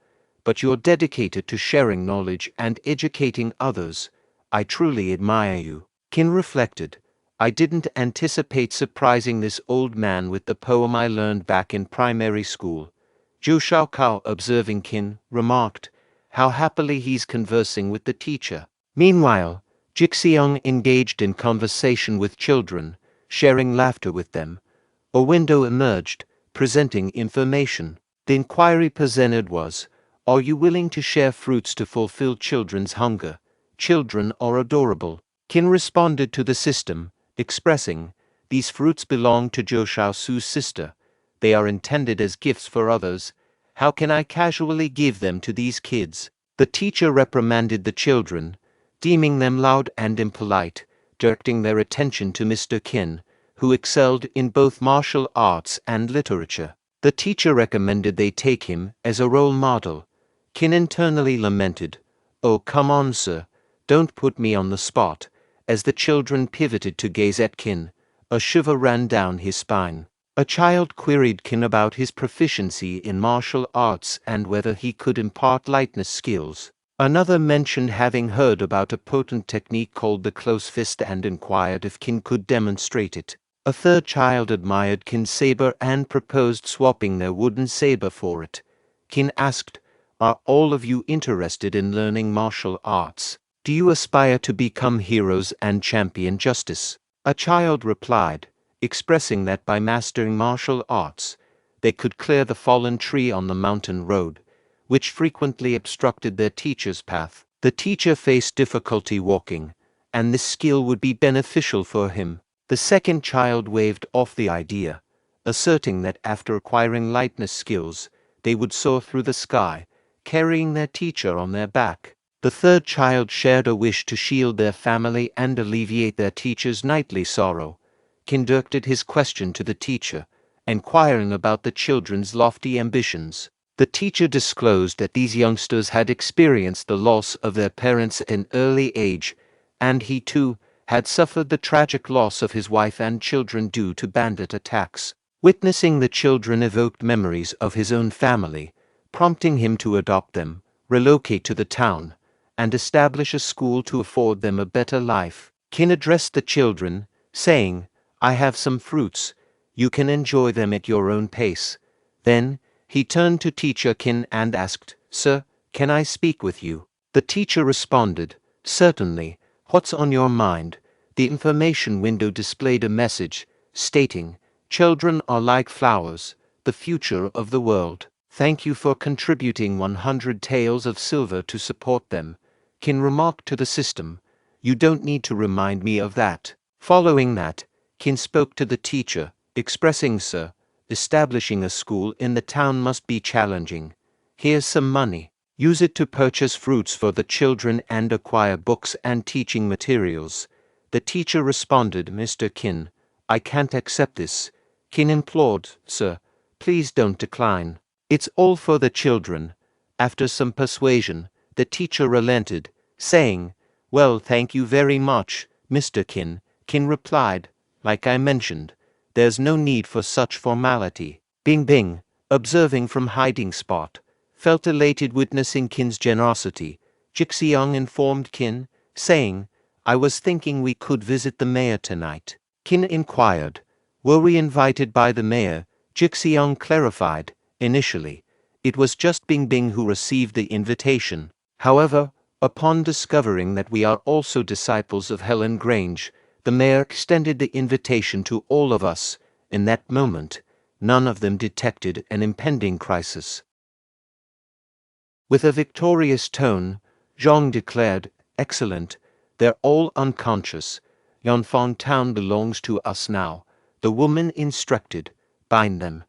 but you're dedicated to sharing knowledge and educating others. I truly admire you." Qin reflected, "I didn't anticipate surprising this old man with the poem I learned back in primary school." Zhou Shaokao, observing Qin, remarked, "How happily he's conversing with the teacher." Meanwhile, Jixiang engaged in conversation with children, sharing laughter with them. A window emerged, presenting information. The inquiry presented was, "Are you willing to share fruits to fulfill children's hunger? Children are adorable." Qin responded to the system, expressing, "These fruits belong to Zhou Shaosu's sister. They are intended as gifts for others. How can I casually give them to these kids?" The teacher reprimanded the children, deeming them loud and impolite, directing their attention to Mr. Qin, who excelled in both martial arts and literature. The teacher recommended they take him as a role model. Qin internally lamented, "Oh, come on, sir, don't put me on the spot." As the children pivoted to gaze at Qin, a shiver ran down his spine. A child queried Qin about his proficiency in martial arts and whether he could impart lightness skills. Another mentioned having heard about a potent technique called the close fist and inquired if Qin could demonstrate it. A third child admired Qin's saber and proposed swapping their wooden saber for it. Qin asked, "Are all of you interested in learning martial arts? Do you aspire to become heroes and champion justice?" A child replied, expressing that by mastering martial arts, they could clear the fallen tree on the mountain road, which frequently obstructed their teacher's path. The teacher faced difficulty walking, and this skill would be beneficial for him. The second child waved off the idea, asserting that after acquiring lightness skills, they would soar through the sky, carrying their teacher on their back. The third child shared a wish to shield their family and alleviate their teacher's nightly sorrow. Qin directed his question to the teacher, inquiring about the children's lofty ambitions. The teacher disclosed that these youngsters had experienced the loss of their parents at an early age, and he too had suffered the tragic loss of his wife and children due to bandit attacks. Witnessing the children evoked memories of his own family, prompting him to adopt them, relocate to the town, and establish a school to afford them a better life. Qin addressed the children, saying, "I have some fruits. You can enjoy them at your own pace." Then, he turned to teacher Qin and asked, "Sir, can I speak with you?" The teacher responded, "Certainly. What's on your mind?" The information window displayed a message, stating, "Children are like flowers. the future of the world. Thank you for contributing 100 taels of silver to support them, Qin remarked to the system. You don't need to remind me of that. Following that, Qin spoke to the teacher, expressing, Sir, establishing a school in the town must be challenging. Here's some money. Use it to purchase fruits for the children and acquire books and teaching materials. The teacher responded, Mr. Qin, I can't accept this. Qin implored, Sir, please don't decline. It's all for the children. After some persuasion, the teacher relented, saying, Well, thank you very much, Mr. Qin. Qin replied, Like I mentioned, there's no need for such formality. Bing Bing, observing from hiding spot, felt elated witnessing Qin's generosity. Jixiang informed Qin, saying, I was thinking we could visit the mayor tonight. Qin inquired, Were we invited by the mayor? Jixiang clarified, Initially, it was just Bing Bing who received the invitation. However, upon discovering that we are also disciples of Helan Grange, the mayor extended the invitation to all of us. In that moment, none of them detected an impending crisis. With a victorious tone, Zhang declared, Excellent, they're all unconscious. Yanfang town belongs to us now. The woman instructed, Bind them.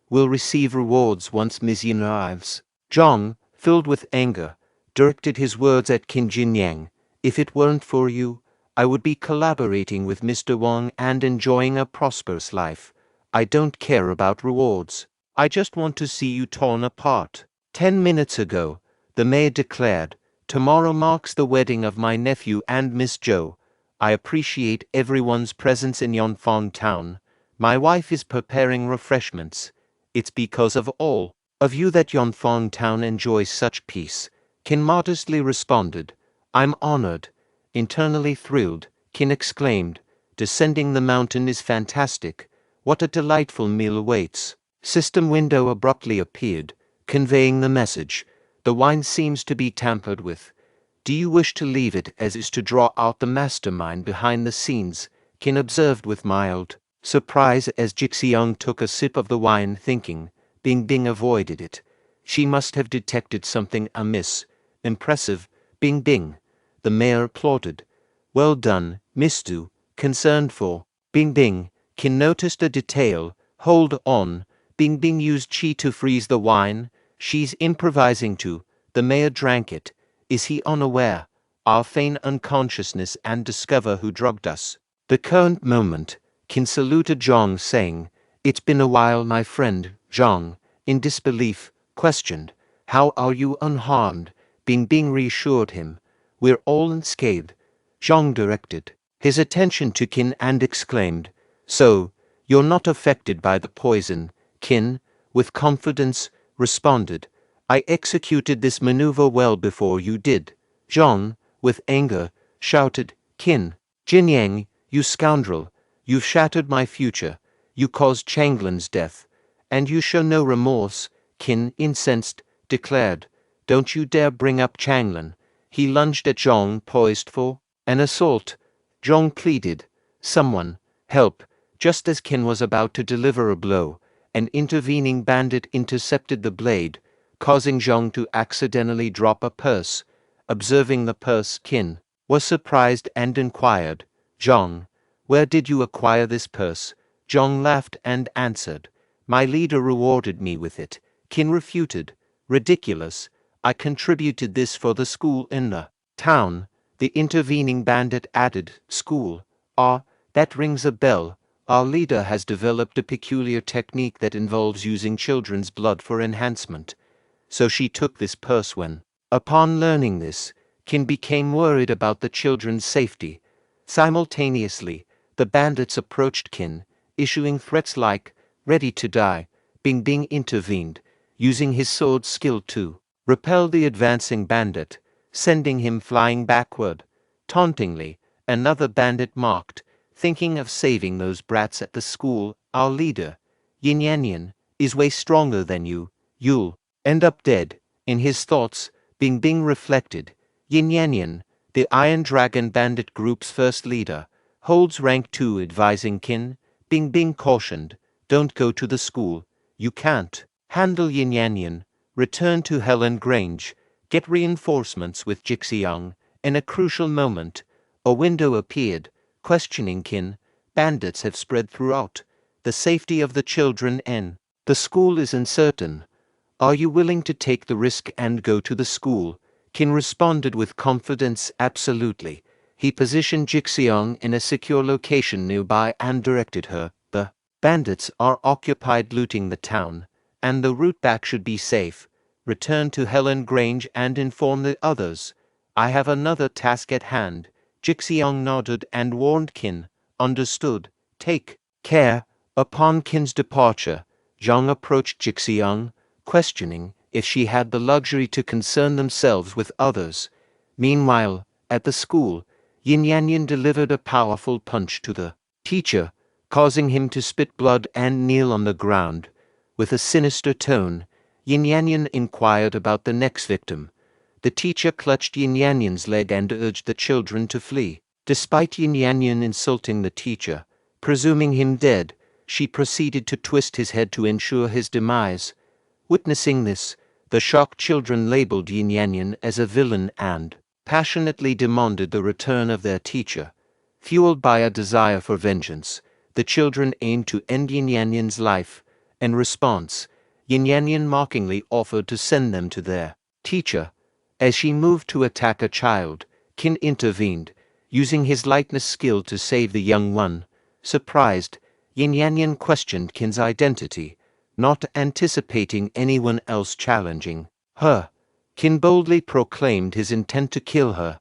We'll receive rewards once Miss Yin arrives. Zhang, filled with anger, directed his words at Qin Jinyang. If it weren't for you, I would be collaborating with Mr. Wang and enjoying a prosperous life. I don't care about rewards. I just want to see you torn apart. 10 minutes ago, the mayor declared, Tomorrow marks the wedding of my nephew and Miss Zhou. I appreciate everyone's presence in Yanfang town. My wife is preparing refreshments. It's because of all of you that Yanfang town enjoys such peace. Qin modestly responded, I'm honored. Internally thrilled, Qin exclaimed, Descending the mountain is fantastic. What a delightful meal awaits. System window abruptly appeared, conveying the message. The wine seems to be tampered with. Do you wish to leave it as is to draw out the mastermind behind the scenes? Qin observed with mild surprise as Jixiang took a sip of the wine, thinking, Bing Bing avoided it. She must have detected something amiss. Impressive, Bing Bing. The mayor applauded. Well done, Miss Du. Concerned for Bing Bing. Qin noticed a detail. Hold on. Bing Bing used qi to freeze the wine. She's improvising too. The mayor drank it. Is he unaware? I'll feign unconsciousness and discover who drugged us. The current moment, Qin saluted Zhang, saying, It's been a while, my friend. Zhang, in disbelief, questioned, How are you unharmed? Bing Bing reassured him. We're all unscathed. Zhang directed his attention to Qin and exclaimed, So, you're not affected by the poison? Qin, with confidence, responded, I executed this maneuver well before you did. Zhang, with anger, shouted, Qin Jinyang, you scoundrel, you've shattered my future, you caused Changlan's death, and you show no remorse. Qin, incensed, declared, Don't you dare bring up Changlan. He lunged at Zhang, poised for an assault. Zhang pleaded, Someone, help. Just as Qin was about to deliver a blow, an intervening bandit intercepted the blade, causing Zhang to accidentally drop a purse. Observing the purse, Qin was surprised and inquired, Zhang, where did you acquire this purse? Zhang laughed and answered, My leader rewarded me with it. Qin refuted, Ridiculous. I contributed this for the school in the town. The intervening bandit added, School. Ah, that rings a bell. Our leader has developed a peculiar technique that involves using children's blood for enhancement. So she took this purse when, upon learning this, Qin became worried about the children's safety. Simultaneously, the bandits approached Qin, issuing threats like, Ready to die. Bing Bing intervened, using his sword skill to repel the advancing bandit, sending him flying backward. Tauntingly, another bandit mocked, Thinking of saving those brats at the school, our leader, Yin Yanyan, is way stronger than you. You'll end up dead. In his thoughts, Bing Bing reflected, Yin Yanyan, the Iron Dragon Bandit Group's first leader, holds rank 2, advising Qin. Bing Bing cautioned, Don't go to the school. You can't handle Jinyanyan. Return to Helan Grange. Get reinforcements with Jixiang. In a crucial moment, a window appeared, questioning Qin. Bandits have spread throughout. The safety of the children and the school is uncertain. Are you willing to take the risk and go to the school? Qin responded with confidence, absolutely. He positioned Jixiang in a secure location nearby and directed her. The bandits are occupied looting the town, and the route back should be safe. Return to Helan Grange and inform the others. I have another task at hand. Jixiang nodded and warned Qin. Understood. Take care. Upon Qin's departure, Zhang approached Jixiang, questioning if she had the luxury to concern themselves with others. Meanwhile, at the school, Jinyanyan delivered a powerful punch to the teacher, causing him to spit blood and kneel on the ground. With a sinister tone, Jinyanyan inquired about the next victim. The teacher clutched Jinyanyan's leg and urged the children to flee. Despite Jinyanyan insulting the teacher, presuming him dead, she proceeded to twist his head to ensure his demise. Witnessing this, the shocked children labeled Jinyanyan as a villain and passionately demanded the return of their teacher. Fueled by a desire for vengeance, the children aimed to end Jinyanyan's life. In response, Jinyanyan mockingly offered to send them to their teacher. As she moved to attack a child, Qin intervened, using his lightness skill to save the young one. Surprised, Jinyanyan questioned Qin's identity, not anticipating anyone else challenging her. Qin boldly proclaimed his intent to kill her.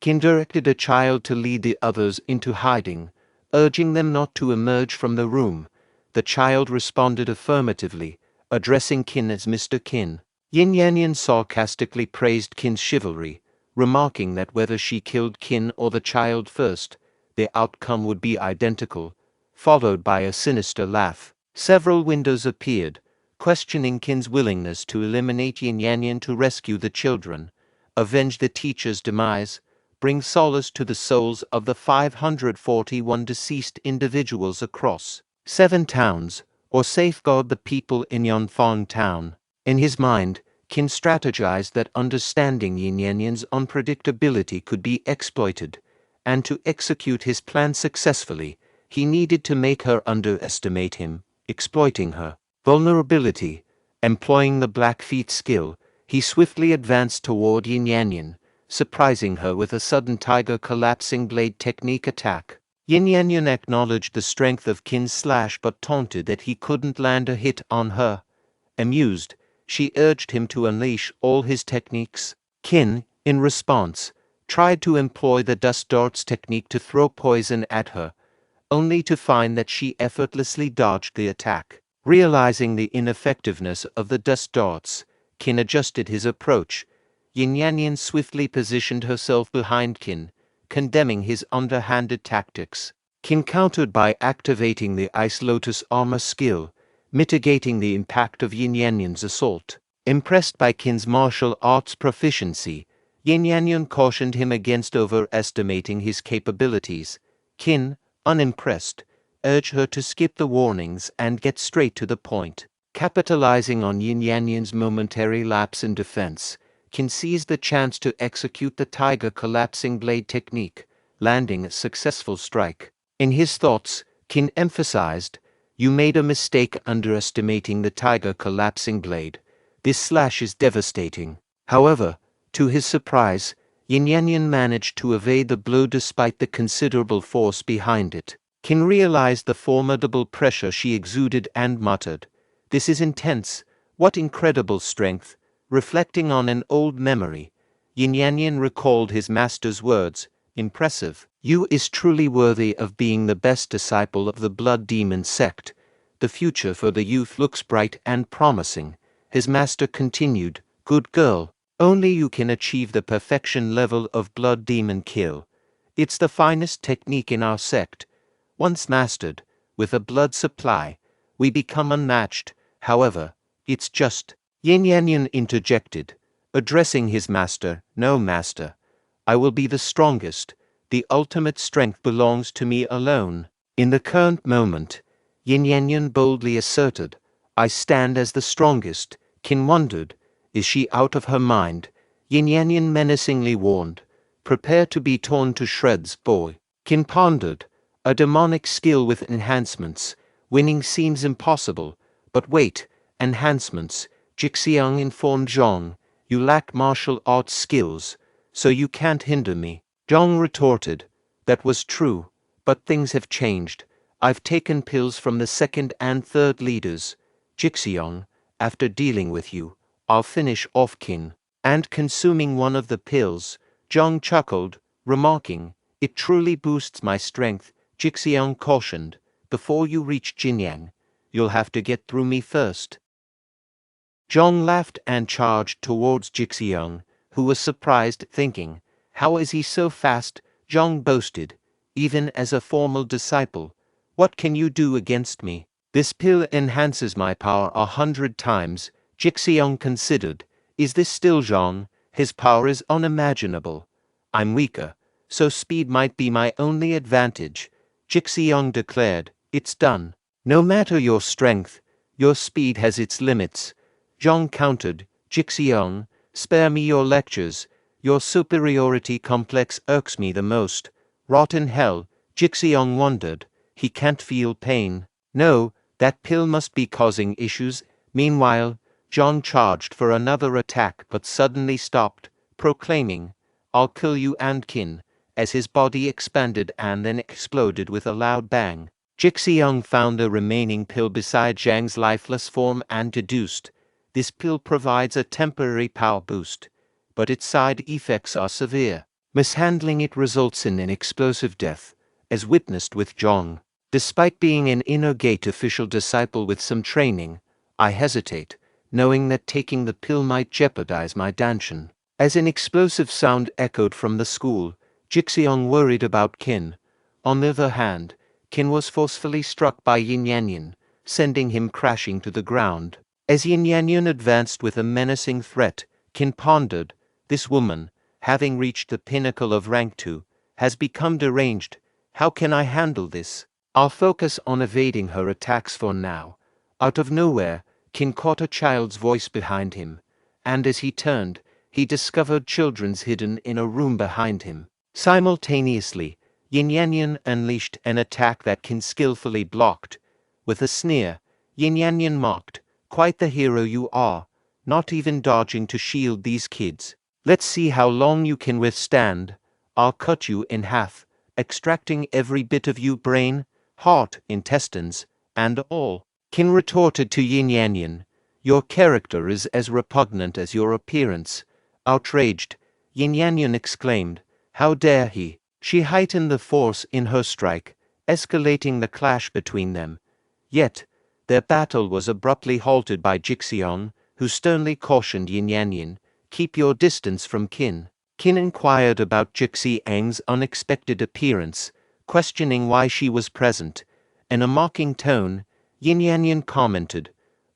Qin directed a child to lead the others into hiding, urging them not to emerge from the room. The child responded affirmatively, addressing Qin as Mr. Qin. Jinyanyan sarcastically praised Qin's chivalry, remarking that whether she killed Qin or the child first, the outcome would be identical, followed by a sinister laugh. Several windows appeared, questioning Qin's willingness to eliminate Jinyanyan to rescue the children, avenge the teacher's demise, bring solace to the souls of the 541 deceased individuals across 7 towns, or safeguard the people in Yanfang town. In his mind, Qin strategized that understanding Jinyanyan's unpredictability could be exploited, and to execute his plan successfully, he needed to make her underestimate him, exploiting her vulnerability. Employing the Blackfeet skill, he swiftly advanced toward Jinyanyan, surprising her with a sudden tiger collapsing blade technique attack. Jinyanyan acknowledged the strength of Qin's slash but taunted that he couldn't land a hit on her. Amused, she urged him to unleash all his techniques. Qin, in response, tried to employ the dust darts technique to throw poison at her, only to find that she effortlessly dodged the attack. Realizing the ineffectiveness of the dust darts, Qin adjusted his approach. Jinyanyan swiftly positioned herself behind Qin, condemning his underhanded tactics. Qin countered by activating the Ice Lotus armor skill, mitigating the impact of Jinyanyan's assault. Impressed by Qin's martial arts proficiency, Jinyanyan cautioned him against overestimating his capabilities. Qin, unimpressed, urged her to skip the warnings and get straight to the point. Capitalizing on Jinyanyan's momentary lapse in defense, Qin seized the chance to execute the tiger collapsing blade technique, landing a successful strike. In his thoughts, Qin emphasized, "You made a mistake underestimating the tiger collapsing blade. This slash is devastating." However, to his surprise, Jinyanyan managed to evade the blow despite the considerable force behind it. Qin realized the formidable pressure she exuded and muttered, "This is intense. What incredible strength." Reflecting on an old memory, Jinyanyan recalled his master's words, "Impressive. You is truly worthy of being the best disciple of the Blood Demon sect. The future for the youth looks bright and promising." His master continued, "Good girl. Only you can achieve the perfection level of Blood Demon kill. It's the finest technique in our sect. Once mastered, with a blood supply, we become unmatched. However, it's just..." Jinyanyan interjected, addressing his master, "No, master. I will be the strongest. The ultimate strength belongs to me alone." In the current moment, Jinyanyan boldly asserted. I stand as the strongest. Qin wondered. Is she out of her mind? Jinyanyan menacingly warned. Prepare to be torn to shreds, boy. Qin pondered. A demonic skill with enhancements. Winning seems impossible. But wait, enhancements. Jixiang informed Zhong. You lack martial arts skills, so you can't hinder me. Zhong retorted. That was true, but things have changed. I've taken pills from the second and third leaders. Jixiang, after dealing with you, I'll finish off Qin. And consuming one of the pills, Zhong chuckled, remarking, it truly boosts my strength. Jixiang cautioned, before you reach Jinyang, you'll have to get through me first. Zhong laughed and charged towards Jixiang, who was surprised, thinking, how is he so fast? Zhong boasted, even as a formal disciple. What can you do against me? This pill enhances my power 100 times. Jixiang considered. Is this still Zhong? His power is unimaginable. I'm weaker, so speed might be my only advantage. Jixiang declared. It's done. No matter your strength, your speed has its limits. Zhong countered. Jixiang, spare me your lectures. Your superiority complex irks me the most. Rot in hell. Jixiang wondered. He can't feel pain. No, that pill must be causing issues. Meanwhile, Zhong charged for another attack but suddenly stopped, proclaiming, I'll kill you and Qin, as his body expanded and then exploded with a loud bang. Jixiang found the remaining pill beside Zhang's lifeless form and deduced, this pill provides a temporary power boost, but its side effects are severe. Mishandling it results in an explosive death, as witnessed with Zhong. Despite being an inner gate official disciple with some training, I hesitate, knowing that taking the pill might jeopardize my danshan. As an explosive sound echoed from the school, Jixiang worried about Qin. On the other hand, Qin was forcefully struck by Jinyanyan, sending him crashing to the ground. As Jinyanyan advanced with a menacing threat, Qin pondered, this woman, having reached the pinnacle of rank 2, has become deranged. How can I handle this? I'll focus on evading her attacks for now. Out of nowhere, Qin caught a child's voice behind him, and as he turned, he discovered children's hidden in a room behind him. Simultaneously, Jinyanyan unleashed an attack that Qin skillfully blocked. With a sneer, Jinyanyan mocked, quite the hero you are, not even dodging to shield these kids. Let's see how long you can withstand. I'll cut you in half, extracting every bit of you brain, heart, intestines, and all. Qin retorted to Jinyanyan, your character is as repugnant as your appearance. Outraged, Jinyanyan exclaimed, how dare he? She heightened the force in her strike, escalating the clash between them. Yet, their battle was abruptly halted by Jixiang, who sternly cautioned Jinyanyan, keep your distance from Qin. Qin inquired about Jixiang's unexpected appearance, questioning why she was present. In a mocking tone, Jinyanyan commented,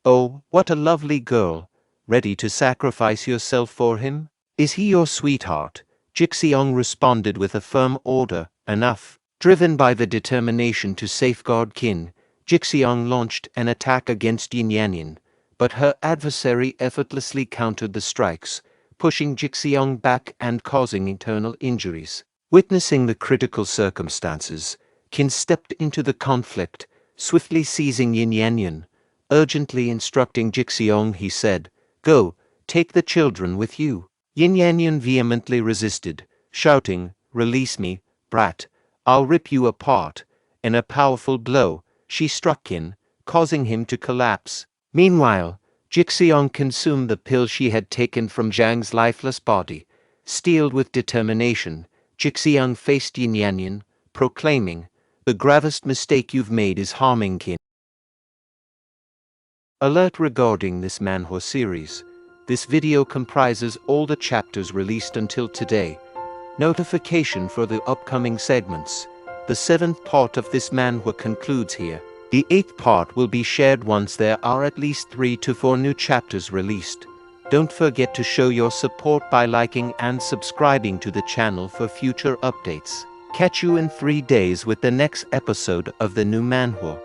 oh, what a lovely girl, ready to sacrifice yourself for him? Is he your sweetheart? Jixiang responded with a firm order, enough. Driven by the determination to safeguard Qin, Jixiang launched an attack against Jinyanyan, but her adversary effortlessly countered the strikes, pushing Jixiang back and causing internal injuries. Witnessing the critical circumstances, Qin stepped into the conflict, swiftly seizing Jinyanyan. Urgently instructing Jixiang, he said, go, take the children with you. Jinyanyan vehemently resisted, shouting, release me, brat, I'll rip you apart. In a powerful blow, she struck Qin, causing him to collapse. Meanwhile, Jixiang consumed the pill she had taken from Zhang's lifeless body. Steeled with determination, Jixiang faced Jinyanyan, proclaiming, the gravest mistake you've made is harming Qin. Alert regarding this manhwa series. This video comprises all the chapters released until today. Notification for the upcoming segments. The 7th part of this manhwa concludes here. The 8th part will be shared once there are at least 3 to 4 new chapters released. Don't forget to show your support by liking and subscribing to the channel for future updates. Catch you in 3 days with the next episode of the new manhwa.